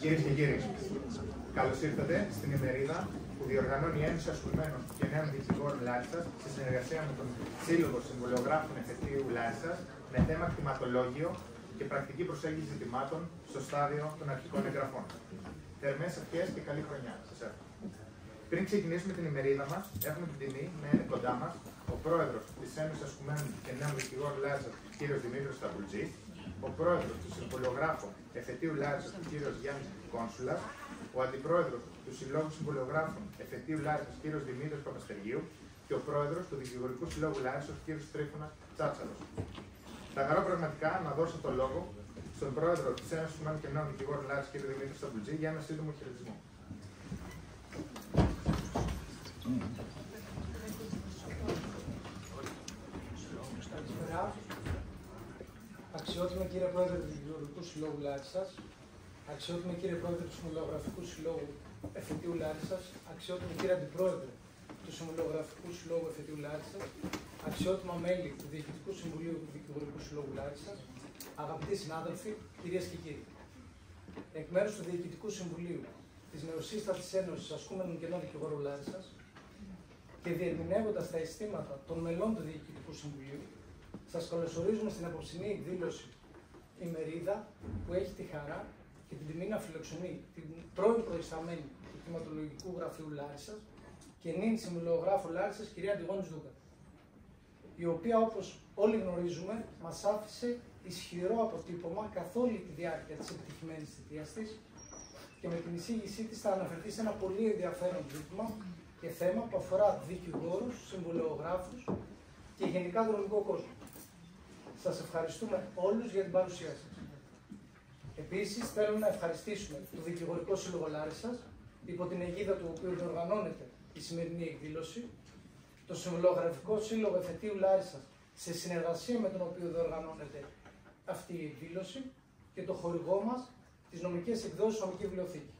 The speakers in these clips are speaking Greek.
Κυρίες και κύριοι, καλώς ήρθατε στην ημερίδα που διοργανώνει η Ένωση Ασχολημένων και Νέων Δικηγόρων Λάρισσας σε συνεργασία με τον Σύλλογο Συμβολιογράφων Εφετείου Λάρισσας με θέμα κτηματολόγιο και πρακτική προσέγγιση ζητημάτων στο στάδιο των αρχικών εγγραφών. Θερμές ευχές και καλή χρονιά. Σας εύχομαι. Πριν ξεκινήσουμε την ημερίδα μας, έχουμε την τιμή να είναι κοντά μας ο πρόεδρος της Ένωσης Ασχολημένων και Νέων Δικηγόρων Λάρισσας, κ. Δημήτρης Σταμπουλτζής, ο πρόεδρος του Συμβολιογράφου Εφετείου Λάρισσας, κ. Γιάννης Κόνσουλας, ο αντιπρόεδρος του Συλλόγου Συμβολιογράφων Εφετείου Λάρισσας, κ. Δημήτρης Παπαστεργίου και ο πρόεδρος του Δικηγορικού Συλλόγου Λάρισσας, κ. Τρίφωνας Τσάτσαλος. Θα χαρώ πραγματικά να δώσω το λόγο στον πρόεδρο της Ένωσης Ασχολημένων και Νέων Δικηγόρων Λάρισσας, κ. Δημήτρη Σταμπουλτζή, για ένα σύντομο χαιρετισμό. Αξιότιμε κύριε Πρόεδρε του Δικηγορικού Συλλόγου Λάρισσας, αξιότιμε κύριε Πρόεδρε του Συμβολογραφικού Συλλόγου Εφετείου Λάρισσας, αξιότιμε κύριε Αντιπρόεδρε του Συμβολογραφικού Συλλόγου Εφετείου Λάρισσας, αξιότιμα μέλη του Διοικητικού Συμβουλίου του Δικηγορικού Συλλόγου Λάρισσας, αγαπητοί συνάδελφοι, κυρίες και κύριοι. Εκ μέρους του Διοικητικού Συμβουλίου της Νεοσύστατης Ένωσης Ασκούμενων και Νέων Δικηγόρων Λάρισσας και διερμηνεύοντας τα αισθήματα των μελών του Διοικητικού Συμβουλίου, σας καλωσορίζουμε στην απόψινή εκδήλωση ημερίδα που έχει τη χαρά και την τιμή να φιλοξενεί την πρώην προϊσταμένη του Κτηματολογικού Γραφείου Λάρισσας και νυν συμβολογράφο Λάρισσας, κυρία Αντιγόνη Δούκα, η οποία, όπως όλοι γνωρίζουμε, μας άφησε ισχυρό αποτύπωμα καθ' όλη τη διάρκεια της επιτυχημένης θητείας της και με την εισήγησή της θα αναφερθεί σε ένα πολύ ενδιαφέρον ζήτημα και θέμα που αφορά δικηγόρους, συμβολογράφους και γενικά τον νομικό κόσμο. Σας ευχαριστούμε όλους για την παρουσία σας. Επίσης, θέλω να ευχαριστήσουμε το Δικηγορικό Σύλλογο Λάρισσας, υπό την αιγίδα του οποίου διοργανώνεται η σημερινή εκδήλωση, το Συμβολογραφικό Σύλλογο Εφετείου Λάρισσας, σε συνεργασία με τον οποίο διοργανώνεται αυτή η εκδήλωση, και το χορηγό μας, τις νομικές εκδόσεις Νομική Βιβλιοθήκη.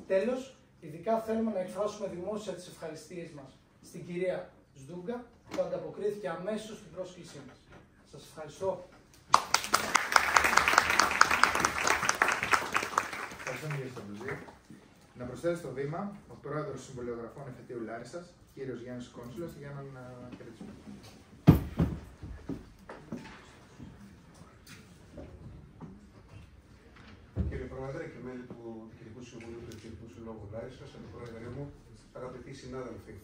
Τέλος, ειδικά θέλουμε να εκφράσουμε δημόσια τις ευχαριστίες μας στην κυρία Σδούγκα, που ανταποκρίθηκε αμέσως στην πρόσκλησή μας. Σας ευχαριστώ. Ευχαριστώ κύριε Σταμπουλτζή. Να προσθέσει στο βήμα ο πρόεδρος Συμβολιογραφών Εφετείου Λάρισσας, κύριος Γιάννης Κόνσουλας, για έναν χαιρετισμό. Κύριε Πρόεδρε και μέλη του Διοικητικού Συμβουλίου του Διοικητικού Συλλόγου Λάρισσας, αντιπρόεδρε μου, αγαπητοί συνάδελφοι.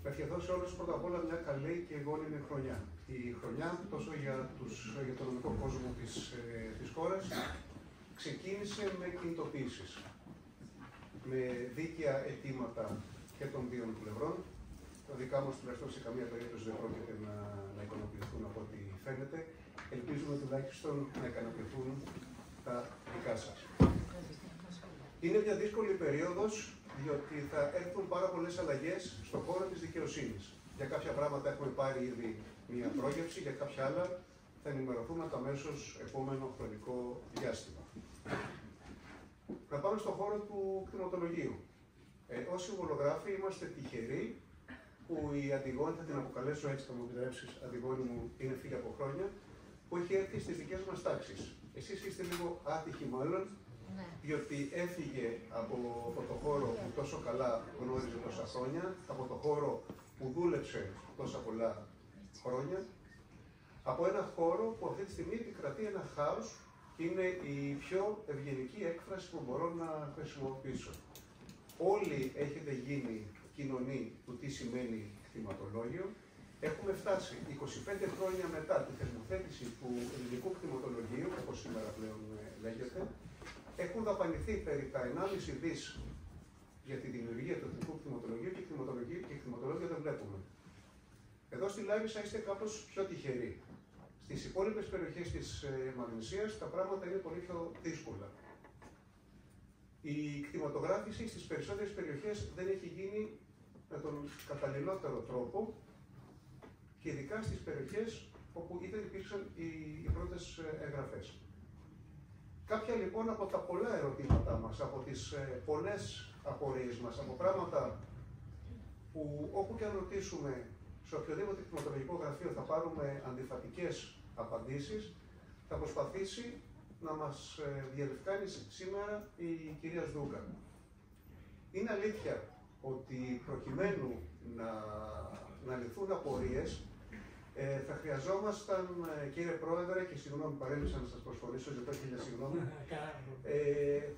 Να ευχηθώ σε όλους πρώτα απ' όλα μια καλή και γόνιμη χρονιά. Η χρονιά τόσο για το νομικό κόσμο της χώρας ξεκίνησε με κινητοποίησεις, με δίκαια αιτήματα και των δύο πλευρών. Τα δικά μας τουλάχιστον σε καμία περίπτωση δεν πρόκειται να ικανοποιηθούν από ό,τι φαίνεται. Ελπίζουμε τουλάχιστον να ικανοποιηθούν τα δικά σας. Είναι μια δύσκολη περίοδος, διότι θα έρθουν πάρα πολλές αλλαγές στον χώρο της δικαιοσύνης. Για κάποια πράγματα έχουμε πάρει ήδη μια πρόγευση, για κάποια άλλα θα ενημερωθούμε το αμέσως επόμενο χρονικό διάστημα. Να πάμε στον χώρο του κτηματολογίου. Ως συμβολογράφοι είμαστε τυχεροί που η Αντιγόνη, θα την αποκαλέσω έτσι, θα μου επιτρέψεις, Αντιγόνη μου, είναι φίλη από χρόνια, που έχει έρθει στις δικές μας τάξεις. Εσείς είστε λίγο άτυχοι μάλλον, διότι έφυγε από το χώρο που τόσο καλά γνώριζε τόσα χρόνια, από το χώρο που δούλεψε τόσα πολλά χρόνια, από ένα χώρο που αυτή τη στιγμή επικρατεί ένα χάος και είναι η πιο ευγενική έκφραση που μπορώ να χρησιμοποιήσω. Όλοι έχετε γίνει κοινωνοί του τι σημαίνει κτηματολόγιο. Έχουμε φτάσει 25 χρόνια μετά τη θεσμοθέτηση του ελληνικού κτηματολογίου, όπως σήμερα πλέον λέγεται. Έχουν δαπανηθεί περί τα 1,5 δις για τη δημιουργία του εθνικού κτηματολογίου και κτηματολόγια δεν βλέπουμε. Εδώ στη Λάρισα είστε κάπως πιο τυχεροί. Στις υπόλοιπες περιοχές της Μαγνησίας τα πράγματα είναι πολύ πιο δύσκολα. Η κτηματογράφηση στις περισσότερες περιοχές δεν έχει γίνει με τον καταλληλότερο τρόπο και ειδικά στις περιοχές όπου ήδη υπήρξαν οι πρώτες εγγραφές. Κάποια λοιπόν από τα πολλά ερωτήματά μας, από τις πολλές απορίες μας, από πράγματα που όπου και αν ρωτήσουμε σε οποιοδήποτε κτηματολογικό γραφείο θα πάρουμε αντιφατικές απαντήσεις, θα προσπαθήσει να μας διαλευκάνει σήμερα η κυρία Σδούκα. Είναι αλήθεια ότι προκειμένου να λυθούν απορίες, θα χρειαζόμασταν, κύριε Πρόεδρε, και συγγνώμη παρέλειψα να σας προσφορήσω, ζητώ χίλια συγγνώμη,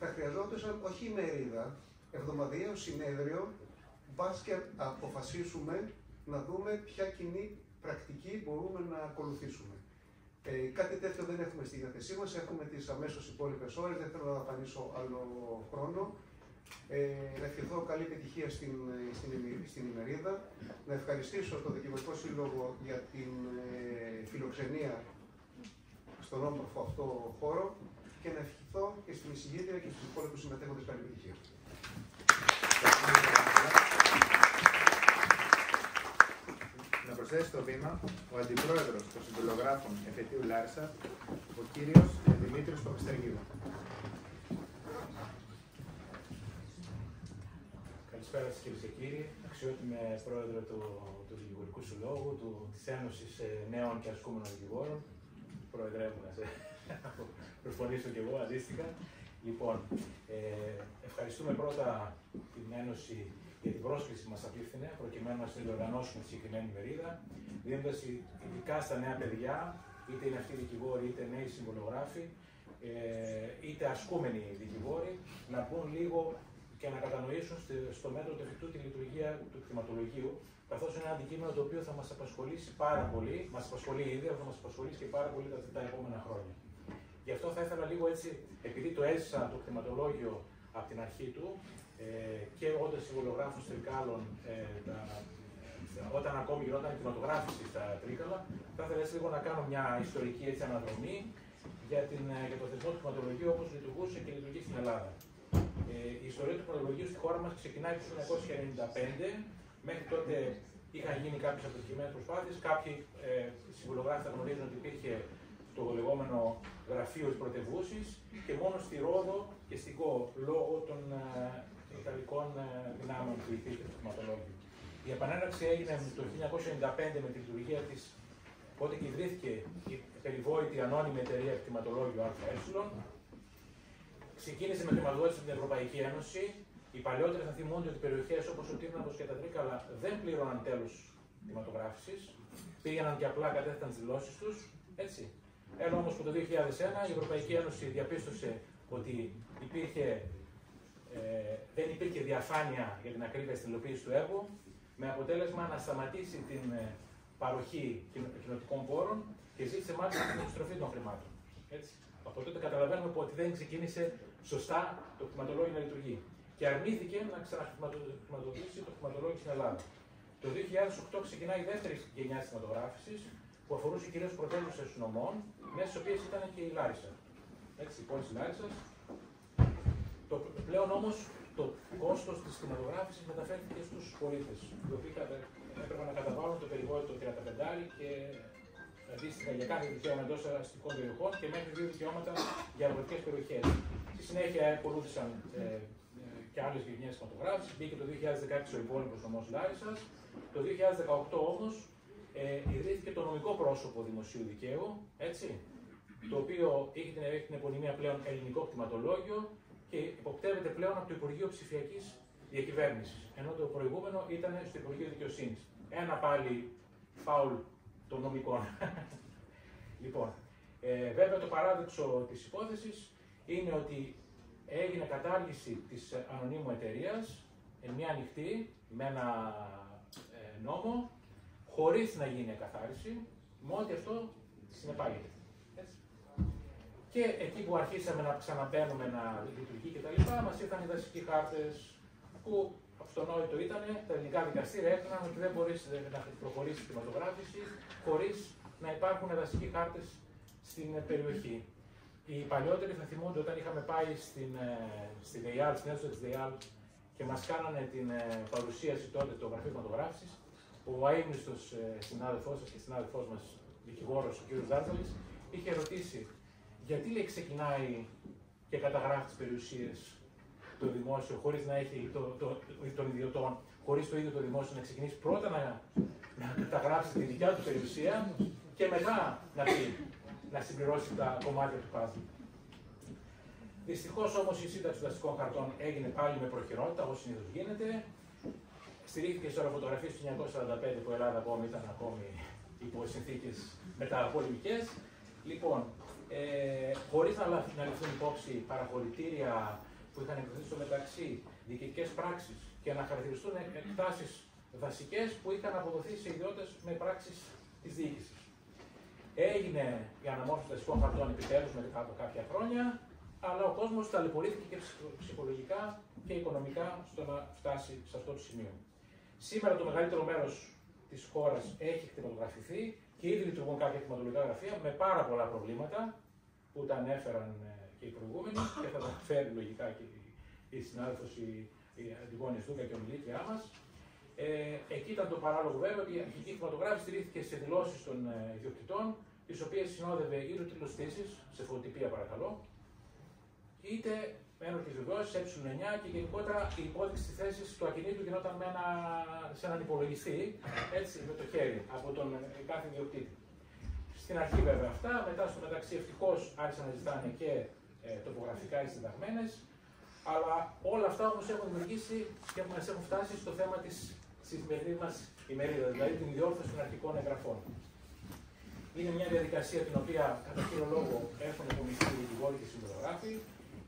θα χρειαζόταν όχι ημερίδα, εβδομαδιαίο συνέδριο, μπας και αποφασίσουμε να δούμε ποια κοινή πρακτική μπορούμε να ακολουθήσουμε. Κάτι τέτοιο δεν έχουμε στη διάθεσή μας, έχουμε τις αμέσως υπόλοιπες ώρες, δεν θέλω να δαπανίσω άλλο χρόνο. Να ευχηθώ καλή επιτυχία στην ημερίδα, να ευχαριστήσω τον Δικηγορικό Σύλλογο για την φιλοξενία στον όμορφο αυτό χώρο και να ευχηθώ και στην εισηγήτρια και στους υπόλοιπους συμμετέχοντες καλή επιτυχία. Να προσθέσει στο βήμα ο Αντιπρόεδρος των Συμβολογράφων Εφετείου Λάρισα, ο κύριος Δημήτρης Παπαστεργίου. Καλησπέρα σας κυρίες και κύριοι, αξιότιμε πρόεδρε του Δικηγορικού Συλλόγου, της Ένωσης Νέων και Ασκούμενων Δικηγόρων. Προεδρεύω να σε προσφωνήσω κι εγώ αντίστοιχα. Λοιπόν, ευχαριστούμε πρώτα την Ένωση για την πρόσκληση που μας απίφθινε, προκειμένου να συνδιοργανώσουμε τη συγκεκριμένη ημερίδα, δίνοντας ειδικά στα νέα παιδιά, είτε είναι αυτοί δικηγόροι, είτε νέοι συμβολογράφοι, είτε ασκούμενοι δικηγόροι, να μπουν λίγο και να κατανοήσουν στο μέτρο του εφικτού τη λειτουργία του κτηματολογίου, καθώς είναι ένα αντικείμενο το οποίο θα μας απασχολήσει πάρα πολύ, μας απασχολεί ήδη, αλλά θα μας απασχολήσει και πάρα πολύ τα επόμενα χρόνια. Γι' αυτό θα ήθελα λίγο έτσι, επειδή το έζησα το κτηματολόγιο από την αρχή του, και όντας συμβολογράφος Τρικάλων, όταν ακόμη γινόταν η κτηματογράφηση στα Τρίκαλα, θα ήθελα έτσι λίγο να κάνω μια ιστορική έτσι, αναδρομή για το θεσμό του κτηματολογίου όπως λειτουργούσε και λειτουργεί στην Ελλάδα. Η ιστορία του κτηματολογίου στη χώρα μας ξεκινάει το 1995. Μέχρι τότε είχαν γίνει κάποιες αποτυχημένες προσπάθειες. Κάποιοι συμβολογράφοι θα γνωρίζουν ότι υπήρχε το λεγόμενο γραφείο της πρωτευούσης και μόνο στη Ρόδο και στην Κο, λόγω των ιταλικών δυνάμεων που υπήρχε στο κτηματολόγιο. Η επανέναρξη έγινε το 1995 με τη λειτουργία της, οπότε και ιδρύθηκε η περιβόητη ανώνυμη εταιρεία κτηματολόγιο ΑΕ. Ξεκίνησε με χρηματοδότηση από την Ευρωπαϊκή Ένωση. Οι παλιότεροι θα θυμούνται ότι περιοχές όπως ο Τύρναβος και τα Τρίκαλα δεν πλήρωναν τέλος κτηματογράφησης. Πήγαιναν και απλά κατέθεταν τις δηλώσεις τους. Έτσι. Ενώ όμως που το 2001 η Ευρωπαϊκή Ένωση διαπίστωσε ότι δεν υπήρχε διαφάνεια για την ακρίβεια στην υλοποίηση του έργου, με αποτέλεσμα να σταματήσει την παροχή κοινοτικών πόρων και ζήτησε μάλιστα την επιστροφή των χρημάτων. Έτσι. Από τότε καταλαβαίνουμε ότι δεν ξεκίνησε σωστά το κτηματολόγιο να λειτουργεί. Και αρνήθηκε να ξαναχρηματοδοτήσει το κτηματολόγιο στην Ελλάδα. Το 2008 ξεκινάει η δεύτερη γενιά της κτηματογράφησης, που αφορούσε κυρίως πρωτεύουσες νομών, μέσα στις οποίες ήταν και η Λάρισα. Έτσι, η πόλη της Λάρισας. Πλέον όμως το κόστος της κτηματογράφησης μεταφέρθηκε στους πολίτες, οι οποίοι έπρεπε να καταβάλουν το περιβόητο 35 και αντίστοιχα για κάθε δικαίωμα εντός αστικών περιοχών και μέχρι 2 δικαιώματα για αγροτικές περιοχές. Στη συνέχεια ακολούθησαν και άλλες γενιές κτηματογράφησης. Μπήκε το 2016 ο υπόλοιπος νομός Λάρισας. Το 2018 όμως ιδρύθηκε το νομικό πρόσωπο δημοσίου δικαίου, έτσι, το οποίο έχει την επωνυμία πλέον Ελληνικό Κτηματολόγιο και υποπτεύεται πλέον από το Υπουργείο Ψηφιακής Διακυβέρνησης, ενώ το προηγούμενο ήταν στο Υπουργείο Δικαιοσύνης. Ένα πάλι φάουλ των νομικών. Λοιπόν, βέβαια το παράδοξο της υπόθεσης είναι ότι έγινε κατάργηση της ανωνύμου εταιρείας, μια ανοιχτή, με ένα νόμο, χωρίς να γίνει εκαθάριση, με ό,τι αυτό συνεπάγεται. Και εκεί που αρχίσαμε να ξαναμπαίνουμε να λειτουργεί κτλ., μας ήρθαν οι δασικοί χάρτες που αυτονόητο ήταν, τα ελληνικά δικαστήρια έκαναν ότι δεν μπορεί να προχωρήσει η κτηματογράφηση χωρίς να υπάρχουν δασικοί χάρτες στην περιοχή. Οι παλιότεροι θα θυμούνται όταν είχαμε πάει στην ΔΕΙΑΛ, στην αίθουσα της ΔΕΙΑΛ και μας κάνανε την παρουσίαση τότε το γραφείο κτηματογράφησης, ο αείμνηστος συνάδελφός σας και συνάδελφός μας, δικηγόρος, ο κ. Δάρταλης, είχε ρωτήσει γιατί λέει ξεκινάει και καταγράφει τις περιουσίες το δημόσιο χωρίς να έχει των ιδιωτών, χωρίς το ίδιο το δημόσιο να ξεκινήσει πρώτα να καταγράψει τη δικιά του περιουσία και μετά να συμπληρώσει τα κομμάτια του παζλ. Δυστυχώς όμως η σύνταξη των αστικών χαρτών έγινε πάλι με προχειρότητα, όπως συνήθως γίνεται. Στηρίχθηκε σε αεροφωτογραφίες του 1945 που η Ελλάδα ήταν ακόμη υπό συνθήκες μεταπολεμικές. Λοιπόν, χωρίς να ληφθούν υπόψη παραχωρητήρια που είχαν εκδοθεί στο μεταξύ, διοικητικές πράξεις και να χαρακτηριστούν εκτάσεις βασικές που είχαν αποδοθεί σε ιδιώτες με πράξεις της διοίκησης. Έγινε η αναμόρφωση των αστικών χαρτών επιτέλους μετά από κάποια χρόνια, αλλά ο κόσμος ταλαιπωρήθηκε και ψυχολογικά και οικονομικά στο να φτάσει σε αυτό το σημείο. Σήμερα το μεγαλύτερο μέρος της χώρας έχει κτηματογραφηθεί και ήδη λειτουργούν κάποια κτηματολογικά γραφεία με πάρα πολλά προβλήματα που τα ανέφεραν και οι προηγούμενοι και θα τα φέρει λογικά και η συνάδελφος η Αντιγόνη Δούκα και η ομιλήτριά μας. Εκεί ήταν το παράλογο βέβαια ότι η αρχική κτηματογράφηση στηρίχθηκε σε δηλώσεις των ιδιοκτητών, τις οποίες συνόδευε ή ρωτηλοστήσεις, σε φωτοτυπία παρακαλώ, είτε ένορκες βεβαιώσεις ε9 και γενικότερα η υπόδειξη της θέσης του ακινήτου γινόταν σε έναν υπολογιστή, έτσι με το χέρι, από τον κάθε ιδιοκτήτη. Στην αρχή βέβαια αυτά, μετά στο μεταξύ ευτυχώς άρχισαν να ζητάνε και τοπογραφικά ή συνταγμένες, αλλά όλα αυτά όμως έχουν δημιουργήσει και μας έχουν φτάσει στο θέμα της σημερινής μας ημερίδα, δηλαδή την διόρθωση των αρχικών εγγραφών. Είναι μια διαδικασία την οποία κατά κύριο λόγο έχουν υπομειστεί οι δικηγόροι και οι συμβολογράφοι,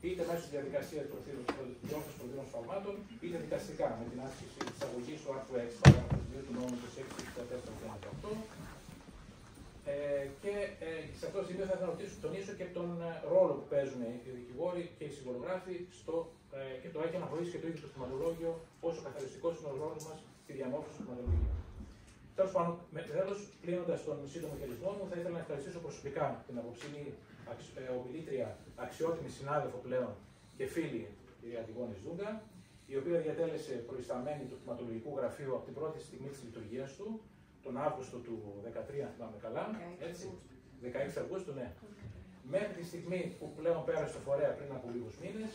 είτε μέσω τη διαδικασία του διόρθωση προδήλων σφαλμάτων, είτε δικαστικά με την άσκηση τη αγωγή του άρθρου 6, παράγραφος 2 του νόμου 26-64-38. Και σε αυτό το σημείο θα ήθελα να τονίσω και τον ρόλο που παίζουν οι δικηγόροι και οι συμβολογράφοι και το έχει αναχωρήσει και το ίδιο το κτηματολόγιο, όσο καθαριστικό είναι ο ρόλος μας στη διαμόρφωση του κτηματολογίου. Τέλος πάντων, κλείνοντας τον σύντομο χειρισμό μου, θα ήθελα να ευχαριστήσω προσωπικά την απόψινή ομιλήτρια, αξιότιμη συνάδελφο πλέον και φίλη, κυρία Αντιγόνη Δούγκα, η οποία διατέλεσε προϊσταμένη του κτηματολογικού γραφείου από την πρώτη στιγμή της λειτουργίας του, τον Αύγουστο του 2013, αν θυμάμαι καλά, έτσι, 16 Αυγούστου, ναι. Μέχρι τη στιγμή που πλέον πέρασε το φορέα πριν από λίγους μήνες,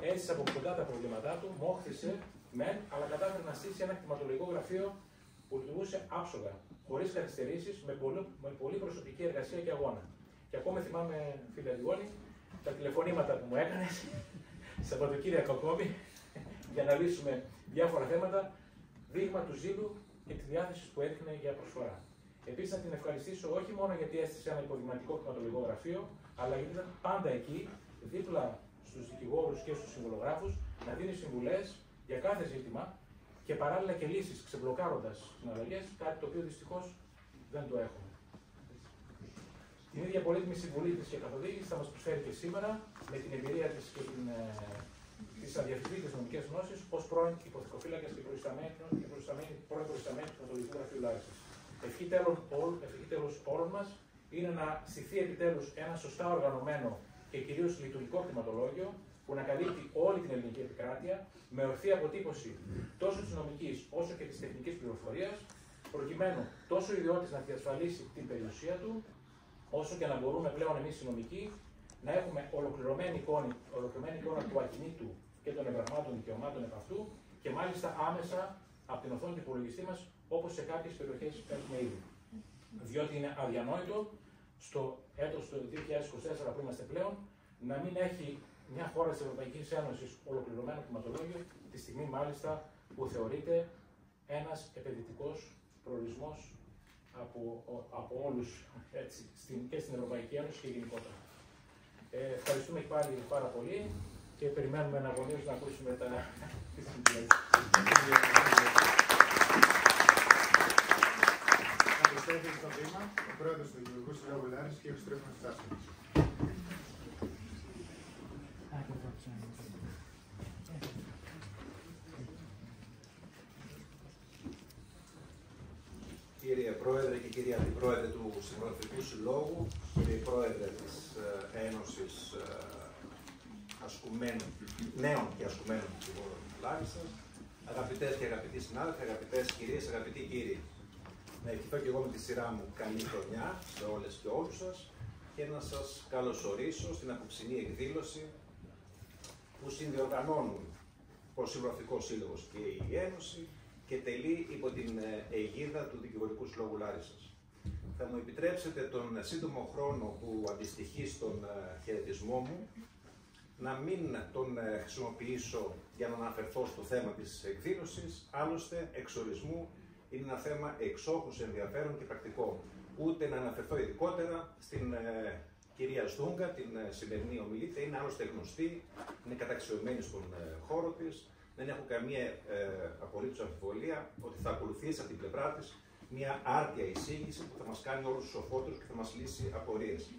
έζησε από κοντά τα προβλήματά του, μόχθησε μεν, αλλά κατάφερε να στήσει ένα κτηματολογικό γραφείο που λειτουργούσε άψογα, χωρίς καθυστερήσεις, με πολύ προσωπική εργασία και αγώνα. Και ακόμα θυμάμαι, φίλε Αντιγόνη, τα τηλεφωνήματα που μου έκανες, Σαββατοκύριακο ακόμη, για να λύσουμε διάφορα θέματα, δείγμα του ζήλου και τη διάθεση που έδειχνε για προσφορά. Επίσης, να την ευχαριστήσω όχι μόνο γιατί έστησε ένα υποδειγματικό κτηματολογικό γραφείο, αλλά γιατί ήταν πάντα εκεί, δίπλα στους δικηγόρους και στους συμβολογράφους, να δίνει συμβουλές για κάθε ζήτημα και παράλληλα και λύσεις, ξεμπλοκάροντας συναλλαγές, κάτι το οποίο δυστυχώς δεν το έχουμε. Την ίδια πολύτιμη συμβουλή της και καθοδήγηση θα μας προσφέρει και σήμερα με την εμπειρία της και τις αδιαφυσβήτητες νομικές γνώσεις ως πρώην υποθεκοφύλακας και πρώην προϊσταμένη του Κτηματολογικού Γραφείου Λάρισας. Ευχή τέλος όλων μας είναι να στηθεί επιτέλους ένα σωστά οργανωμένο και κυρίως λειτουργικό κτηματολόγιο που να καλύπτει όλη την ελληνική επικράτεια με ορθή αποτύπωση τόσο της νομικής όσο και της τεχνικής πληροφορίας, προκειμένου τόσο ο ιδιώτης να διασφαλίσει την περιουσία του, όσο και να μπορούμε πλέον εμείς οι νομικοί να έχουμε ολοκληρωμένη εικόνα του ακινήτου και των εμπραγμάτων δικαιωμάτων επ' αυτού και μάλιστα άμεσα από την οθόνη του υπολογιστή μας, όπως σε κάποιες περιοχές έχουμε ήδη. Διότι είναι αδιανόητο στο έτος του 2024 που είμαστε πλέον να μην έχει μια χώρα της Ευρωπαϊκής Ένωσης ολοκληρωμένο κτηματολόγιο, τη στιγμή μάλιστα που θεωρείται ένας επενδυτικός προορισμός από όλους έτσι, και στην Ευρωπαϊκή Ένωση και γενικότερα. Ευχαριστούμε και πάλι πάρα πολύ και περιμένουμε αναγωνίως να ακούσουμε τις συμβουλές. Να προσθέσει στο βήμα ο πρόεδρος του Δικηγορικού Συλλόγου Λάρισας και ο Στρέφωνος Τσάσης. Κύριε Πρόεδρε και κυρία Αντιπρόεδρε του Συμβολογικού Συλλόγου, κύριε Πρόεδρε της Ένωσης Νέων και Ασκουμένων Δικηγόρων Λάρισας, αγαπητές και αγαπητοί συνάδελφοι, αγαπητές κυρίες, αγαπητοί κύριοι, να ευχηθώ και εγώ με τη σειρά μου καλή χρονιά σε όλες και όλους σας και να σας καλωσορίσω στην απόψινή εκδήλωση που συνδιοργανώνουν ο Συμβουλευτικός Σύλλογος και η Ένωση και τελεί υπό την αιγίδα του Δικηγορικού Συλλόγου Λάρισας. Θα μου επιτρέψετε τον σύντομο χρόνο που αντιστοιχεί στον χαιρετισμό μου να μην τον χρησιμοποιήσω για να αναφερθώ στο θέμα της εκδήλωσης, άλλωστε εξορισμού είναι ένα θέμα εξόχους ενδιαφέρον και πρακτικό. Ούτε να αναφερθώ ειδικότερα στην κυρία Στούγκα, την σημερινή ομιλήτρια, είναι άλλωστε γνωστή, είναι καταξιωμένη στον χώρο της, δεν έχω καμία απολύτως αμφιβολία ότι θα ακολουθήσει από την πλευρά της μια άρτια εισήγηση που θα μας κάνει όλους τους σοφότερους και θα μας λύσει απορίες.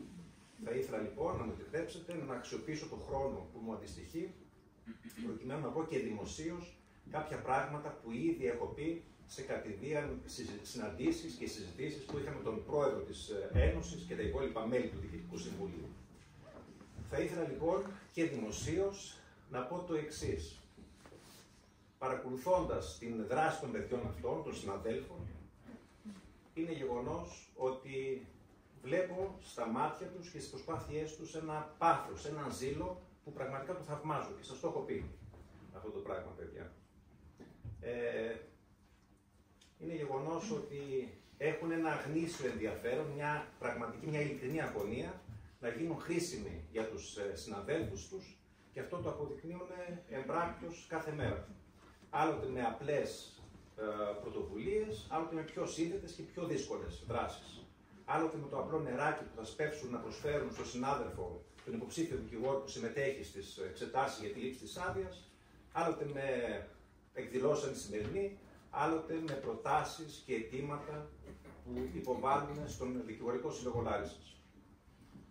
Θα ήθελα λοιπόν να μου επιτρέψετε να αξιοποιήσω τον χρόνο που μου αντιστοιχεί, προκειμένου να πω και δημοσίως κάποια πράγματα που ήδη έχω πει σε κατηδίαν συναντήσεις και συζητήσεις που είχαμε τον πρόεδρο της Ένωσης και τα υπόλοιπα μέλη του Διοικητικού Συμβουλίου. Θα ήθελα λοιπόν και δημοσίως να πω το εξής. Παρακολουθώντας την δράση των παιδιών αυτών, των συναδέλφων, είναι γεγονός ότι βλέπω στα μάτια τους και στις προσπάθειές τους ένα πάθος, έναν ζήλο που πραγματικά το θαυμάζω και σας το έχω πει αυτό το πράγμα, παιδιά. Είναι γεγονός ότι έχουν ένα γνήσιο ενδιαφέρον, μια πραγματική, μια ειλικρινή αγωνία να γίνουν χρήσιμοι για τους συναδέλφους τους και αυτό το αποδεικνύουν εμπράκτως κάθε μέρα. Άλλοτε με απλές πρωτοβουλίες, άλλοτε με πιο σύνθετες και πιο δύσκολες δράσεις. Άλλοτε με το απλό νεράκι που θα σπεύσουν να προσφέρουν στον συνάδελφο, τον υποψήφιο δικηγόρο που συμμετέχει στις εξετάσεις για τη λήψη της άδειας, άλλοτε με εκδηλώσεις σαν τη σημερινή, άλλοτε με προτάσεις και αιτήματα που υποβάλλουν στον Δικηγορικό Σύλλογο Λάρισσας.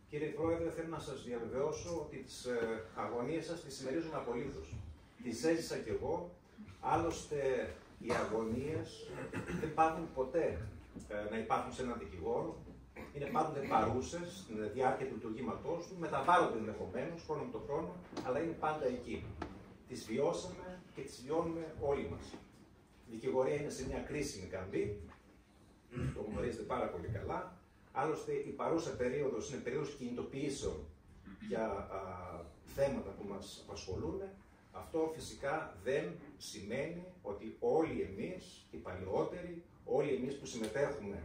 Κύριε Πρόεδρε, θέλω να σας διαβεβαιώσω ότι τις αγωνίες σας τις συμμερίζομαι απολύτως. Τις έζησα κι εγώ, άλλωστε οι αγωνίες δεν πάβουν ποτέ να υπάρχουν σε έναν δικηγόρο, είναι πάντοτε παρούσες στην διάρκεια του λειτουργήματός του, μεταβάλλονται ενδεχομένως χρόνο με το χρόνο, αλλά είναι πάντα εκεί. Τις βιώσαμε και τις βιώνουμε όλοι μας. Η δικηγορία είναι σε μια κρίσιμη καμπή, το γνωρίζετε πάρα πολύ καλά. Άλλωστε η παρούσα περίοδος είναι περίοδος κινητοποιήσεων για θέματα που μας απασχολούν. Αυτό φυσικά δεν σημαίνει ότι όλοι εμείς, οι παλαιότεροι, όλοι εμείς που συμμετέχουμε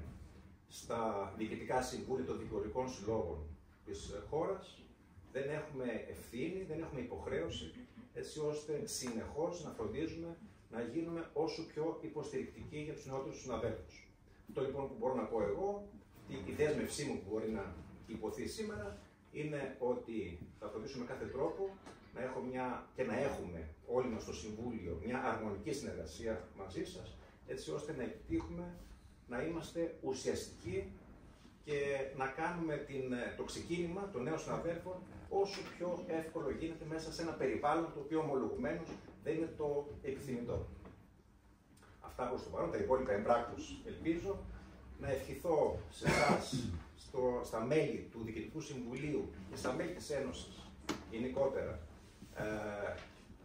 στα διοικητικά συμβούλια των δικηγορικών συλλόγων της χώρας, δεν έχουμε ευθύνη, δεν έχουμε υποχρέωση, έτσι ώστε συνεχώς να φροντίζουμε να γίνουμε όσο πιο υποστηρικτικοί για τους νεότερους συναδέλφους. Αυτό λοιπόν που μπορώ να πω εγώ, η δέσμευσή μου που μπορεί να υποθεί σήμερα, είναι ότι θα φροντίσουμε κάθε τρόπο να έχουμε όλοι μας στο Συμβούλιο μια αρμονική συνεργασία μαζί σας, έτσι ώστε να επιτύχουμε να είμαστε ουσιαστικοί και να κάνουμε το ξεκίνημα των νέων συναδέλφων όσο πιο εύκολο γίνεται μέσα σε ένα περιβάλλον το οποίο ομολογουμένως δεν είναι το επιθυμητό. Αυτά προς το παρόν, τα υπόλοιπα εμπράκτους ελπίζω. Να ευχηθώ σε εσάς, στα μέλη του Διοικητικού Συμβουλίου και στα μέλη της Ένωσης γενικότερα,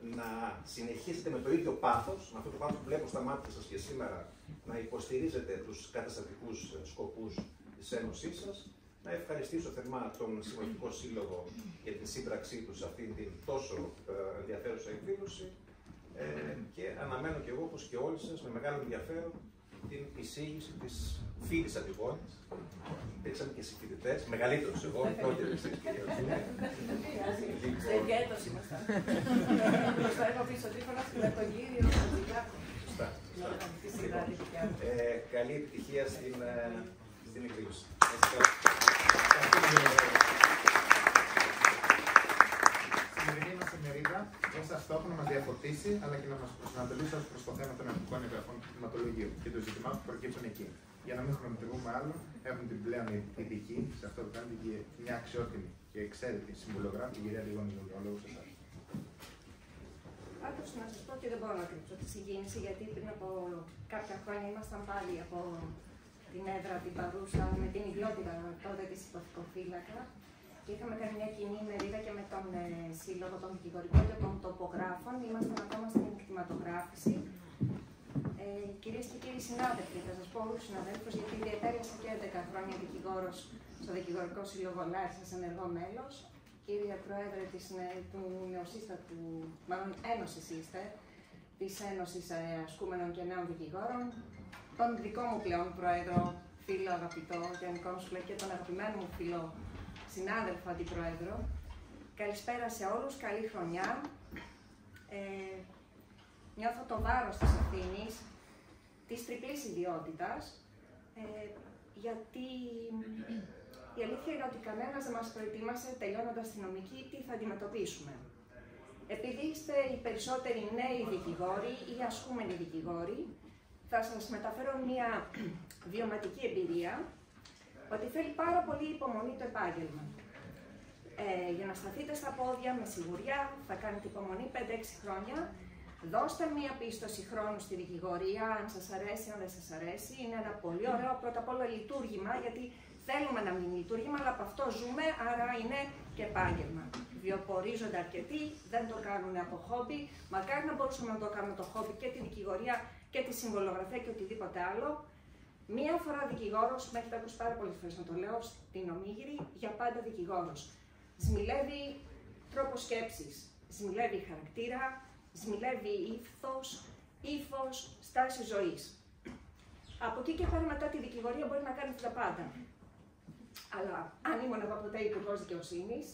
να συνεχίσετε με το ίδιο πάθος, με αυτό το πάθος που βλέπω στα μάτια σας και σήμερα, να υποστηρίζετε τους καταστατικούς σκοπούς της Ένωσής σας. Να ευχαριστήσω θερμά τον Συμμετοχικό Σύλλογο για την σύμπραξή του σε αυτήν την τόσο ενδιαφέρουσα εκδήλωση και αναμένω και εγώ, όπως και όλοι σας, με μεγάλο ενδιαφέρον την εισήγηση της φίλης Αντιγόνης. Υπήρξαν και συμφοιτητές, μεγαλύτερος εγώ, πρώτη εσείς κυρία Ζούλη. Σε γέτος ήμασταν. Μπροστά έχω πίσω τρίφωνα με τον κύριο Χατζηγιάκο. Καλή επιτυχία στην εκδήλωση. Η σημερινή μας ημερίδα έχει σαν στόχο να μας διαφωτίσει αλλά και να μας προσανατολίσει ως προς το θέμα των εθνικών εγγραφών του κτηματολογίου και των ζητημάτων που προκύπτουν εκεί. Για να μην χρονοτριβούμε άλλο, έχουμε την πλέον ειδική σε αυτό που κάνετε και μια αξιότιμη και εξαίρετη συμβουλογράφη, την κυρία Αντιγόνη Ζούλη. Ο λόγος εσάς. Άκουσα να σας πω ότι δεν μπορώ να κρύψω τη συγκίνηση, γιατί πριν από κάποια χρόνια ήμασταν πάλι από την έδρα την παρούσα με την ιδιότητα τότε της υποθηκοφύλακα και είχαμε κάνει μια κοινή ημερίδα και με τον Σύλλογο των Δικηγορικών και των Τοπογράφων. Ήμασταν ακόμα στην κτηματογράφηση. Κυρίες και κύριοι συνάδελφοι, θα σας πω όλους τους συναδέλφους, γιατί διατέλεσα και 11 χρόνια δικηγόρος στο Δικηγορικό Σύλλογο Λάρισσας, ενεργό μέλος. Κύριε Πρόεδρε του νεοσύστατου, μάλλον Ένωσης είστε, της Ένωσης Ασκούμενων και Νέων Δικηγόρων, τον δικό μου πλέον Πρόεδρο, φίλο αγαπητό Γιάννη Κόνσουλε και τον αγαπημένο μου φίλο συνάδελφο Αντιπρόεδρο. Καλησπέρα σε όλους, καλή χρονιά. Νιώθω το βάρος της ευθύνης, της τριπλής ιδιότητας, γιατί η αλήθεια είναι ότι κανένας δεν μας προετοίμασε, τελειώνοντας τη νομική, τι θα αντιμετωπίσουμε. Επειδή είστε οι περισσότεροι νέοι δικηγόροι ή ασκούμενοι δικηγόροι, θα σας μεταφέρω μια βιωματική εμπειρία, ότι θέλει πάρα πολύ υπομονή το επάγγελμα. Για να σταθείτε στα πόδια με σιγουριά, θα κάνετε υπομονή 5-6 χρόνια. Δώστε μία πίστοση χρόνου στη δικηγορία, αν σας αρέσει, αν δεν σας αρέσει. Είναι ένα πολύ ωραίο πρώτα απ' όλα λειτουργήμα, γιατί θέλουμε να μείνει λειτουργήμα, αλλά από αυτό ζούμε, άρα είναι και επάγγελμα. Βιοπορίζονται αρκετοί, δεν το κάνουν από χόμπι. Μακάρι να μπορούσαμε να το κάνουμε το χόμπι και τη δικηγορία και τη συμβολογραφία και οτιδήποτε άλλο. Μία φορά δικηγόρος, με έχετε ακούσει πάρα πολλές φορές να το λέω, στην Ομίγυρη, για πάντα δικηγόρος. Σμιλεύει τρόπο σκέψης, σμιλεύει χαρακτήρα, σμιλεύει ύφος, στάση ζωής. Από εκεί και πέρα μετά τη δικηγορία μπορεί να κάνει τα πάντα. Αλλά αν ήμουν εγώ ποτέ υπουργός δικαιοσύνης,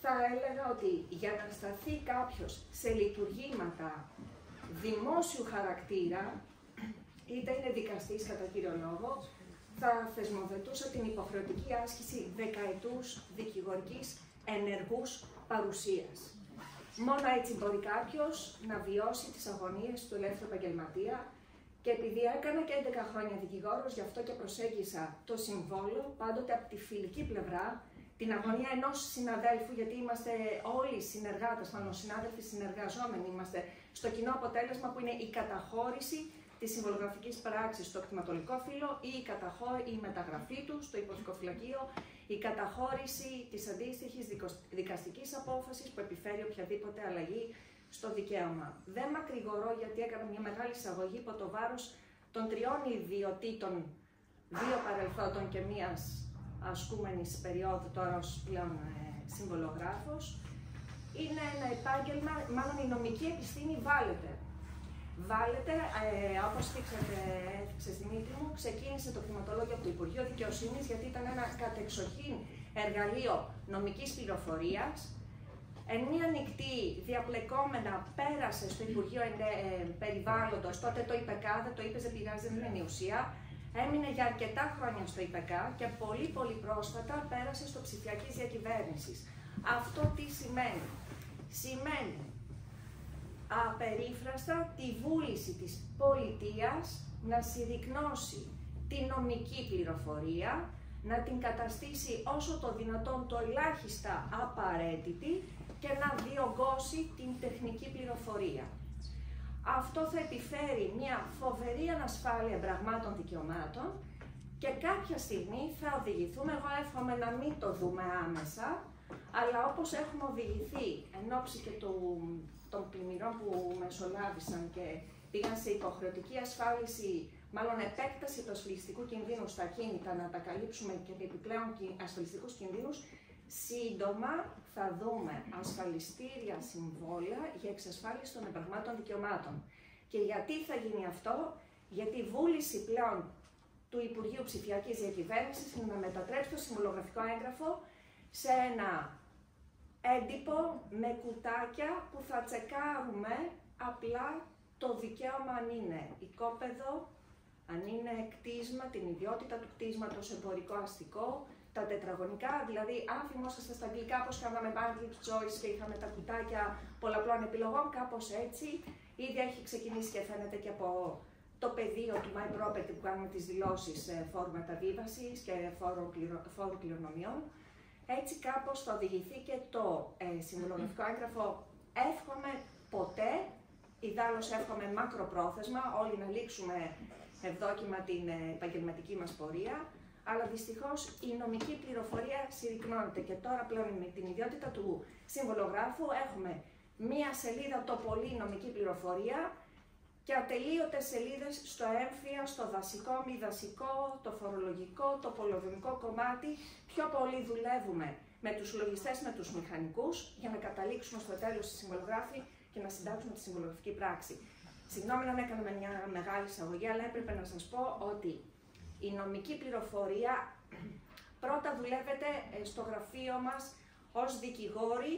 θα έλεγα ότι για να σταθεί κάποιος σε λειτουργήματα δημόσιου χαρακτήρα, είτε είναι δικαστής κατά κύριο λόγο, θα θεσμοθετούσα την υποχρεωτική άσκηση δεκαετούς δικηγορικής ενεργούς παρουσίας. Μόνο έτσι μπορεί κάποιος να βιώσει τις αγωνίες του ελεύθερου επαγγελματία και επειδή έκανα και 11 χρόνια δικηγόρος, γι' αυτό και προσέγγισα το συμβόλαιο πάντοτε από τη φιλική πλευρά, την αγωνία ενός συναδέλφου, γιατί είμαστε όλοι συνεργάτες, μάλλον συνάδελφοι συνεργαζόμενοι είμαστε στο κοινό αποτέλεσμα που είναι η καταχώρηση της συμβολογραφικής πράξης στο κτηματολικό φύλλο ή η μεταγραφή του στο υποθηκοφυλακείο, η καταχώρηση της αντίστοιχης δικαστικής απόφασης που επιφέρει οποιαδήποτε αλλαγή στο δικαίωμα. Δεν μακρηγορώ γιατί έκανα μια μεγάλη εισαγωγή υπό το βάρος των 3 ιδιωτήτων, 2 παρελθόντων και μίας ασκούμενης περίοδου, τώρα ως πλέον συμβολογράφος. Είναι ένα επάγγελμα, μάλλον η νομική επιστήμη βάλετε, όπως έθιξες Δημήτρη μου, ξεκίνησε το κτηματολόγιο από το Υπουργείο Δικαιοσύνης γιατί ήταν ένα κατεξοχήν εργαλείο νομικής πληροφορίας. Εν μία νυχτή διαπλεκόμενα πέρασε στο Υπουργείο Περιβάλλοντος, τότε το ΙΠΚ, δεν το είπες, δεν πειράζει, δεν είναι η ουσία. Έμεινε για αρκετά χρόνια στο ΙΠΚ και πολύ πρόσφατα πέρασε στο ψηφιακής διακυβέρνησης. Αυτό τι σημαίνει? Σημαίνει απερίφραστα τη βούληση της πολιτείας να συρρικνώσει τη νομική πληροφορία, να την καταστήσει όσο το δυνατόν το ελάχιστα απαραίτητη και να διωγγώσει την τεχνική πληροφορία. Αυτό θα επιφέρει μια φοβερή ανασφάλεια πραγμάτων δικαιωμάτων και κάποια στιγμή θα οδηγηθούμε, εγώ εύχομαι να μην το δούμε άμεσα, αλλά όπως έχουμε οδηγηθεί εν ώψη και των πλημμυρών που μεσολάβησαν και πήγαν σε υποχρεωτική ασφάλιση, μάλλον επέκταση του ασφαλιστικού κινδύνου στα ακίνητα, να τα καλύψουμε και επιπλέον ασφαλιστικούς κινδύνους, σύντομα θα δούμε ασφαλιστήρια συμβόλαια για εξασφάλιση των πραγμάτων δικαιωμάτων. Και γιατί θα γίνει αυτό? Γιατί η βούληση πλέον του Υπουργείου Ψηφιακής Διακυβέρνησης είναι να μετατρέψει το συμβολογραφικό έγγραφο σε ένα έντυπο με κουτάκια που θα τσεκάρουμε απλά το δικαίωμα αν είναι οικόπεδο, αν είναι κτίσμα, την ιδιότητα του κτίσματος, εμπορικό, αστικό, τα τετραγωνικά, δηλαδή αν θυμόσαστε στα αγγλικά πώς κάναμε multiple choice και είχαμε τα κουτάκια πολλαπλών επιλογών, κάπως έτσι, ήδη έχει ξεκινήσει και φαίνεται και από το πεδίο του My Property που κάνουμε τις δηλώσεις φόρου μεταβίβασης και φόρου κληρονομιών. Έτσι κάπως θα οδηγηθεί και το συμβολογραφικό έγγραφο, εύχομαι ποτέ, ιδάλλως εύχομαι μακροπρόθεσμα, όλοι να λήξουμε ευδόκιμα την επαγγελματική μας πορεία, αλλά δυστυχώς η νομική πληροφορία συρρικνώνεται και τώρα πλέον με την ιδιότητα του συμβολογράφου έχουμε μία σελίδα το πολύ νομική πληροφορία και ατελείωτες σελίδες στο έμφυα, στο δασικό, μη δασικό, το φορολογικό, το πολεοδομικό κομμάτι. Πιο πολύ δουλεύουμε με τους λογιστές, με τους μηχανικούς, για να καταλήξουμε στο τέλος στη συμβολογράφη και να συντάξουμε τη συμβολογραφική πράξη. Συγγνώμη αν έκανα μια μεγάλη εισαγωγή, αλλά έπρεπε να σας πω ότι η νομική πληροφορία πρώτα δουλεύεται στο γραφείο μας ως δικηγόροι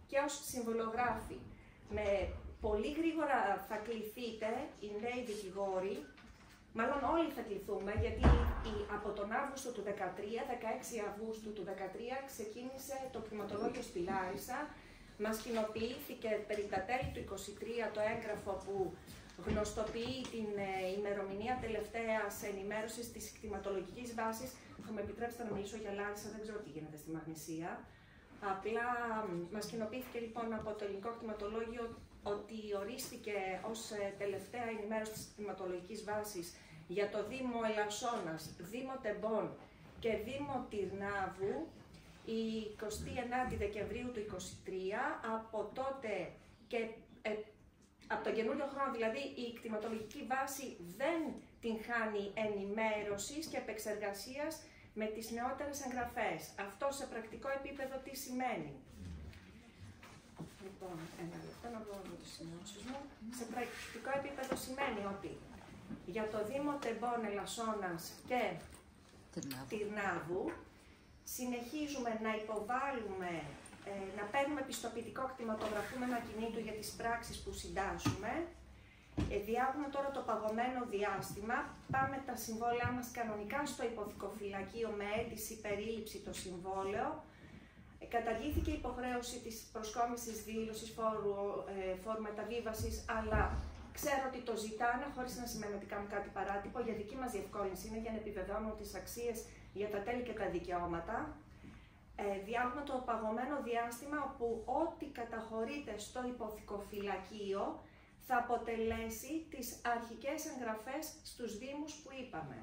και ως συμβολογράφοι. Με πολύ γρήγορα θα κληθείτε οι νέοι δικηγόροι, μάλλον όλοι θα κληθούμε, γιατί από τον Αύγουστο του 2013, 16 Αυγούστου του 2013, ξεκίνησε το κτηματολόγιο στη Λάρισα. Μας κοινοποιήθηκε περί τα τέλη του 2023 το έγγραφο που γνωστοποιεί την ημερομηνία τελευταίας ενημέρωσης της κτηματολογικής βάσης. Θα με επιτρέψετε να μιλήσω για Λάρισα, δεν ξέρω τι γίνεται στη Μαγνησία. Απλά μας κοινοποιήθηκε λοιπόν από το ελληνικό κτηματολόγιο ότι ορίστηκε ως τελευταία ενημέρωση της κτηματολογικής βάσης για το Δήμο Ελασσόνας, Δήμο Τεμπών και Δήμο Τυρνάβου η 29η Δεκεμβρίου του 2023. Από τότε και από τον καινούριο χρόνο δηλαδή η κτηματολογική βάση δεν την χάνει ενημέρωσης και επεξεργασίας με τις νεότερες εγγραφές. Αυτό σε πρακτικό επίπεδο τι σημαίνει? Λοιπόν, ένα λεπτό να βρω τις σημειώσεις μου. Σε πρακτικό επίπεδο σημαίνει ότι για το Δήμο Τεμπών, Ελασσόνας και Τυρνάβου συνεχίζουμε να υποβάλλουμε, να παίρνουμε πιστοποιητικό κτηματογραφούμενο ακινήτου για τις πράξεις που συντάσσουμε. Διάγουμε τώρα το παγωμένο διάστημα, πάμε τα συμβόλαιά μας κανονικά στο υποθηκοφυλακείο με αίτηση περίληψη το συμβόλαιο. Καταργήθηκε η υποχρέωση της προσκόμισης δήλωσης φόρου μεταβίβασης, αλλά ξέρω ότι το ζητάνε χωρίς να σημαίνει ότι κάνουν κάτι παράτυπο. Για δική μας διευκόλυνση είναι για να επιβεβαιώνουν τις αξίες για τα τέλη και τα δικαιώματα. Διάγουμε το παγωμένο διάστημα όπου ό,τι καταχωρείται στο υποθηκοφυλακείο θα αποτελέσει τις αρχικές εγγραφές στους Δήμους που είπαμε.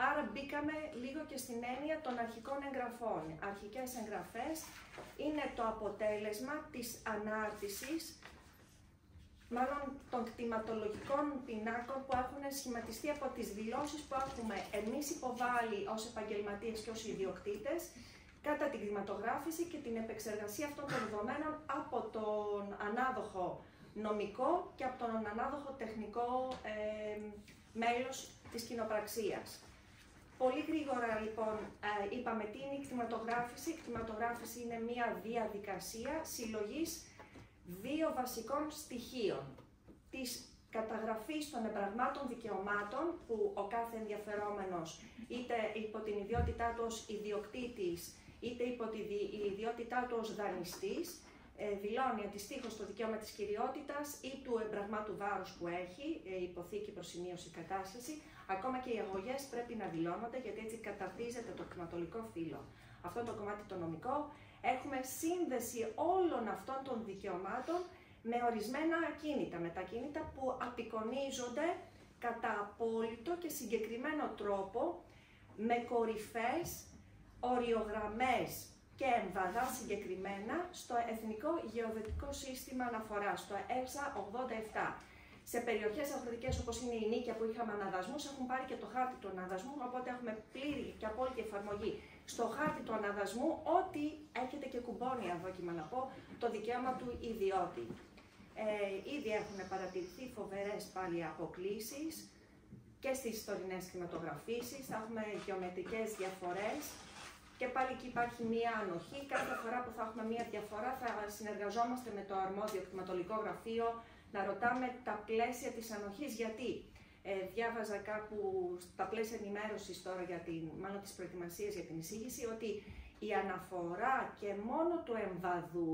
Άρα μπήκαμε λίγο και στην έννοια των αρχικών εγγραφών. Αρχικές εγγραφές είναι το αποτέλεσμα της ανάρτησης, μάλλον των κτηματολογικών πινάκων που έχουν σχηματιστεί από τις δηλώσεις που έχουμε εμείς υποβάλει ως επαγγελματίες και ως ιδιοκτήτες κατά την κτηματογράφηση και την επεξεργασία αυτών των δεδομένων από τον ανάδοχο νομικό και από τον ανάδοχο τεχνικό μέλος της κοινοπραξίας. Πολύ γρήγορα λοιπόν είπαμε τι είναι η κτηματογράφηση. Η κτηματογράφηση είναι μια διαδικασία συλλογής δύο βασικών στοιχείων. Της καταγραφής των εμπραγμάτων δικαιωμάτων που ο κάθε ενδιαφερόμενος είτε υπό την ιδιότητά του ως ιδιοκτήτης είτε υπό την ιδιότητά του ως δανειστής δηλώνει αντιστοίχως το δικαίωμα της κυριότητας ή του εμπραγμάτου βάρους που έχει, υποθήκη, προσημείωση, κατάσχεση. Ακόμα και οι αγωγές πρέπει να δηλώνονται, γιατί έτσι καταρτίζεται το κτηματολικό φύλλο. Αυτό το κομμάτι το νομικό. Έχουμε σύνδεση όλων αυτών των δικαιωμάτων με ορισμένα ακίνητα, με τα ακίνητα που απεικονίζονται κατά απόλυτο και συγκεκριμένο τρόπο με κορυφές, οριογραμμές και εμβαδά συγκεκριμένα στο Εθνικό Γεωδετικό Σύστημα Αναφοράς, το ΕΡΣΑ 87. Σε περιοχές αγροτικές όπως είναι η Νίκαια που είχαμε αναδασμούς, έχουν πάρει και το χάρτη του αναδασμού, οπότε έχουμε πλήρη και απόλυτη εφαρμογή στο χάρτη του αναδασμού, ότι έχετε και κουμπώνει αδόκιμα να πω, το δικαίωμα του ιδιώτη. Ήδη έχουν παρατηρηθεί φοβερές πάλι αποκλίσεις και στις τωρινές κτηματογραφήσεις, θα έχουμε γεωμετρικές διαφορές. Και πάλι εκεί υπάρχει μία ανοχή. Κάθε φορά που θα έχουμε μία διαφορά θα συνεργαζόμαστε με το αρμόδιο κτηματολικό γραφείο να ρωτάμε τα πλαίσια της ανοχής. Γιατί διάβαζα κάπου στα πλαίσια ενημέρωσης τώρα, μάλλον της προετοιμασίας για την εισήγηση, ότι η αναφορά και μόνο του εμβαδού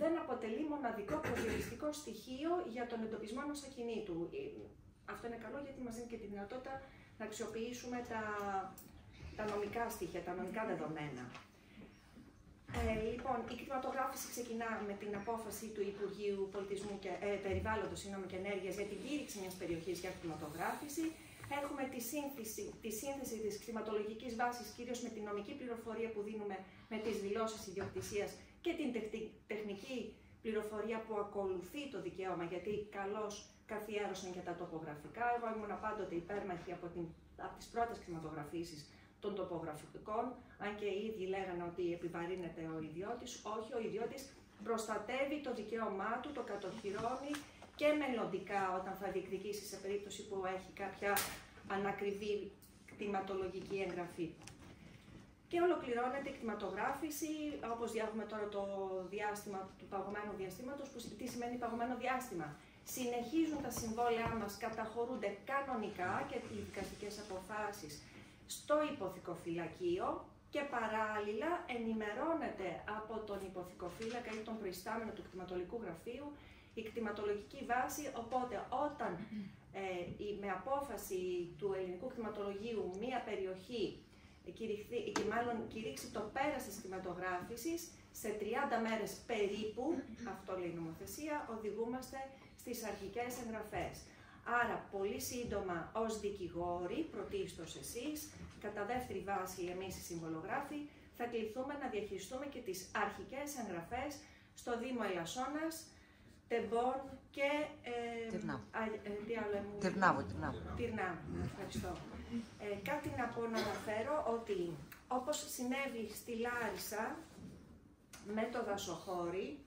δεν αποτελεί μοναδικό προσδιοριστικό στοιχείο για τον εντοπισμό ενός ακινήτου. Αυτό είναι καλό γιατί μας δίνει και τη δυνατότητα να αξιοποιήσουμε τα νομικά στοιχεία, τα νομικά δεδομένα. Λοιπόν, η κτηματογράφηση ξεκινά με την απόφαση του Υπουργείου Πολιτισμού και Περιβάλλοντος και Ενέργειας για την κήρυξη μιας περιοχής για κτηματογράφηση. Έχουμε τη σύνθεση της κτηματολογικής βάσης, κυρίως με την νομική πληροφορία που δίνουμε με τις δηλώσεις ιδιοκτησίας και την τεχνική πληροφορία που ακολουθεί το δικαίωμα, γιατί καλώς καθιέρωσαν και τα τοπογραφικά. Εγώ ήμουν πάντοτε υπέρμαχη από τις πρώτες κτηματογραφήσεις των τοπογραφικών, αν και οι ίδιοι λέγανε ότι επιβαρύνεται ο ιδιώτης. Όχι, ο ιδιώτης προστατεύει το δικαίωμά του, το κατοχυρώνει και μελλοντικά όταν θα διεκδικήσει σε περίπτωση που έχει κάποια ανακριβή κτηματολογική εγγραφή. και ολοκληρώνεται η κτηματογράφηση, όπως έχουμε τώρα το διάστημα του παγωμένου διαστήματος, που τι σημαίνει παγωμένο διάστημα. Συνεχίζουν τα συμβόλαιά μας, καταχωρούνται κανονικά και οι δικαστικές αποφάσεις στο υποθηκοφυλακείο και παράλληλα ενημερώνεται από τον υποθηκοφύλακα ή τον προϊστάμενο του κτηματολογικού γραφείου η κτηματολογική βάση, οπότε όταν με απόφαση του ελληνικού κτηματολογίου μία περιοχή και μάλλον κηρύξει το πέρας της κτηματογράφησης, σε 30 μέρες περίπου, αυτό λέει η νομοθεσία, οδηγούμαστε στις αρχικές εγγραφές. Άρα, πολύ σύντομα ως δικηγόροι, πρωτίστως εσείς, κατά δεύτερη βάση εμείς οι συμβολογράφοι, θα κληθούμε να διαχειριστούμε και τις αρχικές εγγραφές στο Δήμο Ελασσόνας, Τεμπόρν και Τυρνάβου. Ευχαριστώ. Κάτι να αναφέρω ότι όπως συνέβη στη Λάρισα με το δασοχώρι,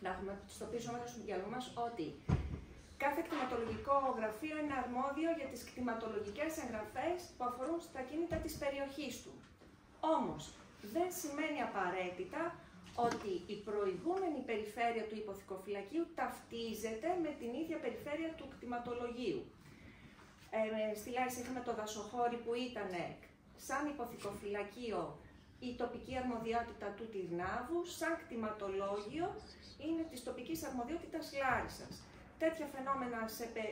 να έχουμε στο πίσω μέρος του μυαλού μας ότι κάθε κτηματολογικό γραφείο είναι αρμόδιο για τις κτηματολογικές εγγραφές που αφορούν στα ακίνητα της περιοχής του. Όμως, δεν σημαίνει απαραίτητα ότι η προηγούμενη περιφέρεια του υποθηκοφυλακίου ταυτίζεται με την ίδια περιφέρεια του κτηματολογίου. Στη Λάρισα είχαμε το δασοχώρι που ήταν σαν υποθηκοφυλακείο η τοπική αρμοδιότητα του Τυρνάβου, σαν κτηματολόγιο είναι της τοπικής αρμοδιότητας Λάρισσας. Τέτοια φαινόμενα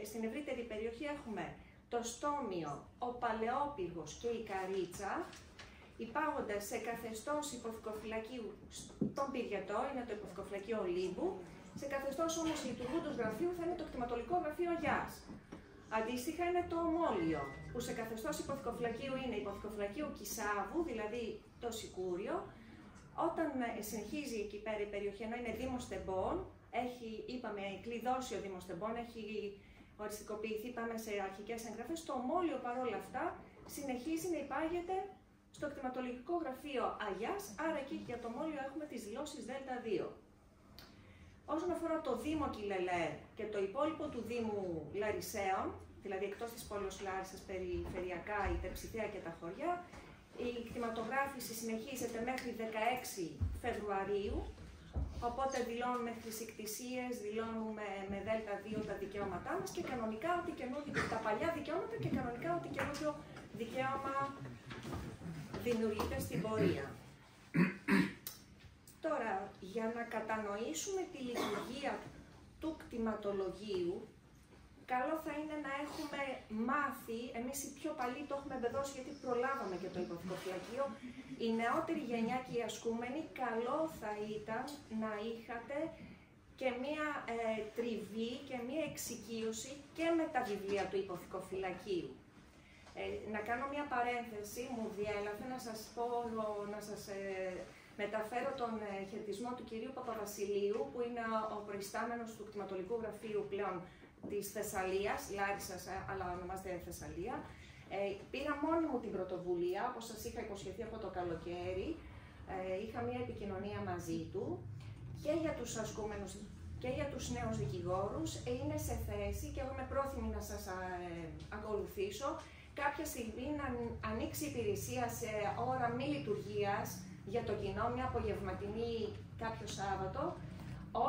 στην ευρύτερη περιοχή έχουμε το Στόμιο, ο Παλαιόπυργος και η Καρίτσα, υπάγονται σε καθεστώς υποθηκοφυλακίου στον Πυριατό, είναι το υποθηκοφυλακείο Ολύμπου, σε καθεστώς όμως λειτουργούντος γραφείου θα είναι το κτηματολογικό γραφείο Γιάς. Αντίστοιχα είναι το Ομόλιο, που σε καθεστώς υποθηκοφυλακίου είναι υποθηκοφυλακείο Κισάβου, δηλαδή το Σικούριο. Όταν συνεχίζει εκεί πέρα η περιοχή, ενώ είναι Δήμος Τεμπών, έχει, είπαμε, κλειδώσει ο Δήμος Τεμπών, έχει οριστικοποιηθεί, πάμε σε αρχικές εγγραφές. Το Ομόλιο παρόλα αυτά συνεχίζει να υπάγεται στο κτηματολογικό γραφείο Αγιάς, άρα εκεί για το Ομόλιο έχουμε τις δηλώσεις ΔΕΛΤΑ2. Όσον αφορά το Δήμο Κιλελέρ και το υπόλοιπο του Δήμου Λαρισαίων, δηλαδή εκτός της πόλης Λάρισσας, περιφερειακά, η Τερψιθέα και τα χωριά, η κτηματογράφηση συνεχίζεται μέχρι 16 Φεβρουαρίου, οπότε δηλώνουμε χρησικτησίες, δηλώνουμε με ΔΕΛΤΑ2 τα δικαιώματά μας και κανονικά ότι τα παλιά δικαιώματα και κανονικά ότι καινούριο δικαίωμα δημιουργείται στην πορεία. Τώρα, για να κατανοήσουμε τη λειτουργία του κτηματολογίου, καλό θα είναι να έχουμε μάθει, εμείς οι πιο παλιοί το έχουμε εμπεδώσει γιατί προλάβαμε και το υποθηκοφυλακείο, η νεότερη γενιά και οι ασκούμενοι, καλό θα ήταν να είχατε και μία τριβή και μία εξοικείωση και με τα βιβλία του υποθηκοφυλακείου. Να κάνω μία παρένθεση, μου διέλαβε να σας πω, να σας μεταφέρω τον χαιρετισμό του κυρίου Παπαβασιλείου, που είναι ο προϊστάμενος του κτηματολογικού γραφείου πλέον της Θεσσαλίας, Λάρισσας, αλλά ονομάζεται Θεσσαλία. Πήρα μόνη μου την πρωτοβουλία, όπως σας είχα υποσχεθεί από το καλοκαίρι. Είχα μία επικοινωνία μαζί του και για τους ασκούμενους και για τους νέους δικηγόρους. Είναι σε θέση και εγώ είμαι πρόθυμη να σας ακολουθήσω κάποια στιγμή να ανοίξει υπηρεσία σε ώρα μη λειτουργίας για το κοινό, μια απογευματινή κάποιο Σάββατο,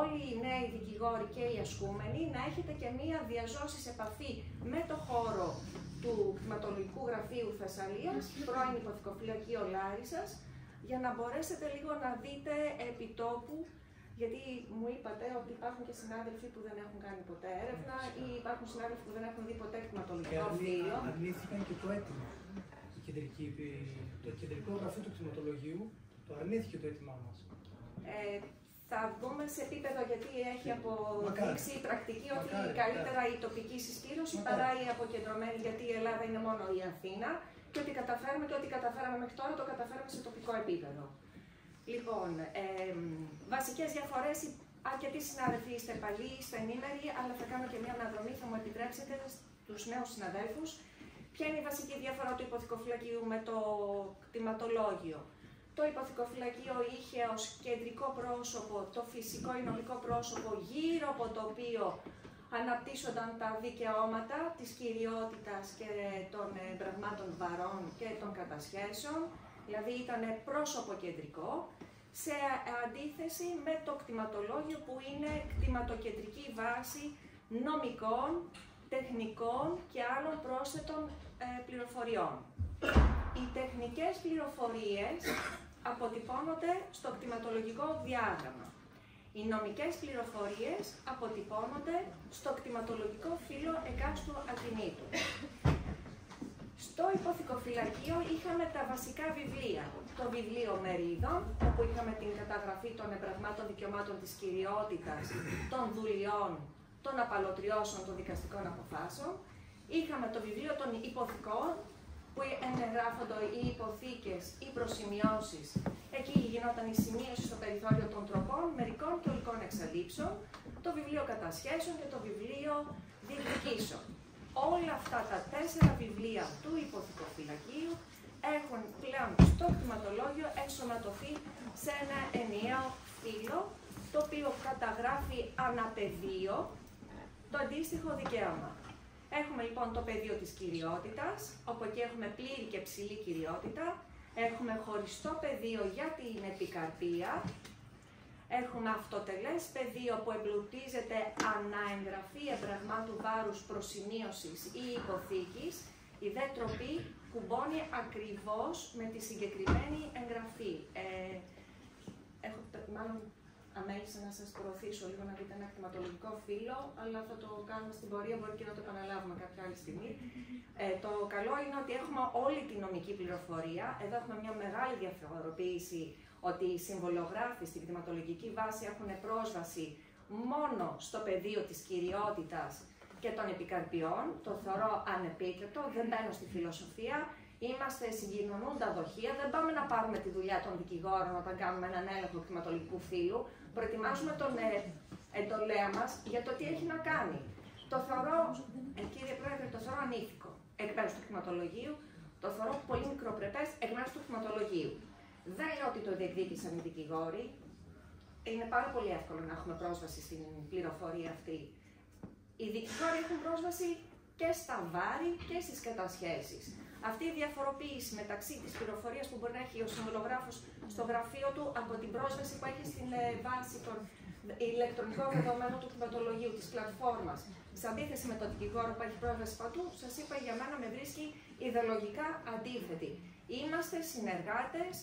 όλοι οι νέοι δικηγόροι και οι ασκούμενοι να έχετε και μία διαζώσης επαφή με το χώρο του κτηματολογικού γραφείου Θεσσαλίας, πρώην υποθηκοφυλακείο Λάρισσας, για να μπορέσετε λίγο να δείτε επιτόπου, γιατί μου είπατε ότι υπάρχουν και συνάδελφοι που δεν έχουν κάνει ποτέ έρευνα ή υπάρχουν συνάδελφοι που δεν έχουν δει ποτέ κτηματολογικό γραφείο. Αρνήθηκαν και το αίτημα. Το κεντρικό γραφείο του κτηματολογίου το αρνήθηκε το αίτημά μας. Θα δούμε σε επίπεδο, γιατί έχει αποδείξει η πρακτική ότι καλύτερα η τοπική συσπήρωση παρά η αποκεντρωμένη, γιατί η Ελλάδα είναι μόνο η Αθήνα και ότι καταφέραμε και ό,τι καταφέραμε μέχρι τώρα το καταφέραμε σε τοπικό επίπεδο. Λοιπόν, βασικές διαφορές, αρκετοί συνάδελφοι είστε παλιοί, είστε ενήμεροι, αλλά θα κάνω και μια αναδρομή, θα μου επιτρέψετε, στους νέους συναδέλφους. Ποια είναι η βασική διαφορά του υποθηκοφυλακίου με το κτηματολόγιο? Το υποθηκοφυλακείο είχε ως κεντρικό πρόσωπο το φυσικό ή νομικό πρόσωπο γύρω από το οποίο αναπτύσσονταν τα δικαιώματα της κυριότητας και των πραγμάτων βαρών και των κατασχέσεων. Δηλαδή ήταν πρόσωποκεντρικό, σε αντίθεση με το κτηματολόγιο που είναι κτηματοκεντρική βάση νομικών, τεχνικών και άλλων πρόσθετων πληροφοριών. Οι τεχνικές πληροφορίες αποτυπώνονται στο κτηματολογικό διάγραμμα. Οι νομικές πληροφορίες αποτυπώνονται στο κτηματολογικό φύλλο εκάστου ακινήτου. Στο υποθηκοφυλακείο είχαμε τα βασικά βιβλία. Το βιβλίο Μερίδων, όπου είχαμε την καταγραφή των εμπραγμάτων δικαιωμάτων της κυριότητας, των δουλειών, των απαλωτριώσεων των δικαστικών αποφάσεων. Είχαμε το βιβλίο των υποθηκών, που εγγράφονται οι υποθήκες, οι προσημειώσεις. Εκεί γινόταν η σημείωση στο περιθώριο των τροπών, μερικών και ολικών εξαλείψεων, το βιβλίο κατασχέσεων και το βιβλίο διεκδικήσεων. Όλα αυτά τα 4 βιβλία του υποθηκοφυλακείου έχουν πλέον στο κτηματολόγιο εξωματωθεί σε ένα ενιαίο φύλλο, το οποίο καταγράφει αναπεδίο το αντίστοιχο δικαίωμα. Έχουμε λοιπόν το πεδίο της κυριότητας, όπου εκεί έχουμε πλήρη και ψηλή κυριότητα. Έχουμε χωριστό πεδίο για την επικαρπία. Έχουμε αυτοτελές πεδίο που εμπλουτίζεται αναεγγραφή εμπραγμάτου βάρους προσημείωσης ή υποθήκης. Η δε τροπή κουμπώνει ακριβώς με τη συγκεκριμένη εγγραφή. Μάλλον αμέλησα να σας προωθήσω λίγο να δείτε ένα κτηματολογικό φύλλο, αλλά θα το κάνουμε στην πορεία, μπορεί και να το επαναλάβουμε κάποια άλλη στιγμή. Το καλό είναι ότι έχουμε όλη τη νομική πληροφορία. Εδώ έχουμε μια μεγάλη διαφοροποίηση ότι οι συμβολιογράφοι στην κτηματολογική βάση έχουν πρόσβαση μόνο στο πεδίο της κυριότητας και των επικαρπιών. Το θεωρώ ανεπίτρεπτο, δεν μπαίνω στη φιλοσοφία. Είμαστε συγκοινωνούντα δοχεία, δεν πάμε να πάρουμε τη δουλειά των δικηγόρων όταν κάνουμε έναν έλεγχο κτηματολογικού φύλου. Προετοιμάζουμε τον εντολέα μας για το τι έχει να κάνει. Το θεωρώ, κύριε Πρόεδρε, το θεωρώ ανήθικο εκ μέρους του κτηματολογίου, το θεωρώ πολύ μικροπρεπές εκ μέρους του κτηματολογίου. Δεν λέω ότι το διεκδίκησαν οι δικηγόροι. Είναι πάρα πολύ εύκολο να έχουμε πρόσβαση στην πληροφορία αυτή. Οι δικηγόροι έχουν πρόσβαση και στα βάρη και στις κατασχέσεις. Αυτή η διαφοροποίηση μεταξύ της πληροφορίας που μπορεί να έχει ο συμβολογράφος στο γραφείο του από την πρόσβαση που έχει στην βάση των ηλεκτρονικών δεδομένων του κτηματολογίου, της πλατφόρμας, σε αντίθεση με τον δικηγόρο που έχει πρόσβαση παντού, σας είπα, για μένα με βρίσκει ιδεολογικά αντίθετη. Είμαστε συνεργάτες,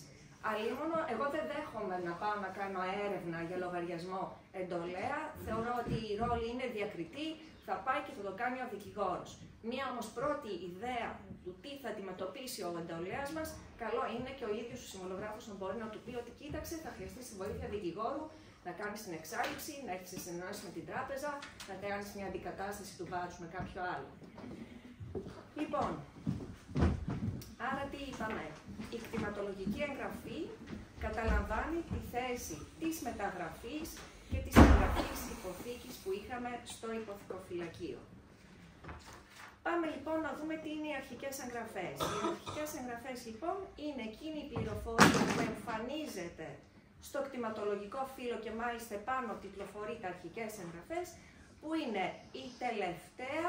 αλίμονο. Εγώ δεν δέχομαι να πάω να κάνω έρευνα για λογαριασμό εντολέα. Θεωρώ ότι η ρόλη είναι διακριτή, θα πάει και θα το κάνει ο δικηγόρος. Μία όμως πρώτη ιδέα του τι θα αντιμετωπίσει ο εντολέας μας, καλό είναι και ο ίδιος ο συμβολογράφος να μπορεί να του πει ότι κοίταξε, θα χρειαστεί τη βοήθεια δικηγόρου, να κάνεις την εξάλειψη, να έχεις συνεννόηση με την τράπεζα, να κάνεις μια αντικατάσταση του βάρους με κάποιο άλλο. Λοιπόν, άρα τι είπαμε? Η κτηματολογική εγγραφή καταλαμβάνει τη θέση της μεταγραφής και της εγγραφής υποθήκης που είχαμε στο υποθηκοφυλακείο. Πάμε λοιπόν να δούμε τι είναι οι αρχικές εγγραφές. Οι αρχικές εγγραφές λοιπόν είναι εκείνη η πληροφορία που εμφανίζεται στο κτηματολογικό φύλλο και μάλιστα πάνω τυπλοφορεί τα αρχικές εγγραφές, που είναι η τελευταία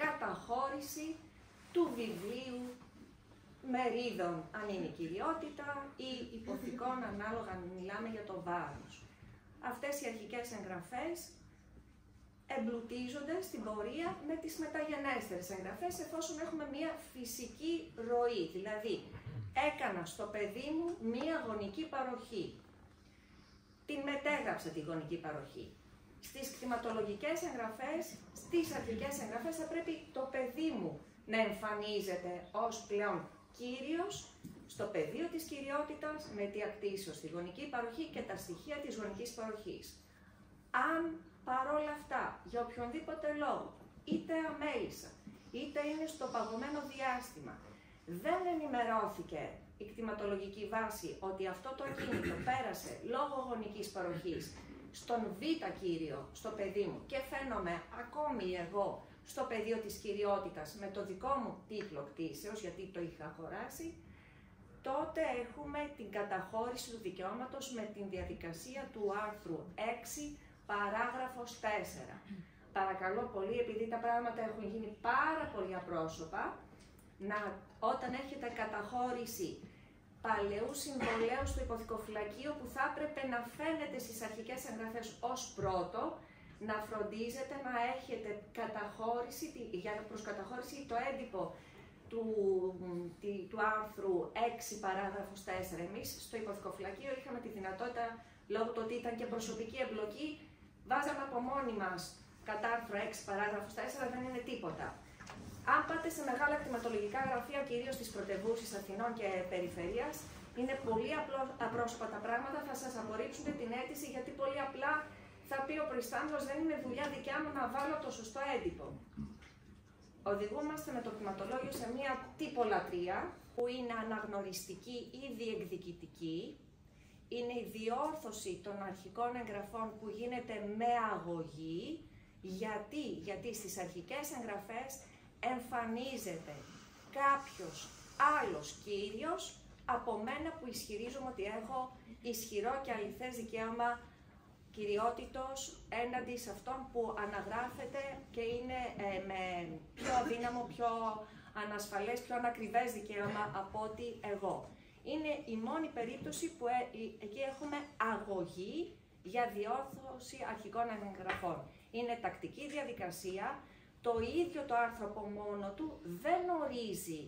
καταχώρηση του βιβλίου Μερίδων, αν είναι η κυριότητα, ή υποθηκών, ανάλογα αν μιλάμε για το βάρος. Αυτές οι αρχικές εγγραφές εμπλουτίζονται στην πορεία με τις μεταγενέστερες εγγραφές, εφόσον έχουμε μία φυσική ροή. Δηλαδή, έκανα στο παιδί μου μία γονική παροχή. Την μετέγραψα τη γονική παροχή. Στις κτηματολογικές εγγραφές, στις αρχικές εγγραφές, θα πρέπει το παιδί μου να εμφανίζεται ως πλέον κύριος στο πεδίο της κυριότητας, με τι ακτήσεως στη γονική παροχή και τα στοιχεία της γονικής παροχής. Αν παρόλα αυτά, για οποιονδήποτε λόγο, είτε αμέλησα, είτε είναι στο παγωμένο διάστημα, δεν ενημερώθηκε η κτηματολογική βάση ότι αυτό το ακίνητο πέρασε λόγω γονικής παροχής στον β κύριο, στο παιδί μου, και φαίνομαι ακόμη εγώ στο πεδίο της κυριότητας με το δικό μου τίτλο κτήσεως, γιατί το είχα αγοράσει, τότε έχουμε την καταχώρηση του δικαιώματος με την διαδικασία του άρθρου 6, παράγραφος 4. Παρακαλώ πολύ, επειδή τα πράγματα έχουν γίνει πάρα πολύ απρόσωπα, όταν έχετε καταχώρηση παλαιού συμβολέου στο υποθηκοφυλακείο που θα έπρεπε να φαίνεται στις αρχικές εγγραφές ως πρώτο, να φροντίζετε να έχετε καταχώρηση, για προσκαταχώρηση το έντυπο του άρθρου 6 παράγραφος 4. Εμείς στο υποθηκοφυλακείο είχαμε τη δυνατότητα, λόγω του ότι ήταν και προσωπική εμπλοκή, βάζαμε από μόνοι μας κατά άρθρο 6 παράγραφος 4, δεν είναι τίποτα. Αν πάτε σε μεγάλα κτηματολογικά γραφεία, κυρίως στις πρωτευούσες Αθηνών και περιφερειάς, είναι πολύ απρόσωπα τα πράγματα, θα σας απορρίψουν την αίτηση, γιατί πολύ απλά θα πει ο προϊστάμενος, δεν είναι δουλειά δικιά μου να βάλω το σωστό έντυπο. Οδηγούμαστε με το κτηματολόγιο σε μία τυπολατρεία, που είναι αναγνωριστική ή διεκδικητική. Είναι η διόρθωση των αρχικών εγγραφών που γίνεται με αγωγή. Γιατί στις αρχικές εγγραφές εμφανίζεται κάποιος άλλος κύριος από μένα που ισχυρίζομαι ότι έχω ισχυρό και αληθές δικαίωμα κυριότητος έναντι σε αυτόν που αναγράφεται και είναι με πιο αδύναμο, πιο ανασφαλές, πιο ανακριβές δικαίωμα από ότι εγώ. Είναι η μόνη περίπτωση που εκεί έχουμε αγωγή για διόρθωση αρχικών εγγραφών. Είναι τακτική διαδικασία. Το ίδιο το άρθρο από μόνο του δεν ορίζει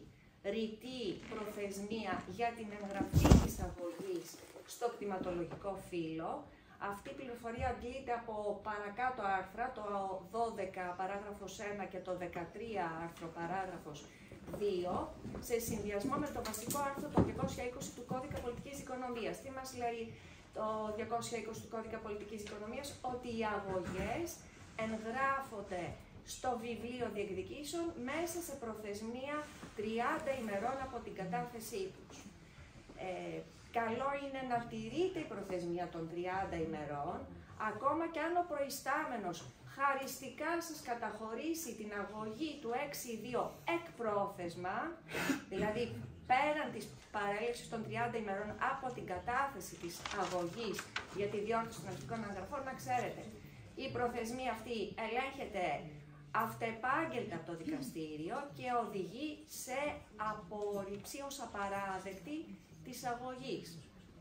ρητή προθεσμία για την εγγραφή της αγωγής στο κτηματολογικό φύλλο. Αυτή η πληροφορία αντλείται από παρακάτω άρθρα, το 12 παράγραφος 1 και το 13 άρθρο παράγραφος 2, σε συνδυασμό με το βασικό άρθρο το 220 του Κώδικα Πολιτικής Οικονομίας. Τι μας λέει το 220 του Κώδικα Πολιτικής Οικονομίας? Ότι οι αγωγές εγγράφονται στο βιβλίο διεκδικήσεων μέσα σε προθεσμία 30 ημερών από την κατάθεσή τους. Καλό είναι να τηρείται η προθεσμία των 30 ημερών, ακόμα και αν ο προϊστάμενος χαριστικά σας καταχωρήσει την αγωγή του 6-2 εκπρόθεσμα, δηλαδή πέραν της παρέλευσης των 30 ημερών από την κατάθεση της αγωγής για τη διόρθωση των αρχικών εγγραφών, να ξέρετε, η προθεσμία αυτή ελέγχεται αυτεπάγγελτα από το δικαστήριο και οδηγεί σε απόρριψη ως απαράδεκτη της αγωγής.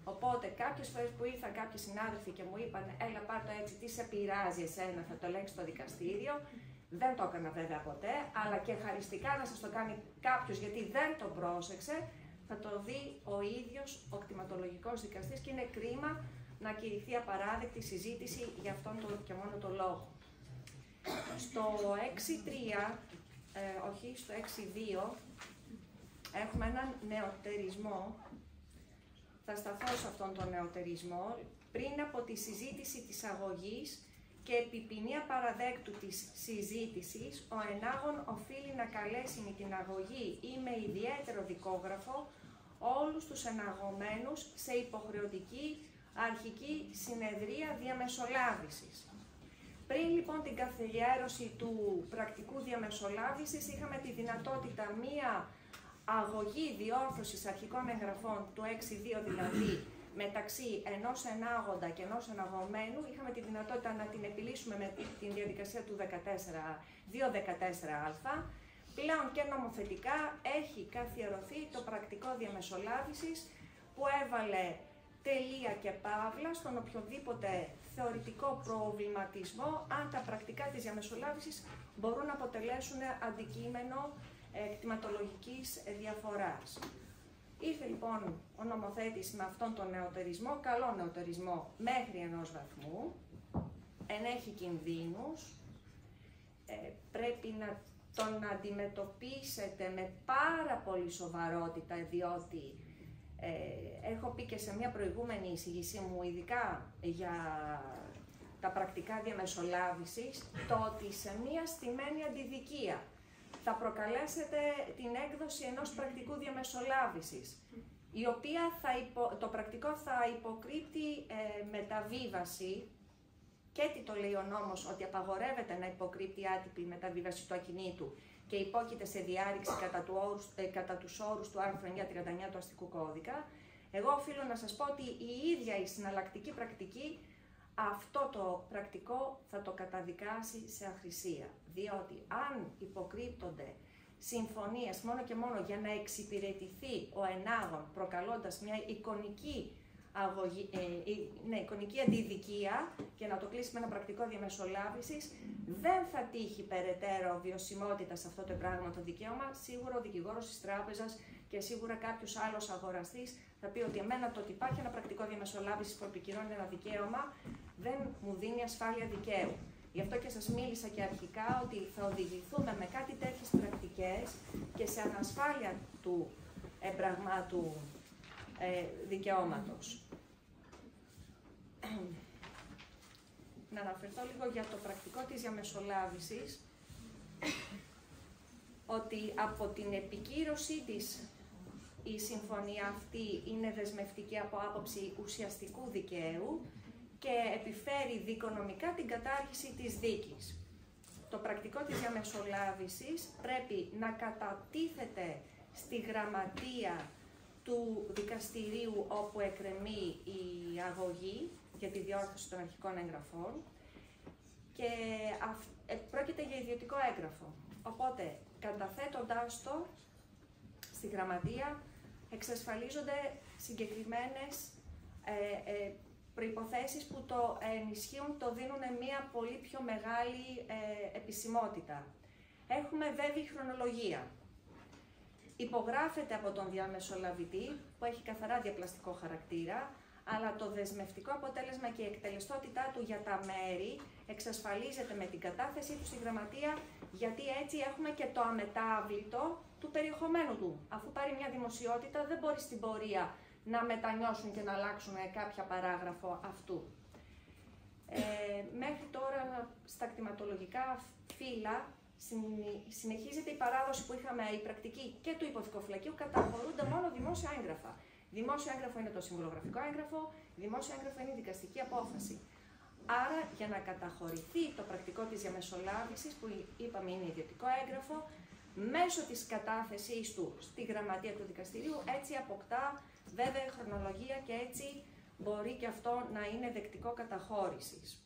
Οπότε κάποιες φορές που ήρθαν κάποιοι συνάδελφοι και μου είπαν έλα πάρ' το έτσι, τι σε πειράζει εσένα, θα το ελέγξει στο δικαστήριο. Δεν το έκανα βέβαια ποτέ, αλλά και χαριστικά να σας το κάνει κάποιος γιατί δεν το πρόσεξε, θα το δει ο ίδιος ο κτηματολογικός δικαστής και είναι κρίμα να κηρυχθεί απαράδεκτη συζήτηση για αυτόν τον και μόνο το λόγο. Στο 6.3, όχι, στο 6.2, έχουμε έναν νεοτερισμό. Θα σταθώ σε αυτόν τον νεοτερισμό. Πριν από τη συζήτηση της αγωγής και επί ποινία παραδέκτου της συζήτησης, ο ενάγων οφείλει να καλέσει με την αγωγή ή με ιδιαίτερο δικόγραφο όλους τους εναγωμένους σε υποχρεωτική αρχική συνεδρία διαμεσολάβησης. Πριν λοιπόν την καθιέρωση του πρακτικού διαμεσολάβησης, είχαμε τη δυνατότητα μία αγωγή διόρθωσης αρχικών εγγραφών του 6.2 δηλαδή μεταξύ ενός ενάγοντα και ενός εναγωμένου, είχαμε τη δυνατότητα να την επιλύσουμε με την διαδικασία του 214α. Πλέον και νομοθετικά έχει καθιερωθεί το πρακτικό διαμεσολάβησης που έβαλε τελεία και παύλα στον οποιοδήποτε θεωρητικό προβληματισμό αν τα πρακτικά της διαμεσολάβησης μπορούν να αποτελέσουν αντικείμενο κτηματολογικής διαφοράς. Ήρθε λοιπόν ο νομοθέτης με αυτόν τον νεοτερισμό, καλό νεοτερισμό μέχρι ενός βαθμού, ενέχει κινδύνους, πρέπει να τον αντιμετωπίσετε με πάρα πολύ σοβαρότητα, διότι έχω πει και σε μια προηγούμενη εισηγησή μου, ειδικά για τα πρακτικά διαμεσολάβησης, το ότι σε μια στημένη αντιδικία θα προκαλέσετε την έκδοση ενός πρακτικού διαμεσολάβησης, η οποία το πρακτικό θα υποκρύπτει μεταβίβαση, και τι το λέει ο νόμος, ότι απαγορεύεται να υποκρύπτει άτυπη μεταβίβαση του ακινήτου και υπόκειται σε διάρρηξη κατά τους όρους του άρθρου 939 του Αστικού Κώδικα. Εγώ οφείλω να σας πω ότι η ίδια η συναλλακτική πρακτική αυτό το πρακτικό θα το καταδικάσει σε αχρησία, διότι αν υποκρύπτονται συμφωνίας μόνο και μόνο για να εξυπηρετηθεί ο ενάγων, προκαλώντας μια εικονική εικονική αντιδικία και να το κλείσει με ένα πρακτικό διαμεσολάβησης, δεν θα τύχει περαιτέρω βιωσιμότητα σε αυτό το πράγμα το δικαίωμα. Σίγουρα ο δικηγόρος της τράπεζας και σίγουρα κάποιος άλλος αγοραστής θα πει ότι εμένα το ότι υπάρχει ένα πρακτικό διαμεσολάβησης που επικυρώνει ένα δικαίωμα δεν μου δίνει ασφάλεια δικαίου. Γι' αυτό και σας μίλησα και αρχικά ότι θα οδηγηθούμε με κάτι τέτοιες πρακτικές και σε ανασφάλεια του εμπραγμάτου δικαιώματος. Να αναφερθώ λίγο για το πρακτικό της διαμεσολάβησης, ότι από την επικύρωσή της η συμφωνία αυτή είναι δεσμευτική από άποψη ουσιαστικού δικαίου και επιφέρει δικονομικά την κατάργηση της δίκης. Το πρακτικό της διαμεσολάβησης πρέπει να κατατίθεται στη γραμματεία του δικαστηρίου όπου εκκρεμεί η αγωγή για τη διόρθωση των αρχικών εγγραφών και πρόκειται για ιδιωτικό έγγραφο. Οπότε, καταθέτοντάς το στη γραμματεία, εξασφαλίζονται συγκεκριμένες προϋποθέσεις που το ενισχύουν, το δίνουν μια πολύ πιο μεγάλη επισημότητα. Έχουμε βέβαιη χρονολογία. Υπογράφεται από τον διαμεσολαβητή, που έχει καθαρά διαπλαστικό χαρακτήρα, αλλά το δεσμευτικό αποτέλεσμα και η εκτελεστότητά του για τα μέρη εξασφαλίζεται με την κατάθεσή του στη γραμματεία, γιατί έτσι έχουμε και το αμετάβλητο του περιεχομένου του. Αφού πάρει μια δημοσιότητα, δεν μπορεί στην πορεία να μετανιώσουν και να αλλάξουν κάποια παράγραφο αυτού. Μέχρι τώρα στα κτηματολογικά φύλλα συνεχίζεται η παράδοση που είχαμε, η πρακτική και του υποθηκοφυλακίου, καταχωρούνται μόνο δημόσια έγγραφα. Δημόσιο έγγραφο είναι το συμβολογραφικό έγγραφο, δημόσιο έγγραφο είναι η δικαστική απόφαση. Άρα, για να καταχωρηθεί το πρακτικό της διαμεσολάβησης, που είπαμε είναι ιδιωτικό έγγραφο, μέσω της κατάθεσής του στη γραμματεία του δικαστηρίου, έτσι αποκτά βέβαια χρονολογία και έτσι μπορεί και αυτό να είναι δεκτικό καταχώρησης.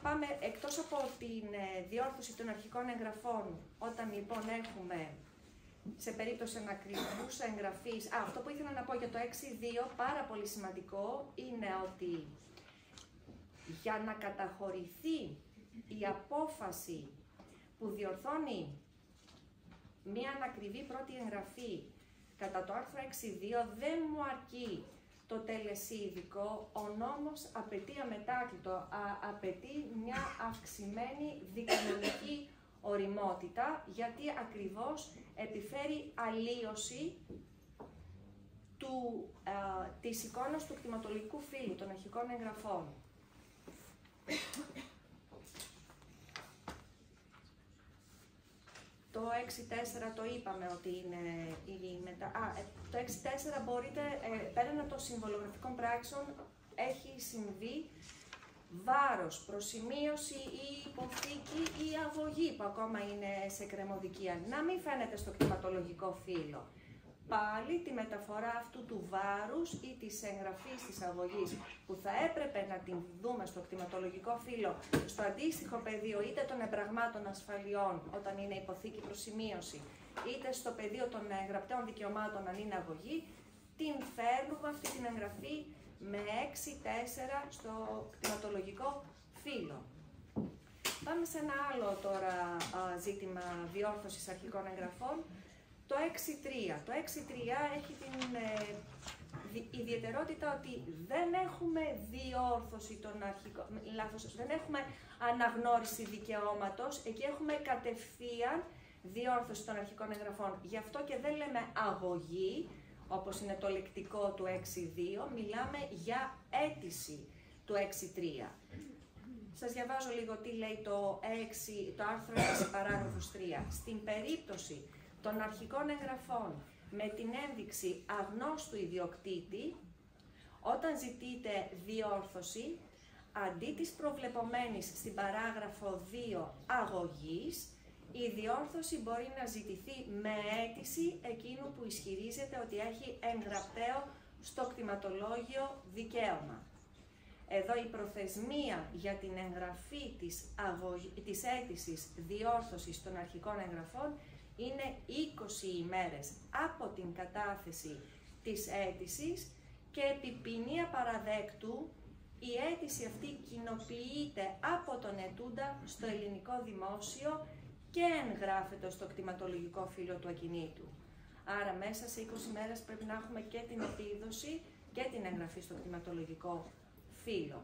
Πάμε εκτός από την διόρθωση των αρχικών εγγραφών, όταν λοιπόν έχουμε σε περίπτωση ανακριβούς εγγραφής, αυτό που ήθελα να πω για το 6.2, πάρα πολύ σημαντικό, είναι ότι για να καταχωρηθεί η απόφαση που διορθώνει μία ανακριβή πρώτη εγγραφή κατά το άρθρο 6.2, δεν μου αρκεί το τελεσίδικο, ο νόμος απαιτεί αμετάκλητο, απαιτεί μια αυξημένη δικονομική οριμότητα, γιατί ακριβώς επιφέρει αλλίωση της εικόνας του κτηματολογικού φύλου, των αρχικών εγγραφών. Το 6.4 το είπαμε ότι είναι το 6.4 μπορείτε, πέραν από των συμβολογραφικών πράξεων, έχει συμβεί βάρος, προσημείωση ή υποθήκη ή αγωγή που ακόμα είναι σε κρεμοδικία. Να μην φαίνεται στο κτηματολογικό φύλλο. Πάλι τη μεταφορά αυτού του βάρους ή της εγγραφής της αγωγής που θα έπρεπε να την δούμε στο κτηματολογικό φύλλο, στο αντίστοιχο πεδίο είτε των εμπραγμάτων ασφαλιών όταν είναι υποθήκη προσημείωση, είτε στο πεδίο των γραπτών δικαιωμάτων αν είναι αγωγή, την φέρνουμε αυτή την εγγραφή με 6.4 στο κτηματολογικό φύλλο. Πάμε σε ένα άλλο τώρα ζήτημα διόρθωσης αρχικών εγγραφών. Το 6.3. Το 6.3 έχει την ιδιαιτερότητα ότι δεν έχουμε διόρθωση των αρχικών, δεν έχουμε αναγνώριση δικαιώματος, εκεί έχουμε κατευθείαν διόρθωση των αρχικών εγγραφών. Γι' αυτό και δεν λέμε αγωγή, όπως είναι το λεκτικό του 6.2, μιλάμε για αίτηση του 6.3. Σας διαβάζω λίγο τι λέει το άρθρο 6, παράγραφος 3. Στην περίπτωση των αρχικών εγγραφών με την ένδειξη αγνώστου ιδιοκτήτη, όταν ζητείτε διόρθωση, αντί της προβλεπομένης στην παράγραφο 2 αγωγής, η διόρθωση μπορεί να ζητηθεί με αίτηση εκείνου που ισχυρίζεται ότι έχει εγγραπταίο στο κτηματολόγιο δικαίωμα. Εδώ η προθεσμία για την εγγραφή της αίτησης διόρθωσης των αρχικών εγγραφών είναι 20 ημέρες από την κατάθεση της αίτησης και επί ποινία παραδέκτου η αίτηση αυτή κοινοποιείται από τον ετούντα στο ελληνικό δημόσιο και εγγράφεται στο κτηματολογικό φύλλο του ακινήτου. Άρα μέσα σε 20 μέρες πρέπει να έχουμε και την επίδοση και την εγγραφή στο κτηματολογικό φύλλο.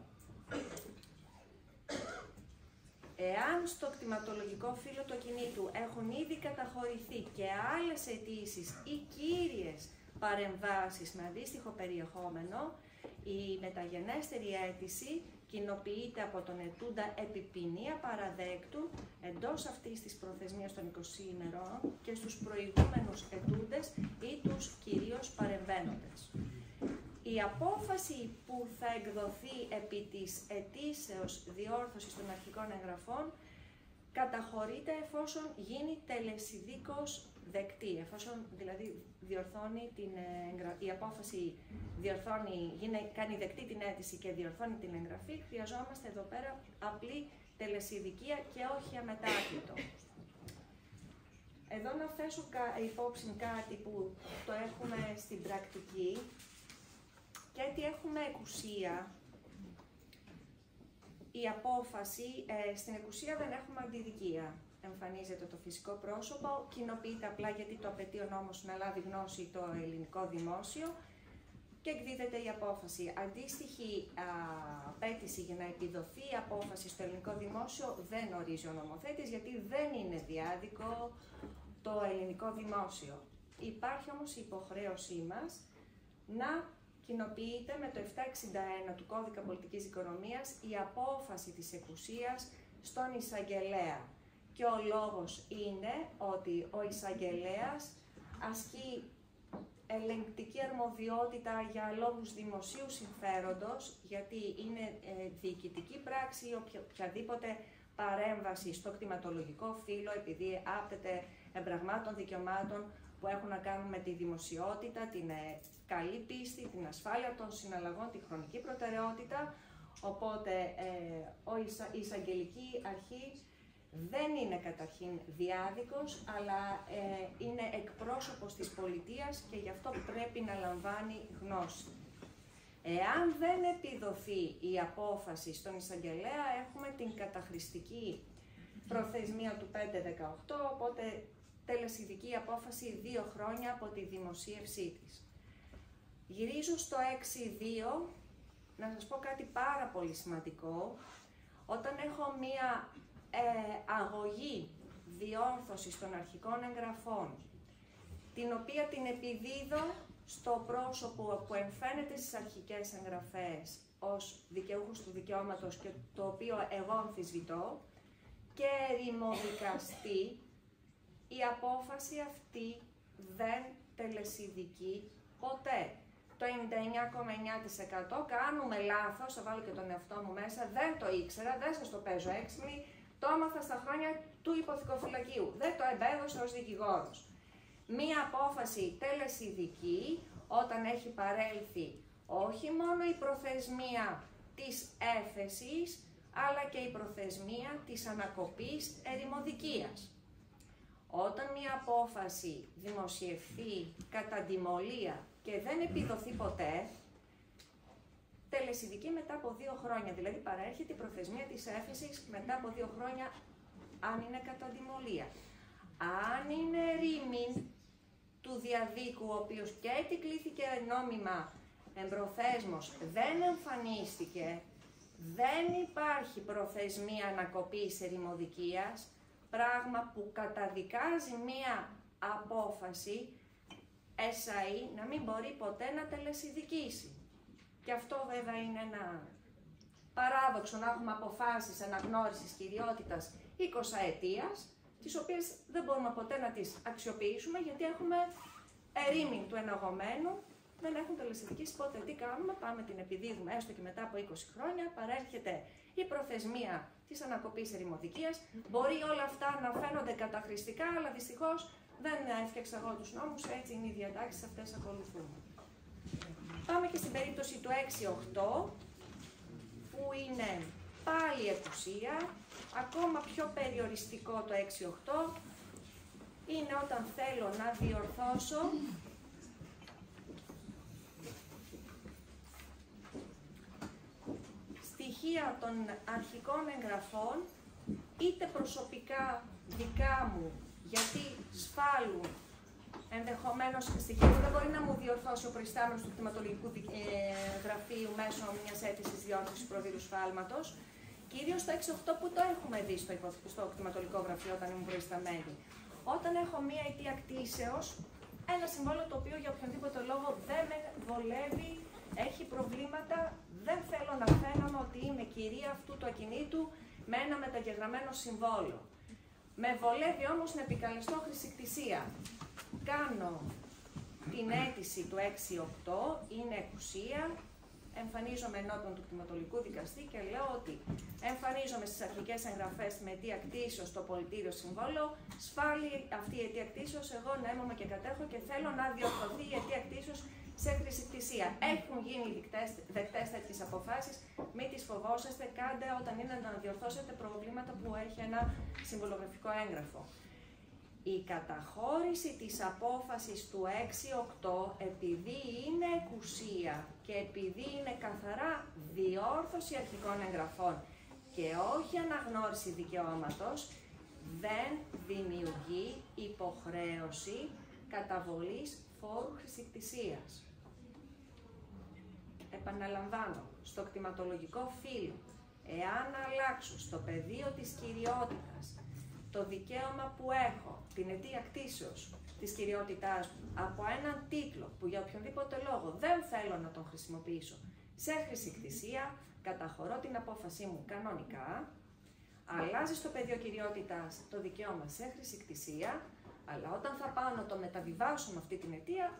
Εάν στο κτηματολογικό φύλλο του ακινήτου έχουν ήδη καταχωρηθεί και άλλες αιτήσεις ή κύριες παρεμβάσεις με αντίστοιχο περιεχόμενο, η μεταγενέστερη αίτηση κοινοποιείται από τον ετούντα επί ποινία παραδέκτου εντός αυτής της προθεσμίας των 20 ημερών και στους προηγούμενους ετούντες ή τους κυρίως παρεμβαίνοντες. Η απόφαση που θα εκδοθεί επί της αιτήσεως διόρθωσης των αρχικών εγγραφών καταχωρείται εφόσον γίνει τελεσιδίκως δεκτή, εφόσον δηλαδή η απόφαση κάνει δεκτή την αίτηση και διορθώνει την εγγραφή, χρειαζόμαστε εδώ πέρα απλή τελεσιδικία και όχι αμετάκλητο. Εδώ να θέσω υπόψη κάτι που το έχουμε στην πρακτική και ότι έχουμε εκουσία. Η απόφαση, στην εκουσία δεν έχουμε αντιδικία. Εμφανίζεται το φυσικό πρόσωπο, κοινοποιείται απλά γιατί το απαιτεί ο νόμος να λάβει γνώση το ελληνικό δημόσιο και εκδίδεται η απόφαση. Αντίστοιχη απέτηση για να επιδοθεί η απόφαση στο ελληνικό δημόσιο δεν ορίζει ο νομοθέτης, γιατί δεν είναι διάδικο το ελληνικό δημόσιο. Υπάρχει όμως η υποχρέωσή μας να κοινοποιείται με το 761 του Κώδικα Πολιτικής Οικονομίας η απόφαση της εκουσίας στον εισαγγελέα. Και ο λόγος είναι ότι ο εισαγγελέας ασκεί ελεγκτική αρμοδιότητα για λόγους δημοσίου συμφέροντος, γιατί είναι διοικητική πράξη ή οποιαδήποτε παρέμβαση στο κτηματολογικό φύλλο, επειδή άπτεται εμπραγμάτων δικαιωμάτων που έχουν να κάνουν με τη δημοσιότητα, την καλή πίστη, την ασφάλεια των συναλλαγών, τη χρονική προτεραιότητα. Οπότε η εισαγγελική αρχή δεν είναι καταρχήν διάδικος, αλλά είναι εκπρόσωπος της πολιτείας και γι' αυτό πρέπει να λαμβάνει γνώση. Εάν δεν επιδοθεί η απόφαση στον εισαγγελέα, έχουμε την καταχρηστική προθεσμία του 5-18, οπότε τελεσιδική απόφαση 2 χρόνια από τη δημοσίευσή της. Γυρίζω στο 6.2, να σας πω κάτι πάρα πολύ σημαντικό. Όταν έχω μία αγωγή διόρθωσης των αρχικών εγγραφών, την οποία την επιδίδω στο πρόσωπο που εμφαίνεται στις αρχικές εγγραφές ως δικαιούχος του δικαιώματος και το οποίο εγώ αμφισβητώ και ερημοδικαστεί, η απόφαση αυτή δεν τελεσιδικεί ποτέ. Το 99,9% κάνουμε λάθος, θα βάλω και τον εαυτό μου μέσα, δεν το ήξερα, δεν σας το παίζω έξυπνη, το έμαθα στα χρόνια του υποθηκοφυλακίου, δεν το εμπέδωσα ως δικηγόρος. Μία απόφαση τελεσιδική όταν έχει παρέλθει όχι μόνο η προθεσμία της έφεσης, αλλά και η προθεσμία της ανακοπής ερημοδικίας. Όταν μία απόφαση δημοσιευθεί κατά αντιμολία και δεν επιδοθεί ποτέ, τελεσιδική μετά από 2 χρόνια, δηλαδή παρέρχεται η προθεσμία της έφεσης μετά από 2 χρόνια, αν είναι κατά αντιμολία. Αν είναι ρήμην του διαδίκου, ο οποίος και ετυκλήθηκε νόμιμα εμπροθέσμος, δεν εμφανίστηκε, δεν υπάρχει προθεσμία ανακοπής ερημοδικίας, πράγμα που καταδικάζει μία απόφαση SAE να μην μπορεί ποτέ να τελεσιδικήσει. Και αυτό βέβαια είναι ένα παράδοξο να έχουμε αποφάσεις αναγνώρισης κυριότητας 20 ετίας, τις οποίες δεν μπορούμε ποτέ να τις αξιοποιήσουμε γιατί έχουμε ερήμην του εναγωμένου, δεν έχουν τελεσιδικήσει ποτέ. Τι κάνουμε, πάμε την επιδίδουμε έστω και μετά από 20 χρόνια, παρέρχεται η προθεσμία της ανακοπής ερημοδικίας. Μπορεί όλα αυτά να φαίνονται καταχρηστικά, αλλά δυστυχώς δεν έφτιαξα εγώ τους νόμους, έτσι είναι οι διατάξεις, αυτές ακολουθούμε. Πάμε και στην περίπτωση του 6.8. που είναι πάλι εκουσία, ακόμα πιο περιοριστικό το 6-8, είναι όταν θέλω να διορθώσω στοιχεία των αρχικών εγγραφών, είτε προσωπικά δικά μου, γιατί σφάλουν ενδεχομένως στοιχεία που δεν μπορεί να μου διορθώσει ο προϊστάμενος του κτηματολογικού γραφείου μέσω μιας αίτησης διόρθωσης προδήλου σφάλματος. Κυρίως το 6-8 που το έχουμε δει στο κτηματολογικό γραφείο όταν ήμουν προϊσταμένη. Όταν έχω μία αιτία κτήσεως, ένα συμβόλαιο το οποίο για οποιονδήποτε λόγο δεν με βολεύει, έχει προβλήματα, δεν θέλω να φαίνομαι ότι είμαι κυρία αυτού του ακινήτου με ένα μεταγεγραμμένο συμβόλαιο. Με βολεύει όμως να επικαλεστώ χρησικτησία. Κάνω την αίτηση του 6-8, είναι εκουσία, εμφανίζομαι ενώπιον του κτηματολογικού δικαστή και λέω ότι εμφανίζομαι στις αρχικές εγγραφές με αιτία κτήσεως στο πολιτήριο συμβόλαιο, σφάλει αυτή η αιτία κτήσεως, εγώ νέμομαι και κατέχω και θέλω να διορθωθεί η αιτία κτήσεως σε χρησικτησία. Έχουν γίνει δεκτές τέτοιες αποφάσεις, μην τις φοβόσαστε, κάντε όταν είναι να διορθώσετε προβλήματα που έχει ένα συμβολογραφικό έγγραφο. Η καταχώρηση της απόφασης του 6-8, επειδή είναι εκουσία και επειδή είναι καθαρά διόρθωση αρχικών εγγραφών και όχι αναγνώριση δικαιώματος, δεν δημιουργεί υποχρέωση καταβολής φόρου χρησικτησίας. Επαναλαμβάνω, στο κτηματολογικό φύλλο, εάν αλλάξω στο πεδίο της κυριότητας το δικαίωμα που έχω, την αιτία κτήσεως της κυριότητάς μου, από έναν τίτλο που για οποιονδήποτε λόγο δεν θέλω να τον χρησιμοποιήσω σε χρησικτησία, καταχωρώ την απόφασή μου κανονικά, αλλάζει στο πεδίο κυριότητας το δικαίωμα σε χρησικτησία, αλλά όταν θα πάω να το μεταβιβάσω με αυτή την αιτία,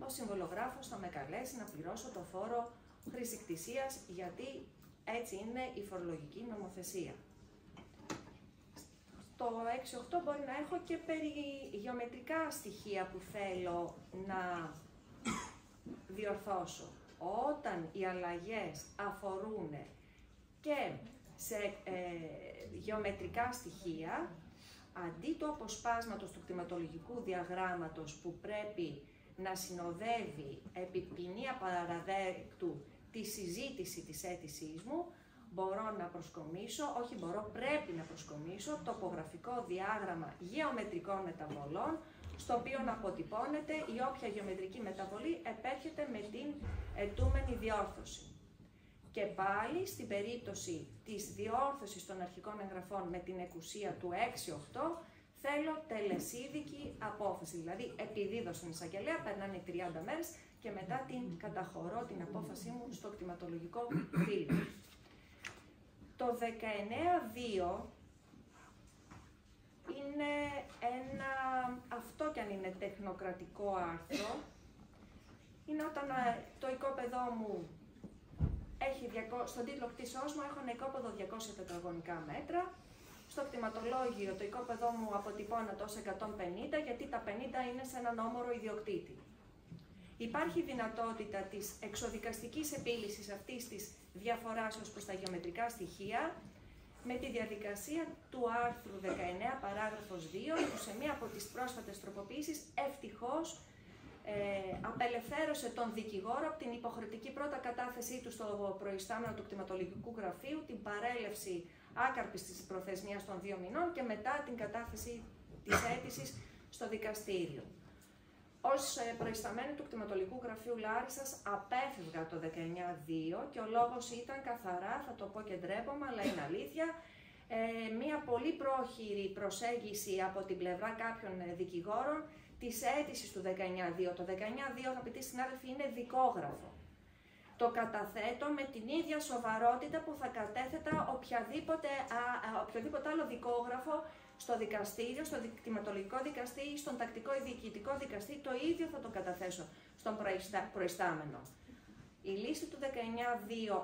ο συμβολογράφος θα με καλέσει να πληρώσω το φόρο χρησικτησίας, γιατί έτσι είναι η φορολογική νομοθεσία. Το 6-8 μπορεί να έχω και περί γεωμετρικά στοιχεία που θέλω να διορθώσω. Όταν οι αλλαγές αφορούν και σε γεωμετρικά στοιχεία, αντί του αποσπάσματος του κτηματολογικού διαγράμματος που πρέπει να συνοδεύει επί ποινία παραδέκτου τη συζήτηση της αίτησής μου, μπορώ να προσκομίσω, όχι μπορώ, πρέπει να προσκομίσω τοπογραφικό διάγραμμα γεωμετρικών μεταβολών, στο οποίο να αποτυπώνεται η όποια γεωμετρική μεταβολή επέρχεται με την αιτούμενη διόρθωση. Και πάλι, στην περίπτωση της διόρθωσης των αρχικών εγγραφών με την εκουσία του 6-8, θέλω τελεσίδικη απόφαση. Δηλαδή, επιδίδω στον εισαγγελέα, περνάνε 30 μέρες και μετά την καταχωρώ την απόφασή μου στο κτηματολογικό φύλλο. Το 19.2 είναι ένα, αυτό κι αν είναι τεχνοκρατικό άρθρο, είναι όταν το οικόπεδό μου έχει, στον τίτλο κτήσεώς μου έχω ένα οικόπεδο 200 τετραγωνικά μέτρα, στο κτηματολόγιο το οικόπεδό μου αποτυπώνεται ως 150, γιατί τα 50 είναι σε έναν όμορο ιδιοκτήτη. Υπάρχει δυνατότητα της εξοδικαστικής επίλυσης αυτής της διαφοράς ως προς τα γεωμετρικά στοιχεία με τη διαδικασία του άρθρου 19 παράγραφος 2, που σε μία από τις πρόσφατες τροποποιήσεις ευτυχώς απελευθέρωσε τον δικηγόρο από την υποχρεωτική πρώτα κατάθεσή του στο προϊστάμενο του κτηματολογικού γραφείου, την παρέλευση άκαρπης της προθεσμίας των 2 μηνών και μετά την κατάθεση της αίτησης στο δικαστήριο. Ως προϊσταμένη του κτηματολογικού γραφείου Λάρισσας απέφευγα το 19.2 και ο λόγος ήταν καθαρά, θα το πω και ντρέπομαι, αλλά είναι αλήθεια, μία πολύ πρόχειρη προσέγγιση από την πλευρά κάποιων δικηγόρων της αίτησης του 19.2. Το 19.2, αγαπητοί συνάδελφοι, είναι δικόγραφο. Το καταθέτω με την ίδια σοβαρότητα που θα κατέθετα οποιοδήποτε άλλο δικόγραφο στο δικαστήριο, στο κτηματολογικό δικαστή ή στον τακτικό ή διοικητικό δικαστή, το ίδιο θα το καταθέσω στον προϊστάμενο. Η λύση του 19.2,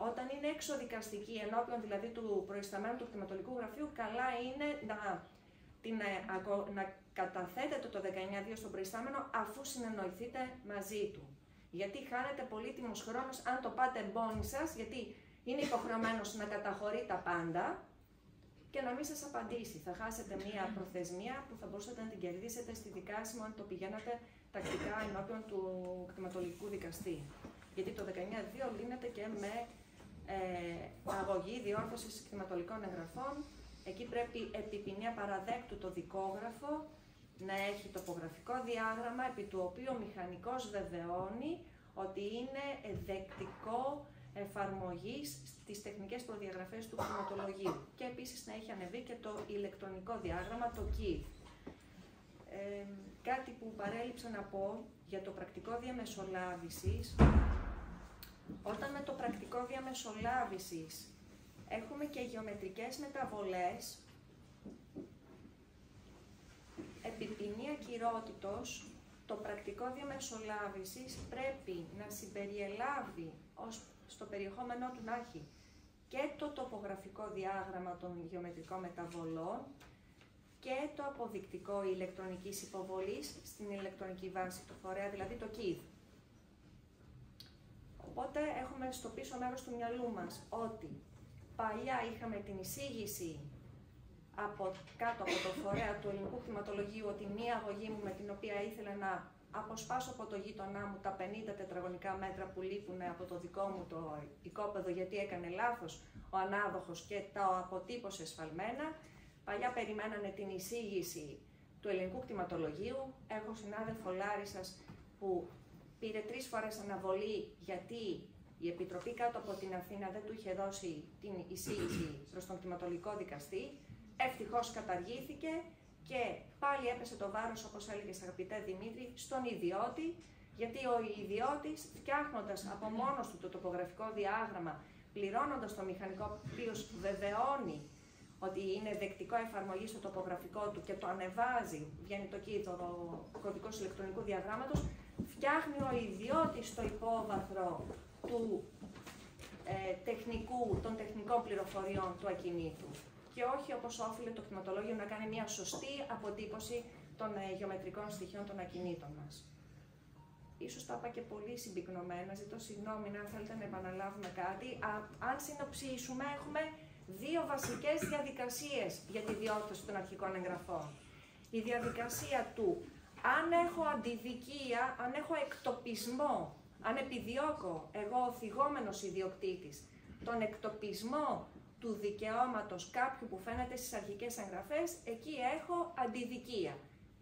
όταν είναι εξοδικαστική, ενώπιον δηλαδή του προϊσταμένου του κτηματολογικού γραφείου, καλά είναι να καταθέτετε το 19.2 στον προϊστάμενο αφού συνεννοηθείτε μαζί του. Γιατί χάνετε πολύτιμος χρόνος αν το πάτε μόνοι σας, γιατί είναι υποχρεωμένος να καταχωρεί τα πάντα και να μην σας απαντήσει. Θα χάσετε μία προθεσμία που θα μπορούσατε να την κερδίσετε στη δικάσιμο αν το πηγαίνατε τακτικά ενώπιον του κτηματολογικού δικαστή. Γιατί το 19.2 λύνεται και με αγωγή διόρθωσης κτηματολικών εγγραφών. Εκεί πρέπει επί ποινία παραδέκτου το δικόγραφο να έχει τοπογραφικό διάγραμμα επί του οποίου ο μηχανικός βεβαιώνει ότι είναι δεκτικό εφαρμογής στις τεχνικές προδιαγραφές του κτηματολογίου. Και επίσης να έχει ανεβεί και το ηλεκτρονικό διάγραμμα, το KID. Κάτι που παρέλειψα να πω για το πρακτικό διαμεσολάβησης. Όταν με το πρακτικό διαμεσολάβησης έχουμε και γεωμετρικές μεταβολές, επί ποινία κυρότητος, το πρακτικό διαμεσολάβησης πρέπει να συμπεριελάβει στο περιεχόμενό του να έχει και το τοπογραφικό διάγραμμα των γεωμετρικών μεταβολών και το αποδεικτικό ηλεκτρονικής υποβολής στην ηλεκτρονική βάση του φορέα, δηλαδή το KID. Οπότε έχουμε στο πίσω μέρος του μυαλού μας ότι παλιά είχαμε την εισήγηση από κάτω από το φορέα του ελληνικού κτηματολογίου ότι μία αγωγή μου με την οποία ήθελα να αποσπάσω από το γείτονά μου τα 50 τετραγωνικά μέτρα που λείπουν από το δικό μου το οικόπεδο γιατί έκανε λάθος ο ανάδοχος και το αποτύπωσε σφαλμένα. Παλιά περιμένανε την εισήγηση του ελληνικού κτηματολογίου. Έχω συνάδελφο Λάρισσας που πήρε 3 φορές αναβολή γιατί η Επιτροπή κάτω από την Αθήνα δεν του είχε δώσει την εισήγηση προς τον κτηματολογικό δικαστή. Ευτυχώς καταργήθηκε και πάλι έπεσε το βάρος, όπως έλεγες αγαπητέ Δημήτρη, στον ιδιώτη, γιατί ο ιδιώτης, φτιάχνοντας από μόνος του το τοπογραφικό διάγραμμα, πληρώνοντας το μηχανικό, ο οποίος βεβαιώνει ότι είναι δεκτικό εφαρμογή στο τοπογραφικό του και το ανεβάζει, βγαίνει το κείτο, ο κωδικός ηλεκτρονικού διαγράμματος, φτιάχνει ο ιδιώτης το υπόβαθρο του των τεχνικών πληροφοριών του ακινήτου. Και όχι όπως όφιλε το κτηματολόγιο να κάνει μια σωστή αποτύπωση των γεωμετρικών στοιχείων των ακινήτων μας. Ίσως τα είπα και πολύ συμπυκνωμένα, ζητώ συγγνώμη αν θέλετε να επαναλάβουμε κάτι. Αν συνοψίσουμε, έχουμε 2 βασικές διαδικασίες για τη διόρθωση των αρχικών εγγραφών. Η διαδικασία του αν έχω αντιδικία, αν έχω εκτοπισμό, αν επιδιώκω εγώ ο θυγόμενος ιδιοκτήτης τον εκτοπισμό του δικαιώματος κάποιου που φαίνεται στις αρχικές εγγραφές, εκεί έχω αντιδικία.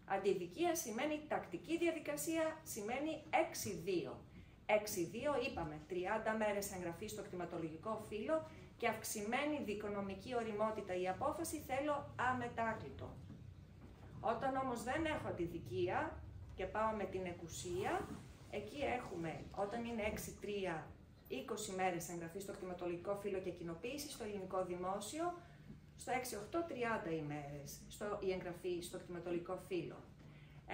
Αντιδικία σημαίνει τακτική διαδικασία, σημαίνει 6-2. 6-2 είπαμε, 30 μέρες εγγραφή στο κτηματολογικό φύλλο και αυξημένη δικονομική οριμότητα. Η απόφαση θέλω αμετάκλητο. Όταν όμως δεν έχω αντιδικία και πάω με την εκουσία, εκεί έχουμε, όταν είναι 6-3, 20 μέρες εγγραφή στο κτηματολογικό φύλλο και κοινοποίηση στο ελληνικό δημόσιο, στο 6-8, 30 ημέρες η εγγραφή στο κτηματολογικό φύλλο.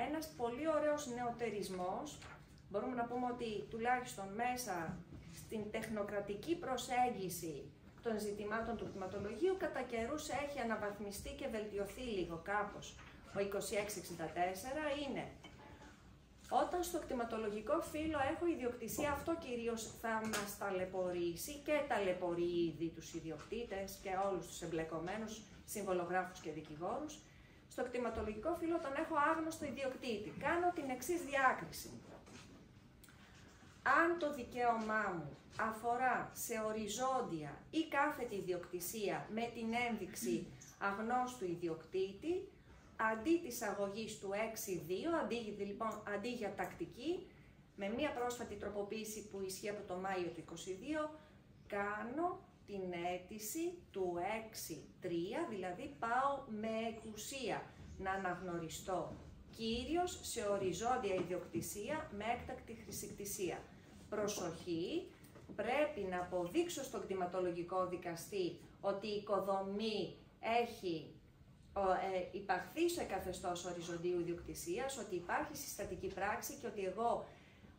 Ένας πολύ ωραίος νεοτερισμός, μπορούμε να πούμε ότι τουλάχιστον μέσα στην τεχνοκρατική προσέγγιση των ζητημάτων του κτηματολογίου κατά καιρούς έχει αναβαθμιστεί και βελτιωθεί λίγο κάπως. Ο 2664 είναι όταν στο κτηματολογικό φύλλο έχω ιδιοκτησία, αυτό κυρίως θα μας ταλαιπωρήσει και ταλαιπωρεί ήδη τους ιδιοκτήτες και όλους τους εμπλεκομένους συμβολογράφους και δικηγόρους. Στο κτηματολογικό φύλλο, όταν έχω άγνωστο ιδιοκτήτη, κάνω την εξής διάκριση. Αν το δικαίωμά μου αφορά σε οριζόντια ή κάθετη ιδιοκτησία με την ένδειξη αγνώστου ιδιοκτήτη, αντί της αγωγής του 6-2, λοιπόν, αντί για τακτική, με μία πρόσφατη τροποποίηση που ισχύει από το Μάιο του 2022, κάνω την αίτηση του 6-3, δηλαδή πάω με εκουσία να αναγνωριστώ κύριος σε οριζόντια ιδιοκτησία με έκτακτη χρησικτησία. Προσοχή, πρέπει να αποδείξω στον κτηματολογικό δικαστή ότι η οικοδομή έχει υπαχθεί σε καθεστώς οριζοντίου ιδιοκτησίας, ότι υπάρχει συστατική πράξη και ότι εγώ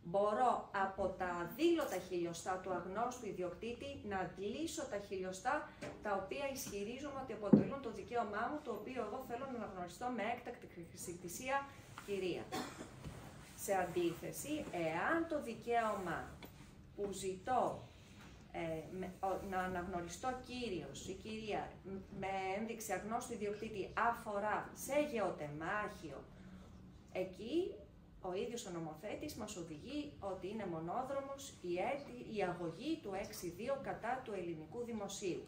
μπορώ από τα αδήλωτα χιλιοστά του αγνώστου ιδιοκτήτη να αντλήσω τα χιλιοστά τα οποία ισχυρίζομαι ότι αποτελούν το δικαίωμά μου, το οποίο εγώ θέλω να αναγνωριστώ με έκτακτη χρησικτησία κυρία. Σε αντίθεση, εάν το δικαίωμα που ζητώ να αναγνωριστώ κύριος ή κυρία με ένδειξη αγνώστου ιδιοκτήτη αφορά σε γεωτεμάχιο, εκεί ο ίδιος ο νομοθέτης μας οδηγεί ότι είναι μονόδρομος η αγωγή του 6.2 κατά του ελληνικού δημοσίου.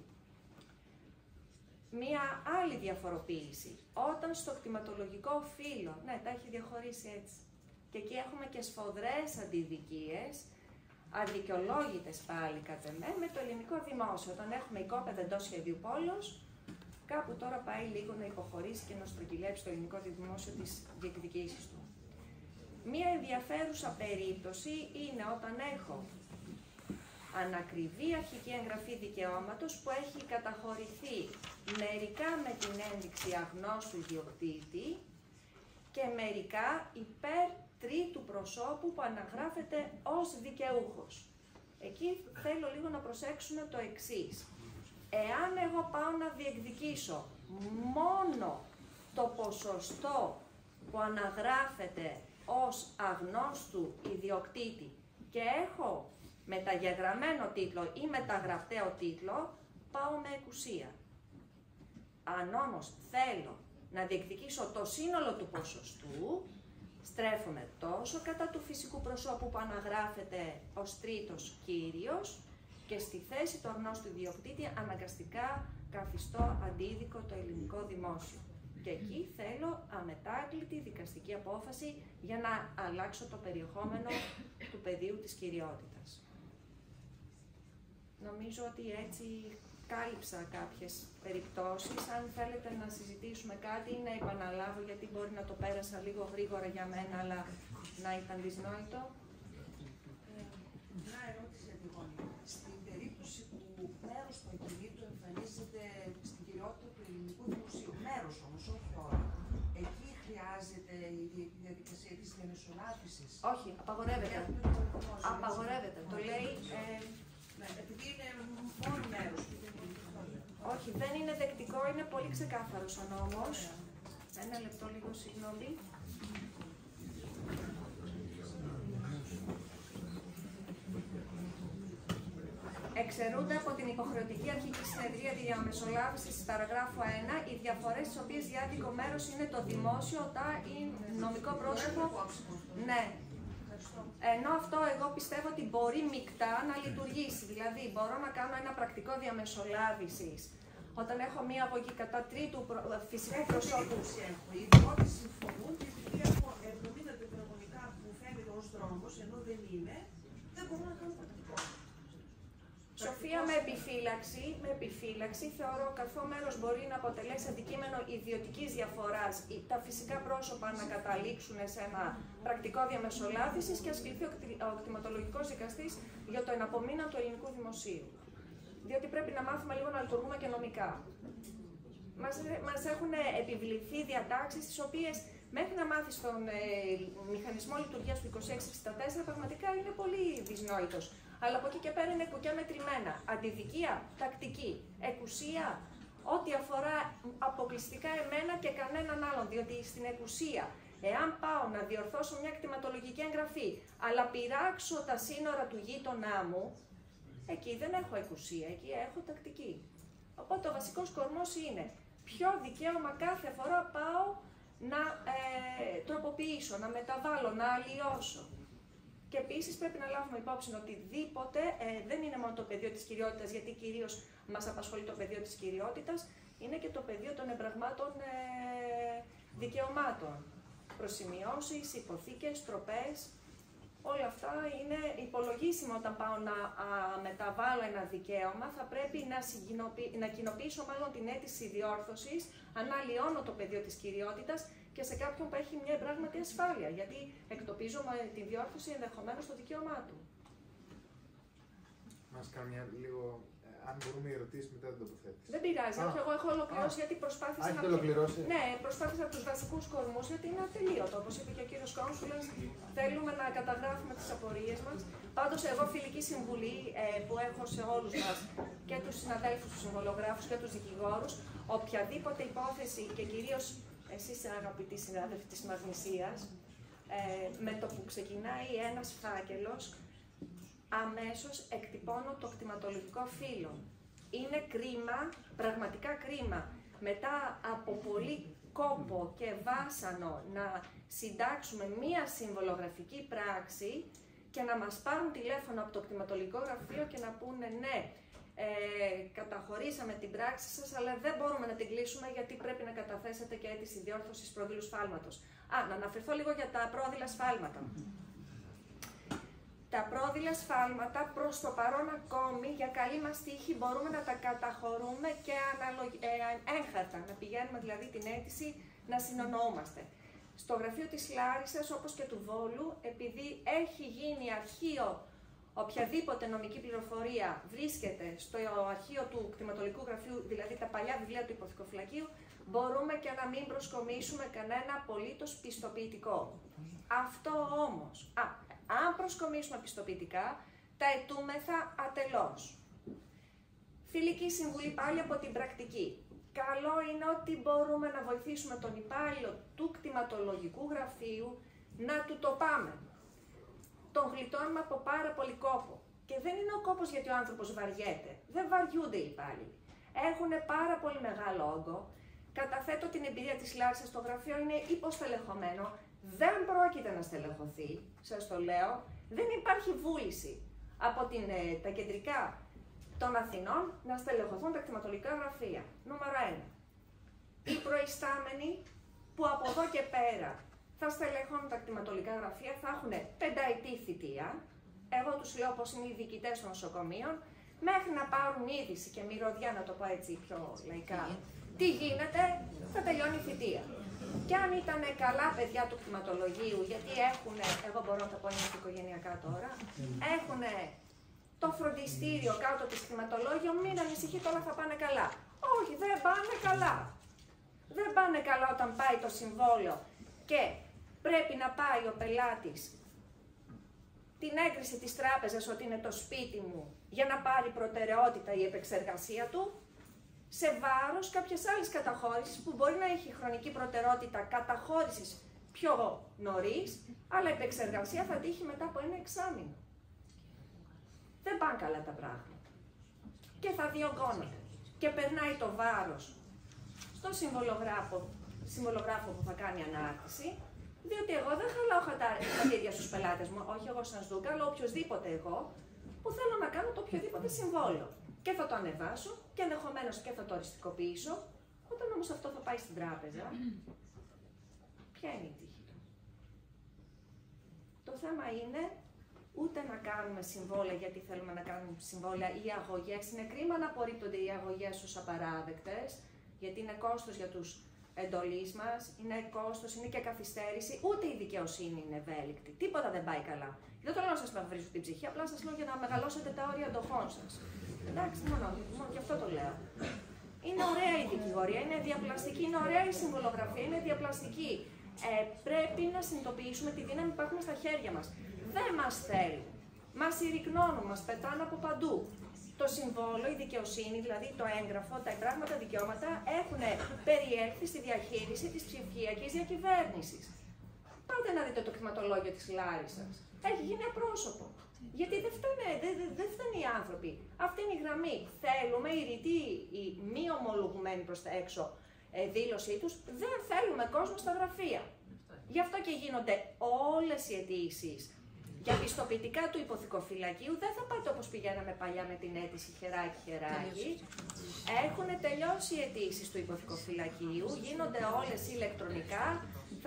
Μία άλλη διαφοροποίηση, όταν στο κτηματολογικό φύλλο, ναι, τα έχει διαχωρίσει έτσι, και εκεί έχουμε και σφοδρές αντιδικίες, αδικαιολόγητες πάλι κατ' εμέ, με το ελληνικό δημόσιο. Όταν έχουμε οικόπεδα εντός σχεδίου πόλος, κάπου τώρα πάει λίγο να υποχωρήσει και να στρογγυλέψει το ελληνικό δημόσιο τις διεκδικήσεις του. Μία ενδιαφέρουσα περίπτωση είναι όταν έχω ανακριβή αρχική εγγραφή δικαιώματος που έχει καταχωρηθεί μερικά με την ένδειξη αγνώστου ιδιοκτήτη και μερικά υπέρ τρίτου προσώπου που αναγράφεται ως δικαιούχος. Εκεί θέλω λίγο να προσέξουμε το εξής. Εάν εγώ πάω να διεκδικήσω μόνο το ποσοστό που αναγράφεται ως αγνώστου ιδιοκτήτη και έχω μεταγεγραμμένο τίτλο ή μεταγραφταίο τίτλο, πάω με εκουσία. Αν όμως θέλω να διεκδικήσω το σύνολο του ποσοστού, στρέφομαι τόσο κατά του φυσικού προσώπου που αναγράφεται ως τρίτος κύριος και στη θέση του αγνώστου ιδιοκτήτη αναγκαστικά καθιστώ αντίδικο το ελληνικό δημόσιο. Και εκεί θέλω αμετάκλητη δικαστική απόφαση για να αλλάξω το περιεχόμενο του πεδίου της κυριότητας. Νομίζω ότι έτσι κάλυψα κάποιες περιπτώσεις. Αν θέλετε να συζητήσουμε κάτι ή να επαναλάβω, γιατί μπορεί να το πέρασα λίγο γρήγορα για μένα, αλλά να ήταν δυσνόητο. Μια ερώτηση για τη γωνία. Στην περίπτωση που μέρος του ακινήτου εμφανίζεται στην κυριότητα του ελληνικού δημοσίου, μέρος όμως, όχι όλα, εκεί χρειάζεται η διαδικασία της διαμεσολάβησης? Όχι, απαγορεύεται. Απαγορεύεται. Το λέει... επειδή είναι μόνο μέρος. Όχι, δεν είναι δεκτικό, είναι πολύ ξεκάθαρος ο νόμος. Ένα λεπτό λίγο, συγγνώμη. Εξαιρούνται από την υποχρεωτική αρχική συνεδρία διαμεσολάβησης της παραγράφου 1 οι διαφορές τις οποίες διάδικο μέρος είναι το δημόσιο, ή νομικό πρόσωπο. Ναι. Ενώ αυτό εγώ πιστεύω ότι μπορεί μεικτά να λειτουργήσει. Δηλαδή, μπορώ να κάνω ένα πρακτικό διαμεσολάβησης όταν έχω μία αγωγή κατά τρίτου φυσικού προσώπου. Οι ιδιώτες συμφωνούν και επειδή έχω 70 τετραγωνικά που φαίνεται ως δρόμος, ενώ δεν είναι, δεν μπορώ να κάνω πρακτικό. Σοφία, με επιφύλαξη θεωρώ καθό μέρος μπορεί να αποτελέσει αντικείμενο ιδιωτικής διαφοράς ή τα φυσικά πρόσωπα να καταλήξουν σε ένα πρακτικό διαμεσολάβησης και ας κληθεί ο κτηματολογικός δικαστής για το εναπομείναν του ελληνικού δημοσίου. Διότι πρέπει να μάθουμε λίγο να λειτουργούμε και νομικά. Μας έχουν επιβληθεί διατάξεις τις οποίες μέχρι να μάθεις τον μηχανισμό λειτουργίας του 2664 πραγματικά είναι πολύ δυσνόητος. Αλλά από εκεί και πέρα είναι κουκιά μετρημένα. Αντιδικία, τακτική, εκουσία, ό,τι αφορά αποκλειστικά εμένα και κανέναν άλλον. Διότι στην εκουσία, εάν πάω να διορθώσω μια κτηματολογική εγγραφή, αλλά πειράξω τα σύνορα του γείτονά μου, εκεί δεν έχω εκουσία, εκεί έχω τακτική. Οπότε ο βασικός κορμός είναι ποιο δικαίωμα κάθε φορά πάω να τροποποιήσω, να μεταβάλω, να αλλοιώσω. Και επίσης πρέπει να λάβουμε υπόψη ότι οτιδήποτε δεν είναι μόνο το πεδίο της κυριότητας, γιατί κυρίως μας απασχολεί το πεδίο της κυριότητας, είναι και το πεδίο των εμπραγμάτων δικαιωμάτων. Προσημειώσεις, υποθήκες, τροπές, όλα αυτά είναι υπολογίσιμα όταν πάω να μεταβάλω ένα δικαίωμα. Θα πρέπει να κοινοποιήσω μάλλον την αίτηση διόρθωσης, αν αλλοιώνω το πεδίο της κυριότητας, και σε κάποιον που έχει μια πράγματι ασφάλεια, γιατί εκτοπίζω με τη διόρθωση ενδεχομένως το δικαίωμά του. Μας κάνει λίγο. Αν μπορούμε οι ερωτήσεις μετά την τοποθέτηση. Δεν πειράζει, όχι, εγώ έχω ολοκληρώσει γιατί προσπάθησα να. Ολοκληρώσει. Ναι, προσπάθησα από τους βασικούς κορμούς γιατί είναι ατελείωτο. Όπως είπε και ο κύριος Κόνσουλας, θέλουμε να καταγράφουμε τις απορίες μας. Πάντως, εγώ φιλική συμβουλή που έχω σε όλους μας και τους συναδέλφους, τους συμβολογράφους και τους δικηγόρους, οποιαδήποτε υπόθεση και κυρίως εσείς αγαπητοί συνάδελφοι της Μαγνησίας, με το που ξεκινάει ένας φάκελος, αμέσως εκτυπώνω το κτηματολογικό φύλλο. Είναι κρίμα, πραγματικά κρίμα, μετά από πολύ κόπο και βάσανο να συντάξουμε μία συμβολογραφική πράξη και να μας πάρουν τηλέφωνο από το κτηματολογικό γραφείο και να πούνε ναι, καταχωρήσαμε την πράξη σας, αλλά δεν μπορούμε να την κλείσουμε γιατί πρέπει να καταθέσετε και αίτηση διόρθωσης προδείλου σφάλματος. Να αναφερθώ λίγο για τα πρόδειλα σφάλματα. Τα πρόδειλα σφάλματα προς το παρόν ακόμη, για καλή μας τύχη, μπορούμε να τα καταχωρούμε και έγχαρτα, να πηγαίνουμε δηλαδή την αίτηση να συνονοούμαστε. Στο γραφείο της Λάρισσας, όπως και του Βόλου, επειδή έχει γίνει αρχείο, οποιαδήποτε νομική πληροφορία βρίσκεται στο αρχείο του κτηματολογικού γραφείου, δηλαδή τα παλιά βιβλία του υποθηκοφυλακίου, μπορούμε και να μην προσκομίσουμε κανένα απολύτως πιστοποιητικό. Αυτό όμως, αν προσκομίσουμε πιστοποιητικά, τα αιτούμεθα ατελώς. Φιλική συμβουλή πάλι από την πρακτική. Καλό είναι ότι μπορούμε να βοηθήσουμε τον υπάλληλο του κτηματολογικού γραφείου να του το πάμε. Τον γλιτώνουμε από πάρα πολύ κόπο. Και δεν είναι ο κόπος γιατί ο άνθρωπος βαριέται. Δεν βαριούνται οι υπάλληλοι. Έχουν πάρα πολύ μεγάλο όγκο. Καταθέτω την εμπειρία της Λάρισσας, το γραφείο είναι υποστελεχωμένο. Δεν πρόκειται να στελεχωθεί, σας το λέω. Δεν υπάρχει βούληση από τα κεντρικά των Αθηνών να στελεχωθούν τα κτηματολογικά γραφεία. Νούμερο 1. Οι προϊστάμενοι που από εδώ και πέρα θα στελεχώνουν τα κτηματολογικά γραφεία θα έχουν 5ετή θητεία. Εγώ τους λέω πως είναι οι διοικητές των νοσοκομείων, μέχρι να πάρουν είδηση και μυρωδιά, να το πω έτσι πιο λαϊκά, τι γίνεται, θα τελειώνει η θητεία. Και αν ήταν καλά παιδιά του κτηματολογίου, γιατί έχουν, εγώ μπορώ να τα πω είναι οικογενειακά τώρα, έχουν το φροντιστήριο κάτω από το κτηματολόγιο, μην ανησυχείτε, όλα θα πάνε καλά. Όχι, δεν πάνε καλά. Δεν πάνε καλά όταν πάει το συμβόλαιο και πρέπει να πάει ο πελάτης την έγκριση της τράπεζας ότι είναι το σπίτι μου για να πάρει προτεραιότητα η επεξεργασία του, σε βάρος κάποιες άλλες καταχώρησης που μπορεί να έχει χρονική προτεραιότητα καταχώρησης πιο νωρίς, αλλά η επεξεργασία θα τύχει μετά από 1 εξάμηνο. Δεν πάνε καλά τα πράγματα. Και θα διωγγώνεται. Και περνάει το βάρος στο συμβολογράφο που θα κάνει ανάρτηση, διότι εγώ δεν χαλάω χατήρια στους πελάτες μου, όχι εγώ σαν Σδούκα, αλλά οποιοδήποτε εγώ, που θέλω να κάνω το οποιοδήποτε συμβόλαιο. Και θα το ανεβάσω και ενδεχομένως και θα το οριστικοποιήσω. Όταν όμως αυτό θα πάει στην τράπεζα, ποια είναι η τύχη του? Το θέμα είναι ούτε να κάνουμε συμβόλαια γιατί θέλουμε να κάνουμε συμβόλαια ή αγωγές. Είναι κρίμα να απορρίπτονται οι αγωγές ως απαράδεκτες, γιατί είναι κόστος για τους εντολείς μας, είναι κόστος, είναι και καθυστέρηση. Ούτε η δικαιοσύνη είναι ευέλικτη. Τίποτα δεν πάει καλά. Δεν το λέω να σας μαυρίσω την ψυχή, απλά σας λέω για να μεγαλώσετε τα όρια αντοχών σας. Εντάξει, μόνο γι' αυτό το λέω. Είναι ωραία η δικηγορία, είναι διαπλαστική, είναι ωραία η συμβολογραφία, είναι διαπλαστική. Πρέπει να συνειδητοποιήσουμε τη δύναμη που έχουμε στα χέρια μας. Δεν μας θέλουν. Μας συρρυκνώνουν, μας πετάνε από παντού. Το συμβόλαιο, η δικαιοσύνη, δηλαδή το έγγραφο, τα πράγματα δικαιώματα έχουν περιέλθει στη διαχείριση της ψηφιακής διακυβέρνησης. Πάτε να δείτε το κτηματολόγιο της Λάρισσας. Έχει γίνει απρόσωπο. Γιατί δεν φταίνε οι άνθρωποι. Αυτή είναι η γραμμή. Θέλουμε η ρητή, η μη ομολογουμένη προς τα έξω δήλωσή τους, δεν θέλουμε κόσμο στα γραφεία. Γι' αυτό και γίνονται όλες οι αιτήσεις για πιστοποιητικά του υποθηκοφυλακίου. Δεν θα πάτε όπως πηγαίναμε παλιά με την αίτηση χεράκι-χεράκι. Έχουν τελειώσει οι αιτήσεις του υποθηκοφυλακίου, γίνονται όλες ηλεκτρονικά.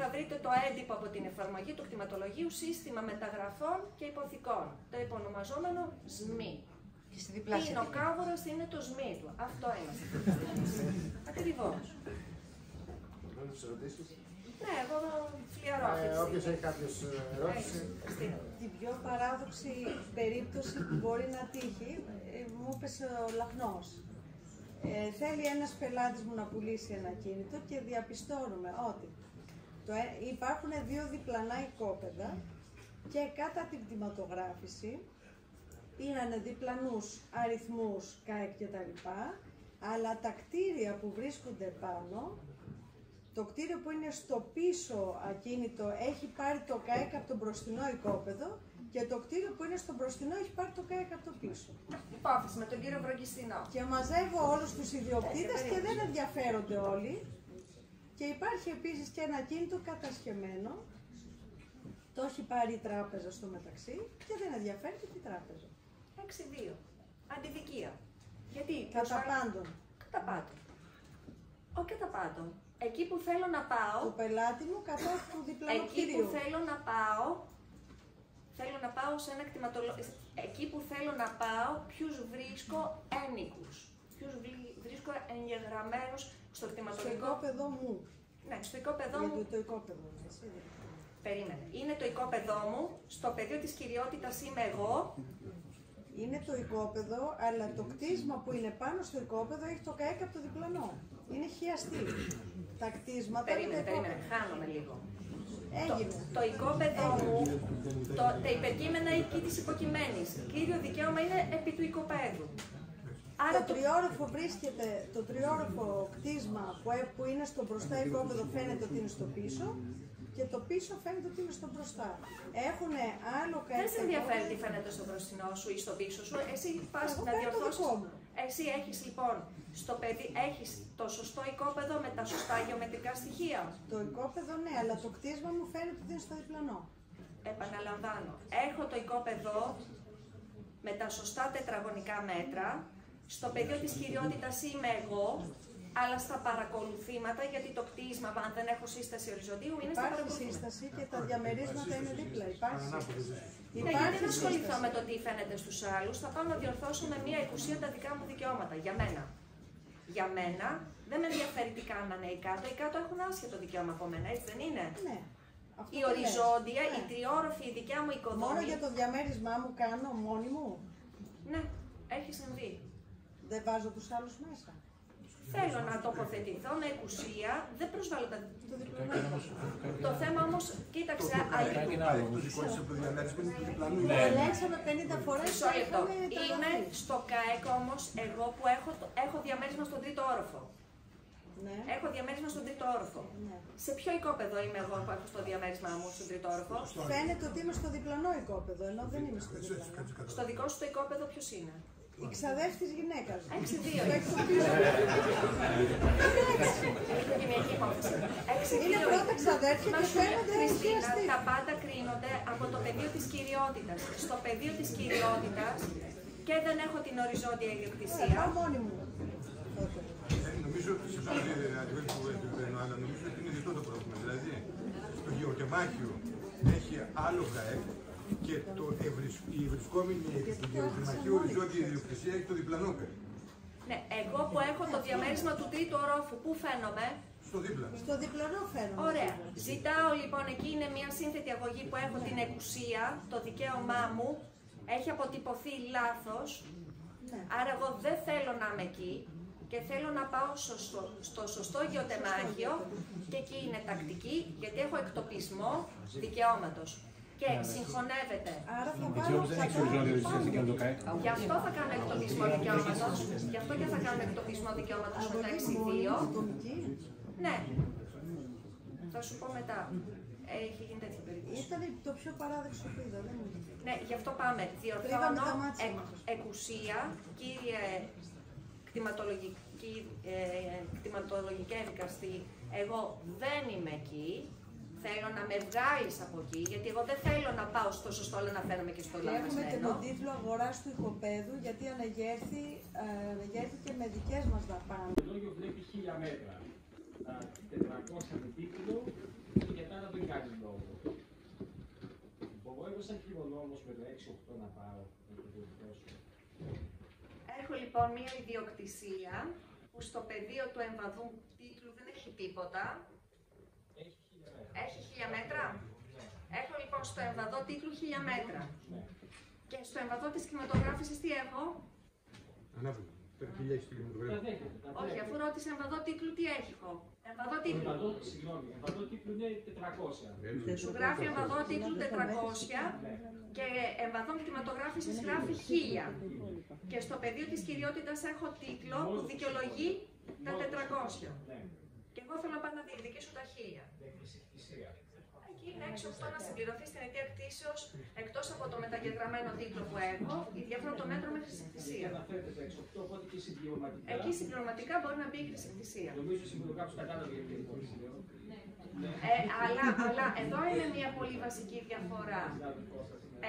Θα βρείτε το έντυπο από την εφαρμογή του κτηματολογίου Σύστημα Μεταγραφών και Υποθηκών, το υπονομαζόμενο ΣΜΗ. Είναι ο κάβορας, είναι το ΣΜΗ του. Αυτό είμαστε. Ακριβώς. Ναι, εγώ φλιαρώ. Όποιος έχει κάποιος ερώτηση. Την πιο παράδοξη περίπτωση που μπορεί να τύχει, μου έπεσε ο λαχνός. Θέλει ένας πελάτης μου να πουλήσει ένα κίνητο και διαπιστώνουμε ότι υπάρχουν 2 διπλανά οικόπεδα και κατά την κτηματογράφηση πήρανε διπλανούς αριθμούς ΚΑΕΚ κτλ. Αλλά τα κτίρια που βρίσκονται πάνω, το κτίριο που είναι στο πίσω ακίνητο έχει πάρει το ΚΑΕΚ από το μπροστινό οικόπεδο Και το κτίριο που είναι στο μπροστινό έχει πάρει το ΚΑΕΚ από το πίσω. Υπόθεση με τον κύριο Βραγκιστινό. Και μαζεύω όλους τους ιδιοκτήτες και δεν ενδιαφέρονται όλοι. Και υπάρχει επίσης και ένα κίνητο κατασχεμένο. Το έχει πάρει η τράπεζα στο μεταξύ και δεν ενδιαφέρει και η τράπεζα. 6-2. Αντιδικία. Γιατί. Κατά πάντων. Κατά πάντων. Όχι κατά πάντων. Εκεί που θέλω να πάω. Το πελάτη μου κατά του διπλανού κτηρίου. Εκεί που θέλω να πάω σε ένα κτηματολόγιο. Εκεί που θέλω να πάω, ποιους βρίσκω ένοικους. Ποιους βρίσκω εγγεγραμμένους στο κτηματολογικό. Στο οικόπεδο μου. Ναι, στο οικόπεδό μου. Το οικόπεδο μου, έτσι. Περίμενε. Είναι το οικόπεδό μου. Στο πεδίο της κυριότητας είμαι εγώ. Είναι το οικόπεδο, αλλά το κτίσμα που είναι πάνω στο οικόπεδο έχει το ΚΑΕΚ από το διπλανό. Είναι χιαστή. Τα κτίσματα. Περίμενε. Χάνομαι λίγο. Έγινε. Το οικόπεδό μου, τα υπερκείμενα εκεί της υποκειμένης. Κύριο δικαίωμα είναι επί του οικοπαίδου. Άρα το τριόροφο βρίσκεται, το τριόροφο κτίσμα που είναι στο μπροστά οικόπεδο φαίνεται ότι είναι στο πίσω και το πίσω φαίνεται ότι είναι στο μπροστά. Έχουν άλλο ΚΑΕΚ. Δεν σε ενδιαφέρει τι φαίνεται στο μπροστινό σου ή στο πίσω σου. Εσύ πας να διορθώσεις. Εσύ έχεις λοιπόν στο παιδί, έχεις το σωστό οικόπεδο με τα σωστά γεωμετρικά στοιχεία. Το οικόπεδο ναι, αλλά το κτίσμα μου φαίνεται ότι είναι στο διπλανό. Επαναλαμβάνω, έχω το οικόπεδο με τα σωστά τετραγωνικά μέτρα. Στο πεδίο της κυριότητας είμαι εγώ, αλλά στα παρακολουθήματα, γιατί το κτίσμα, αν δεν έχω σύσταση οριζοντίου, είναι στα παρακολουθήματα. Υπάρχει σύσταση και τα διαμερίσματα είναι δίπλα. Υπάρχει. Ναι, γιατί δεν ασχοληθώ με το τι φαίνεται στους άλλους, θα πάω να διορθώσω με μία εκουσία τα δικά μου δικαιώματα. Για μένα δεν με ενδιαφέρει τι κάνανε οι κάτω. Οι κάτω έχουν άσχετο δικαίωμα από μένα, έτσι δεν είναι? Ναι. Η οριζόντια, η τριόροφη, η δικιά μου οικοδομή. Μόνο για το διαμέρισμά μου κάνω μόνη μου. Ναι, έχει συμβεί. Δεν βάζω τους άλλους μέσα. Θέλω να τοποθετηθώ με εκουσία, δεν προσβάλλω τα. Το θέμα όμως, κοίταξε. Το δικό της από το διαμέρισμα είναι του διπλανού. Το ελέγξαμε 50 φορές. Μισό λεπτό. Είμαι στο ΚΑΕΚ όμως εγώ που έχω διαμέρισμα στον τρίτο όροφο. Ναι. Έχω διαμέρισμα στον τρίτο όροφο. Ναι. Σε ποιο οικόπεδο είμαι εγώ που έχω στο διαμέρισμά μου στον τρίτο όροφο? Φαίνεται ότι είμαι στο διπλανό οικόπεδο, ενώ δεν είμαι στο διπλανό. Στο δικό σου το οικόπεδο ποιος είναι? Η ξαδέρφη της γυναίκας. 6-2. Είναι πρώτα ξαδέρφια και φαίνονται Χριστίνα, τα πάντα κρίνονται από το πεδίο της κυριότητας. Στο πεδίο της κυριότητας και δεν έχω την οριζόντια ιδιοκτησία. Πάω μόνη μου. Νομίζω ότι είναι διτό το πρόβλημα. Δηλαδή, το γεωτεμάχιο έχει άλλο ΚΑΕΚ και η βρισκόμενη γεωτεμαχία οριζόντια ιδιοκτησία έχει το διπλανό ΚΑΕΚ. Ναι, εγώ που έχω το διαμέρισμα του τρίτου ορόφου, πού φαίνομαι? Στο δίπλα. Στο διπλανό φαίνομαι. Ωραία. Ζητάω λοιπόν, εκεί είναι μια σύνθετη αγωγή που έχω την εκουσία, το δικαίωμά μου, έχει αποτυπωθεί λάθος. Ναι. Άρα εγώ δεν θέλω να είμαι εκεί και θέλω να πάω στο σωστό γεωτεμάχιο και εκεί είναι τακτική, γιατί έχω εκτοπισμό δικαιώματος. Και συγχωνεύεται. Άρα θα πάρω Γι' αυτό θα κάνω εκτοπισμό δικαιώματος. Γι' αυτό και θα κάνω εκτοπισμό δικαιώματος με τα 6-2. Ναι. Θα σου πω μετά. Έχει γίνει τέτοια περίπτωση. Ήταν το πιο παράδοξο που είδα, δεν είναι. Ναι, γι' αυτό πάμε. Διορθώνω εκουσία, κύριε κτηματολογική δικαστή. Εγώ δεν είμαι εκεί. Θέλω να με βγάλεις από εκεί, γιατί εγώ δεν θέλω να πάω στο σωστό, αλλά να φαίνομαι και στο λάθος. Έχουμε και τον τίτλο αγοράς του οικοπαίδου, γιατί αναγέρθη και με δικές μας δαπάνες. Το λόγιο βλέπει 1000 μέτρα. Τα 400 με τίτλο και για τα άλλα δεν κάνει λόγο. Μπορώ εγώ σαν κληρονόμος με το 6-8 να πάω να το διορθώσω? Έχω λοιπόν μία ιδιοκτησία που στο πεδίο του εμβαδού τίτλου δεν έχει τίποτα. Έχει 1000 μέτρα. Έχω λοιπόν στο εμβαδό τίτλου 1000 μέτρα. Και στο εμβαδό της κινηματογράφησης τι έχω? Ανάποδα. Τι έχει στην κινηματογράφηση? Όχι, αφού ρώτησε εμβαδό τίτλου τι έχω. Εμβαδό τίτλου. Συγγνώμη, εμβαδό τίτλου είναι 400. Σου γράφει εμβαδό τίτλου 400 και εμβαδό κινηματογράφησης γράφει 1000. Και στο πεδίο της κυριότητας έχω τίτλο που δικαιολογεί τα 400. Και εγώ θέλω να πάω να διεκδικήσω τα 1000. Εκεί είναι 6-8 να συμπληρωθεί στην αιτία κτήσεως, εκτός από το μεταγεγραμμένο τίτλο που έχω, η διαφορά των μέτρων με χρησικτησία. Εκεί συμπληρωματικά μπορεί να μπει η χρησικτησία. Νομίζω ότι κάποιο κατάλαβε γιατί είναι. Αλλά εδώ είναι μια πολύ βασική διαφορά.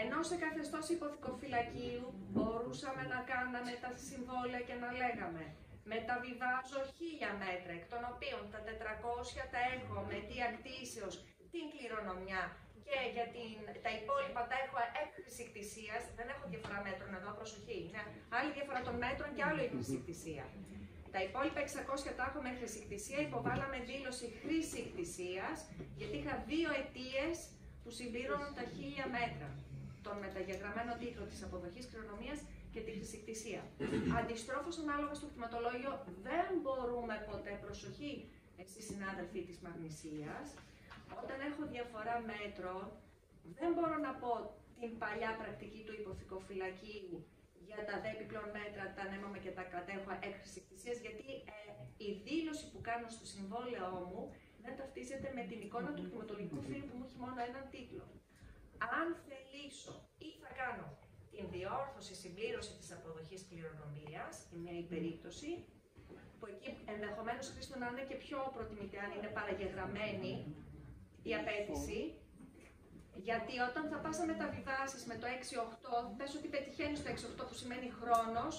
Ενώ σε καθεστώς υποθηκοφυλακίου μπορούσαμε να κάναμε τα συμβόλαια και να λέγαμε μεταβιβάζω 1000 μέτρα, εκ των οποίων τα 400 τα έχω με αιτία κτήσεως την κληρονομιά και για τα υπόλοιπα τα έχω εκ χρησικτησίας. Δεν έχω διαφορά μέτρων εδώ, προσοχή. Είναι άλλη διαφορά των μέτρων και άλλο η χρησικτησία. Τα υπόλοιπα 600 τα έχω με χρησικτησία, υποβάλαμε δήλωση χρησικτησίας, γιατί είχα 2 αιτίες που συμπλήρωναν τα 1000 μέτρα. Τον μεταγεγραμμένο τίτλο της αποδοχής κληρονομίας και τη χρησικτησία. Αντιστρόφως, ανάλογα στο κτηματολόγιο, δεν μπορούμε ποτέ, προσοχή, εσείς συνάδελφοι της Μαγνησίας, όταν έχω διαφορά μέτρων, δεν μπορώ να πω την παλιά πρακτική του υποθηκοφυλακίου για τα δε επιπλέον μέτρα, τα ανέμαμε και τα κατέχω εκ χρησικτησίας, γιατί η δήλωση που κάνω στο συμβόλαιό μου δεν ταυτίζεται με την εικόνα του κτηματολογικού φύλου που μου έχει μόνο έναν τίτλο. Αν θελήσω ή θα κάνω την διόρθωση, συμπλήρωση της αποδοχής κληρονομίας, είναι η περίπτωση, που εκεί ενδεχομένως, Χρήστο, να είναι και πιο προτιμητέα, αν είναι παραγεγραμμένη η απέτηση, γιατί όταν θα πας να μεταβιβάσεις με το 6-8, πες ότι πετυχαίνεις το 6-8 που σημαίνει χρόνος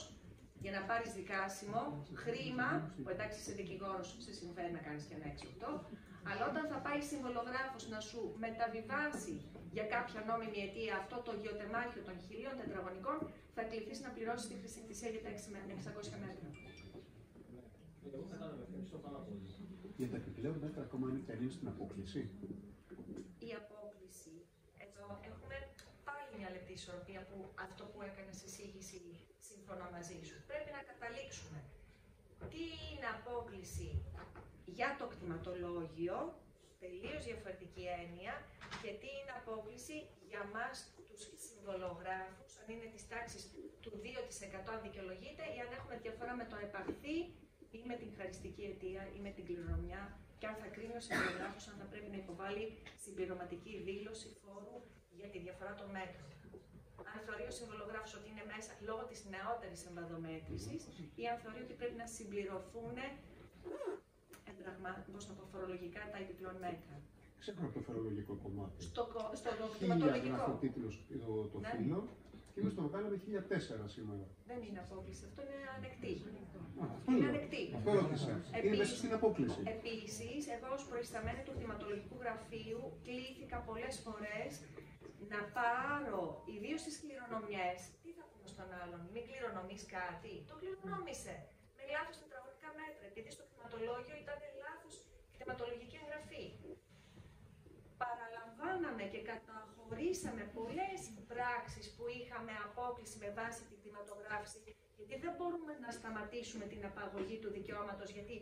για να πάρεις δικάσιμο, χρήμα, που εντάξει είσαι δικηγόρος, σε συμφέρει να κάνεις και ένα 6-8, αλλά όταν θα πάει συμβολογράφος να σου μεταβιβάσει για κάποια νόμιμη αιτία αυτό το γεωτεμάχιο των 1000 τετραγωνικών, θα κληθείς να πληρώσεις τη χρησικτησία για τα 600 μέτρα. Για τα επιπλέον μέτρα ακόμα είναι κανείς στην απόκληση. Η απόκληση, εδώ έχουμε πάλι μια λεπτή ισορροπία που αυτό που έκανες εισήγηση σύμφωνα μαζί σου. Πρέπει να καταλήξουμε τι είναι απόκληση για το κτηματολόγιο, τελείως διαφορετική έννοια, και τι είναι απόκληση για μας τους συμβολογράφους, αν είναι της τάξης του 2% αν δικαιολογείται, ή αν έχουμε διαφορά με το επαρθή ή με την χαριστική αιτία ή με την κληρονομιά, και αν θα κρίνει ο συμβολογράφος αν θα πρέπει να υποβάλει συμπληρωματική δήλωση φόρου για τη διαφορά των μέτρων. Αν θεωρεί ο συμβολογράφος ότι είναι μέσα λόγω της νεότερης εμβαδομέτρησης, ή αν θεωρεί ότι πρέπει να συμπληρωθούν φορολογικά τα επιπλέον μέτρα. Ξέχωρα από το φορολογικό κομμάτι. Στο κτηματολογικό. Ο τίτλος το ναι. φύλλο και εμείς το κάναμε 1004 σήμερα. Δεν είναι απόκληση, αυτό είναι ανεκτή. Αυτό είναι ανεκτή. Αυτό ρώτησα. Είναι μέσα στην απόκληση. Επίσης, εγώ ως προϊσταμένη του κτηματολογικού γραφείου κλήθηκα πολλές φορές να πάρω, ιδίως στις κληρονομιές, τι θα πούμε στον άλλον, μην κληρονομείς κάτι, το κληρονόμησε με λάθος τετραγωνικά μέτρα, επειδή στο κτηματολόγιο ήταν λάθος κτηματολογική εγγραφή. Παραλαμβάναμε και καταχωρήσαμε πολλές πράξεις που είχαμε απόκληση με βάση την κτηματογράφηση, γιατί δεν μπορούμε να σταματήσουμε την απαγωγή του δικαιώματος, γιατί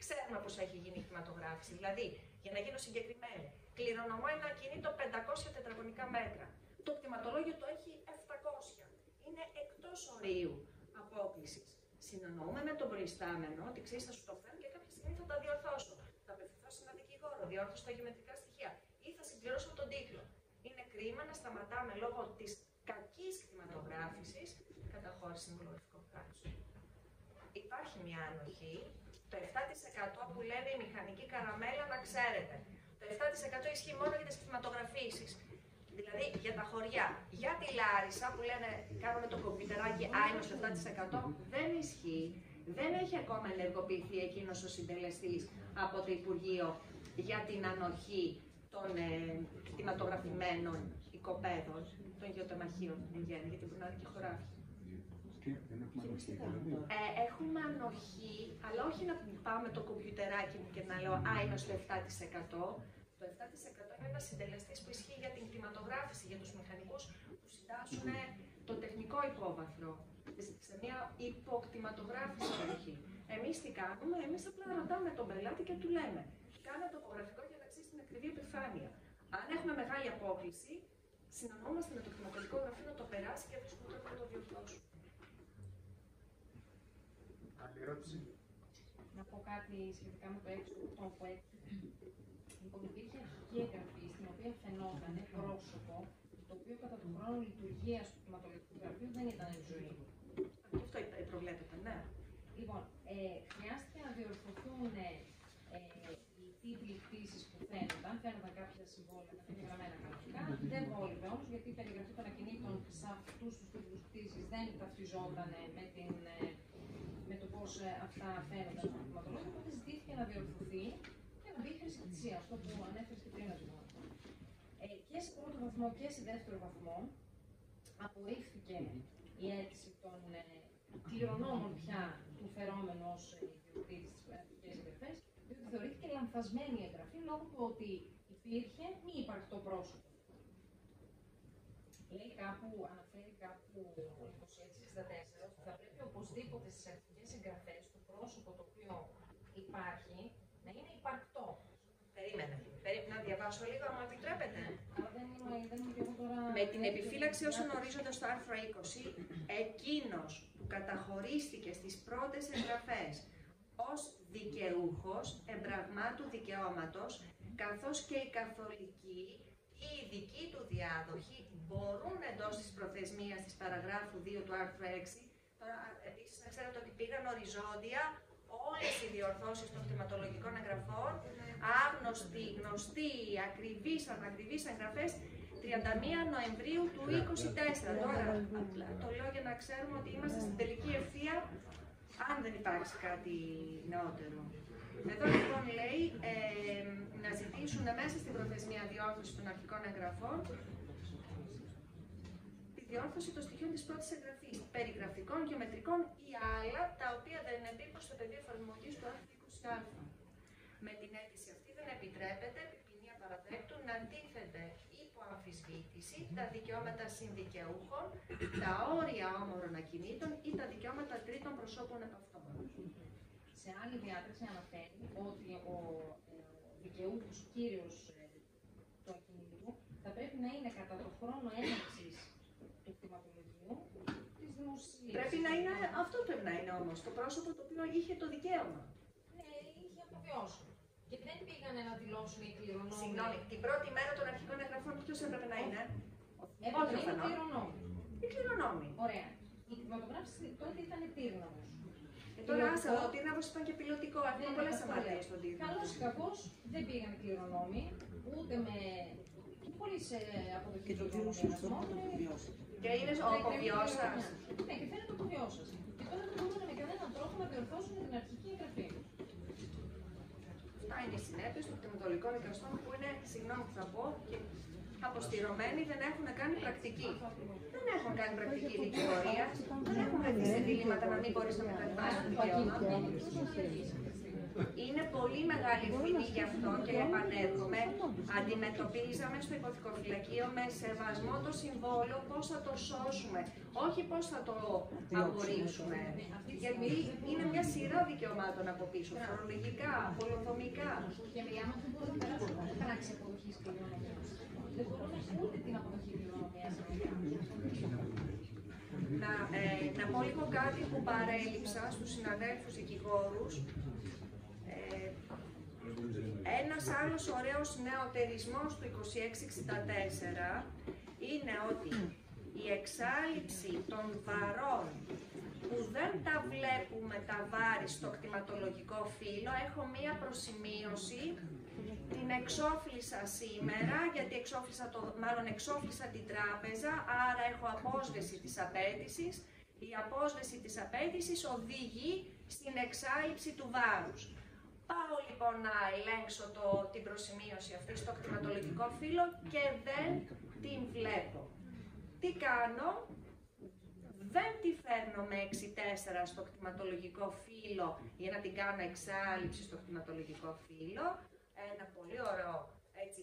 ξέρουμε πώς έχει γίνει η κτηματογράφηση. Δηλαδή, για να γίνω συγκεκριμένη, κληρονομώ ένα ακίνητο 500 τετραγωνικά μέτρα. Το κτηματολόγιο το έχει 700. Είναι εκτός ορίου απόκλησης. Συνεννοούμε με τον προϊστάμενο ότι ξέρεις, θα σου το φέρω και κάποια στιγμή θα τα διορθώσω. Θα απευθυνθώ σε έναν δικηγόρο, διόρθωσω τα γεωμετρικά στοιχεία ή θα συμπληρώσω τον τίτλο. Είναι κρίμα να σταματάμε λόγω της κακής κτηματογράφησης καταχώρηση συμβολογικών πράξεων. Υπάρχει μια ανοχή, το 7% που λένε η μηχανική καραμέλα, να ξέρετε. Το 7% ισχύει μόνο για τις κτηματογραφήσεις. Δηλαδή για τα χωριά. Για τη Λάρισα που λένε κάνουμε το κομπιουτεράκι άϊνος 7% δεν ισχύει. Δεν έχει ακόμα ενεργοποιηθεί εκείνος ο συντελεστής από το Υπουργείο για την ανοχή των κτηματογραφημένων οικοπαίδων, των γεωτεμαχίων εν γέννη, γιατί μπορεί να είναι και χωράφια. Έχουμε ανοχή, αλλά όχι να πάμε το κομπιουτεράκι μου και να λέω άϊνος το 7%. Το 7% είναι ένας συντελεστής που ισχύει για την κτηματογράφηση, για τους μηχανικούς που συντάσσουν το τεχνικό υπόβαθρο, σε μια υποκτηματογράφηση περιοχή. Εμείς τι κάνουμε, εμείς απλά ρωτάμε τον πελάτη και του λέμε κάνε τοπογραφικό για να αξίσει την ακριβή επιφάνεια. Αν έχουμε μεγάλη απόκληση, συνανόμαστε με το κτηματολογικό γραφείο να το περάσει και βρίσκουμε τρόπο να το διορθώσουμε. Άλλη ερώτηση. Να πω κάτι σχετικά με το 6-8 που έτσι. Λοιπόν, υπήρχε αρχική εγγραφή στην οποία φαινόταν γινόταν πρόσωπο, το οποίο κατά τον χρόνο λειτουργίας του κτηματολογικού γραφείου δεν ήταν εν ζωή. Αυτό προβλέπετε, ναι. Λοιπόν, χρειάστηκε να διορθωθούν οι τίτλοι κτήσης που φαίνονταν κάποια συμβόλαια, κάποια γραμμένα κανονικά. Δεν βόλευε όμως, γιατί η περιγραφή των ακινήτων σε αυτούς τους τίτλους κτήσης δεν ταυτιζόταν με το πώς αυτά φαίνονταν στο κτηματολόγιο, οπότε ζητήθηκε να διορθωθεί και να μπει χρησικτησία, αυτό που ανέφερε και πριν. Και σε πρώτο βαθμό και σε δεύτερο βαθμό απορρίφθηκε η αίτηση των κληρονόμων πια του φερόμενου ως ιδιοκτήτης της πνευματικής εγγραφές, διότι θεωρήθηκε λανθασμένη η εγγραφή λόγω του ότι υπήρχε μη υπαρκτό πρόσωπο. Λέει κάπου, αναφέρει κάπου 26-64, ότι θα πρέπει οπωσδήποτε στις αρχικές εγγραφές το πρόσωπο το οποίο υπάρχει να είναι υπαρκτό. Περίμενε. Να διαβάσω λίγο, αν μου επιτρέπετε. Τώρα... Με την επιφύλαξη όσων ορίζονται στο άρθρο 20, εκείνος που καταχωρίστηκε στις πρώτες εγγραφές ως δικαιούχος εμπραγμάτου δικαιώματος, καθώς και οι καθολικοί ή οι δικοί του διάδοχοι μπορούν εντός της προθεσμίας της παραγράφου 2 του άρθρου 6. Τώρα, επίσης, να ξέρετε ότι πήγαν οριζόντια όλες οι διορθώσεις των κτηματολογικών εγγραφών, άγνωστοι, γνωστοί, ακριβείς, ανακριβείς εγγραφές, 31 Νοεμβρίου του 2024. Τώρα, απλά το λέω για να ξέρουμε ότι είμαστε στην τελική ευθεία, αν δεν υπάρξει κάτι νεότερο. Εδώ λοιπόν λέει να ζητήσουν μέσα στην προθεσμία διόρθωση των αρχικών εγγραφών τη διόρθωση των στοιχείων της πρώτης εγγραφής, περιγραφικών, γεωμετρικών ή άλλα, τα οποία δεν εμπίπτουν στο πεδίο εφαρμογής του άρθρου 20α. Με την αίτηση αυτή δεν επιτρέπεται, επιπληνία παραδέκτου, να αντίθεται υπό αμφισβήτηση τα δικαιώματα συνδικαιούχων, τα όρια όμορων ακινήτων ή τα δικαιώματα τρίτων προσώπων επ' αυτών. Σε άλλη διάταξη αναφέρει ότι ο δικαιούχος κύριος του ακινήτου θα πρέπει να είναι κατά το χρόνο έναρξης του κτηματολογίου της δημοσίας. Πρέπει να είναι, αυτό πρέπει να είναι όμως, το πρόσωπο το οποίο είχε το δικαίωμα. Ναι, είχε αποβιώσει. Και δεν πήγανε να δηλώσουν οι κληρονόμοι. Συγγνώμη, την πρώτη μέρα των αρχικών εγγραφών ποιος έπρεπε να είναι? Έπρεπε να είναι κληρονόμοι. Οι κληρονόμοι. Ωραία. Η κτηματογράφηση τότε ήταν τύρναβος. Τώρα άσε, ο τύρναβος ήταν και πιλωτικό, έχουμε πολλές αμαρτίες στον τύρναβο. Καλώς ή κακώς δεν πήγαν κληρονόμοι, ούτε με πολύ σε αποδοχή του κληρονομιασμού. Και είναι ο αποβιός σας. Ναι, και φαίνεται ο αποβιός σας. Και τώρα δεν μπορούν με κανέναν τρόπο να διορθώσουν την αρχική εγγραφή. Αυτά είναι οι συνέπειες των κτηματολογικών εγκραστών που είναι, συγγνώμη που θα πω, και αποστηρωμένοι, δεν έχουν κάνει πρακτική. Δεν έχουν κάνει πρακτική δικηγορία, δεν έχουν βρεθεί σε διλήμματα να μην μπορείς να μεταβιβάσεις το δικαίωμα. Είναι πολύ μεγάλη ευθύνη γι' αυτό και επανέρχομαι. Αντιμετωπίζαμε στο υποθηκοφυλακείο με σεβασμό το συμβόλαιο πώς θα το σώσουμε, όχι πώς θα το απορρίψουμε. Γιατί είναι μια σειρά δικαιωμάτων από πίσω, φορολογικά, πολυοδομικά. Και μιλάμε ότι μπορούν να περάσουν πράξη αποδοχής κληρονομιάς. Δεν μπορούν να ούτε την αποδοχή κληρονομιάς. Να πω λίγο κάτι που παρέλειψα στους συναδέλφους δικηγόρους. Ένας άλλος ωραίος νεοτερισμός του 2664 είναι ότι η εξάλειψη των βαρών που δεν τα βλέπουμε τα βάρη στο κτηματολογικό φύλλο, έχω μία προσημείωση, την εξόφλησα σήμερα, γιατί εξόφλησα την τράπεζα, άρα έχω απόσβεση της απέτησης. Η απόσβεση της απέτησης οδηγεί στην εξάλειψη του βάρους. Πάω λοιπόν να ελέγξω την προσημείωση αυτή στο κτηματολογικό φύλλο και δεν την βλέπω. Τι κάνω? Δεν τη φέρνω με 6-4 στο κτηματολογικό φύλλο για να την κάνω εξάλειψη στο κτηματολογικό φύλλο. Ένα πολύ ωραίο, έτσι,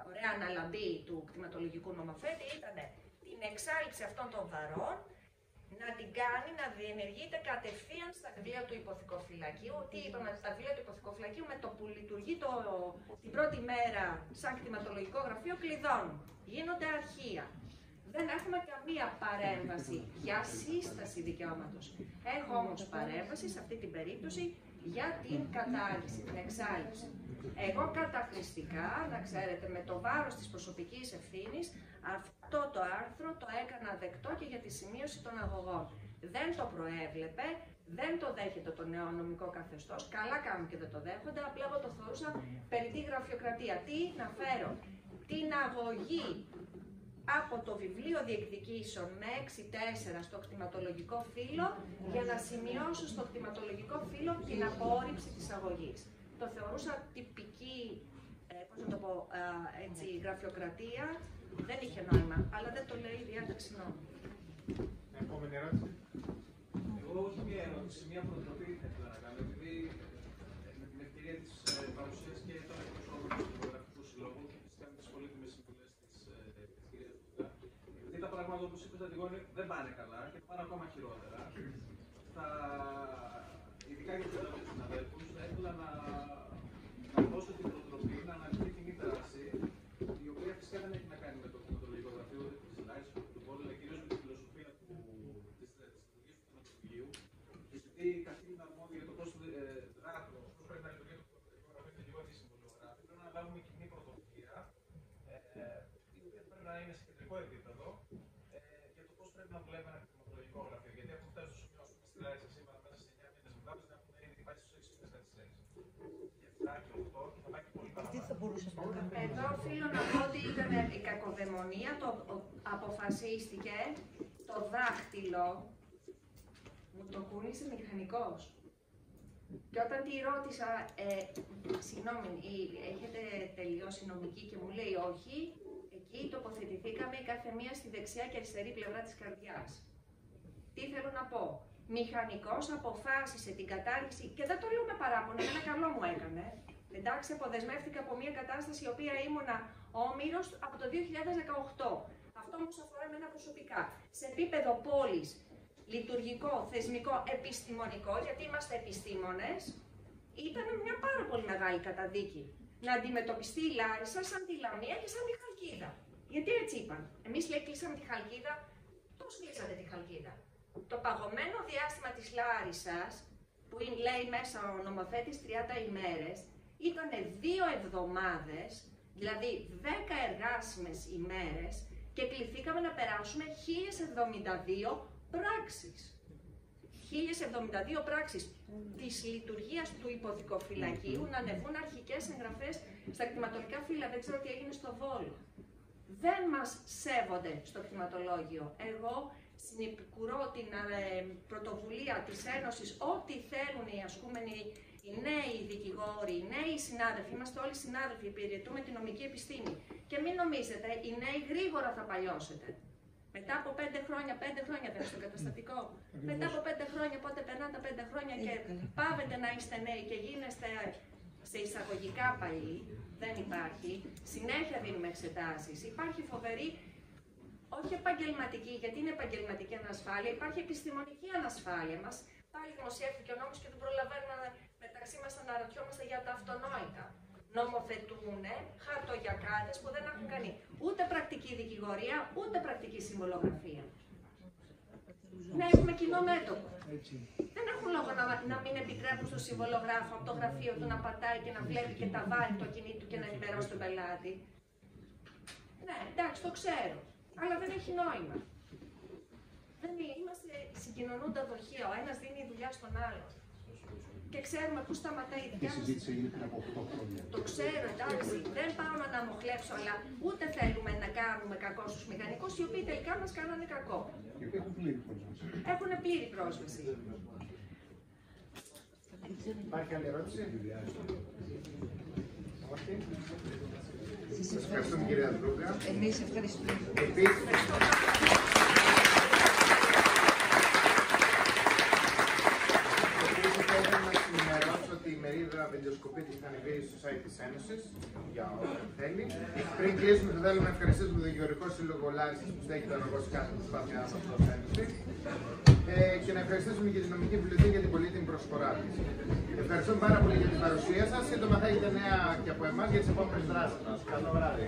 ωραία αναλαμπή του κτηματολογικού νομοθέτη ήταν την εξάλειψη αυτών των βαρών να την κάνει να διενεργείται κατευθείαν στα βιβλία του υποθηκοφυλακίου. Τι είπαμε, στα βιβλία του υποθηκοφυλακίου με το που λειτουργεί την πρώτη μέρα σαν κτηματολογικό γραφείο κλειδώνουν. Γίνονται αρχεία. Δεν έχουμε καμία παρέμβαση για σύσταση δικαιώματος. Έχω όμως παρέμβαση σε αυτή την περίπτωση για την κατάργηση, την εξάλληψη. Εγώ καταχρηστικά, να ξέρετε, με το βάρος της προσωπικής ευθύνης, αυτό το άρθρο το έκανα δεκτό και για τη σημείωση των αγωγών. Δεν το προέβλεπε, δεν το δέχεται το νέο νομικό καθεστώς, καλά κάνουν και δεν το δέχονται, απλά εγώ το θεωρούσα περιττή γραφειοκρατία. Τι να φέρω, την αγωγή από το βιβλίο διεκδικήσεων με 6-4 στο κτηματολογικό φύλλο για να σημειώσω στο κτηματολογικό φύλλο την απόρριψη της αγωγής. Το θεωρούσα τυπική, πώς να το πω, έτσι, γραφειοκρατία, δεν είχε νόημα, αλλά δεν το λέει η διάταξη νόμου. Επόμενη ερώτηση. Εγώ όχι μία ερώτηση, μία προτροπή ήθελα να κάνω, επειδή με την ευκαιρία της παρουσίας και των εκπροσώπων του Δημογραφικού Συλλόγου και φυσικά με τις πολύτιμες συμβουλές της κυρίας Δούκα, επειδή τα πράγματα όπως είπε στα Τιγόνη δεν πάνε καλά και πάνε ακόμα χειρότερα, ειδικά για τους συναδέλφους, θα ήθελα να δώσω την προτροπή να αναλυθεί κοινή δράση, η οποία φυσικά δεν έχει να κάνει με το κτηματολογικό γραφείο της Λάρισας του Βόλου, αλλά κυρίως με τη φιλοσοφία της λειτουργίας του κτηματολογίου, γιατί η καθήλυνα αρμόδια για το πώς δράτω, πώς πρέπει να λειτουργεί το κτηματολογικό γραφείο και λίγο τη συμβολιογράφη, πρέπει να λάβουμε κοινή πρωτοβουλία, η οποία πρέπει να είναι σε κεντρικό επίπεδο, για το πώς πρέπει να δουλεύει ένα κτηματολογικό γραφείο. Γιατί έχουμε φτάσει στο σημείο, στη Λάρισα σήμερα, μέσα σε 9 μήνες μετά, να έχουμε ήδη πάει στους 6 μήνες καθυστέρηση. Εδώ οφείλω να πω ότι ήταν η κακοδαιμονία, αποφασίστηκε το δάχτυλο, μου το κούνησε μηχανικός. Και όταν τη ρώτησα, συγγνώμη, έχετε τελειώσει νομική και μου λέει όχι, εκεί τοποθετηθήκαμε η κάθε μία στη δεξιά και αριστερή πλευρά της καρδιάς. Τι θέλω να πω. Μηχανικός αποφάσισε την κατάργηση, και δεν το λέω με παράπονο, ένα καλό μου έκανε. Εντάξει, αποδεσμεύτηκα από μια κατάσταση η οποία ήμουνα όμηρος από το 2018. Αυτό όμως αφορά εμένα προσωπικά. Σε επίπεδο πόλης, λειτουργικό, θεσμικό, επιστημονικό, γιατί είμαστε επιστήμονες, ήταν μια πάρα πολύ μεγάλη καταδίκη να αντιμετωπιστεί η Λάρισα σαν τη Λαμία και σαν τη Χαλκίδα. Γιατί έτσι είπαν. Εμείς λέει κλείσαμε τη Χαλκίδα, πώς κλείσατε τη Χαλκίδα. Το παγωμένο διάστημα της Λάρισσας, που λέει μέσα ο νομοθέτης 30 ημέρες, ήταν 2 εβδομάδες, δηλαδή 10 εργάσιμες ημέρες, και κληθήκαμε να περάσουμε 1072 πράξεις. 1072 πράξεις της λειτουργίας του υποδικοφυλακίου να ανεβούν αρχικές εγγραφές στα κτηματολογικά φύλλα. Δεν ξέρω τι έγινε στο Βόλο. Δεν μας σέβονται στο κτηματολόγιο. Εγώ συνεπικουρώ την πρωτοβουλία της Ένωσης, ό,τι θέλουν οι ασκούμενοι, οι νέοι δικηγόροι, οι νέοι συνάδελφοι, είμαστε όλοι συνάδελφοι, υπηρετούμε την νομική επιστήμη. Και μην νομίζετε, οι νέοι γρήγορα θα παλιώσετε. Μετά από 5 χρόνια δεν στο καταστατικό. Μετά από 5 χρόνια, πότε περνάνε τα 5 χρόνια και πάβετε να είστε νέοι και γίνεστε σε εισαγωγικά παλιοί, δεν υπάρχει. Συνέχεια δίνουμε εξετάσεις. Υπάρχει φοβερή, όχι επαγγελματική, γιατί είναι επαγγελματική ανασφάλεια, υπάρχει επιστημονική ανασφάλεια μας. Πάλι δημοσιεύτηκε ο νόμος και δεν προλαβαίνουμε μεταξύ μας να αναρωτιόμαστε για τα αυτονόητα. Νομοθετούν χαρτογιακάδες που δεν έχουν κάνει ούτε πρακτική δικηγορία, ούτε πρακτική συμβολογραφία. Να έχουμε κοινό μέτωπο. Δεν έχουν λόγο να μην επιτρέπουν στον συμβολογράφο από το γραφείο του να πατάει και να βλέπει και τα βάλει το κινητό του και να ενημερώσει τον πελάτη. Ναι, εντάξει, το ξέρω. Αλλά δεν έχει νόημα. Δεν είμαστε συγκοινωνούντα δοχεία. Ο ένας δίνει δουλειά στον άλλο. Και ξέρουμε πού σταματάει η δικιά μας. Η συζήτηση έγινε πριν από 8 χρόνια. Το ξέρω, εντάξει. Δεν πάω να αναμοχλεύσω, αλλά ούτε θέλουμε να κάνουμε κακό στους μηχανικούς, οι οποίοι τελικά μας κάνανε κακό. Οι οποίοι έχουν πλήρη πρόσβαση. Έχουν πλήρη πρόσβαση. Υπάρχει άλλη ερώτηση? Όχι. Σας ευχαριστούμε κυρία Δρούγκα. Εμείς ευχαριστούμε. Επίσης, θέλω να σας ενημερώσω ότι η μερίδα βεντιοσκοπή της ανεβεί στο site της Ένωσης, για όποιον θέλει. Πριν κλείσουμε, θα θέλουμε να ευχαριστήσουμε τον Δικηγορικό Σύλλογο Λάρισσας που στέκει το αργό κάθε προσπάθεια να μας δώσει Ένωση. Και να ευχαριστήσουμε και την Νομική Βιβλιοθήκη για την πολύτιμη προσφορά της. Ευχαριστούμε πάρα πολύ για την παρουσία σας. Σύντομα θα έχετε νέα και από εμάς για τις επόμενες δράσεις μας. Καλό βράδυ.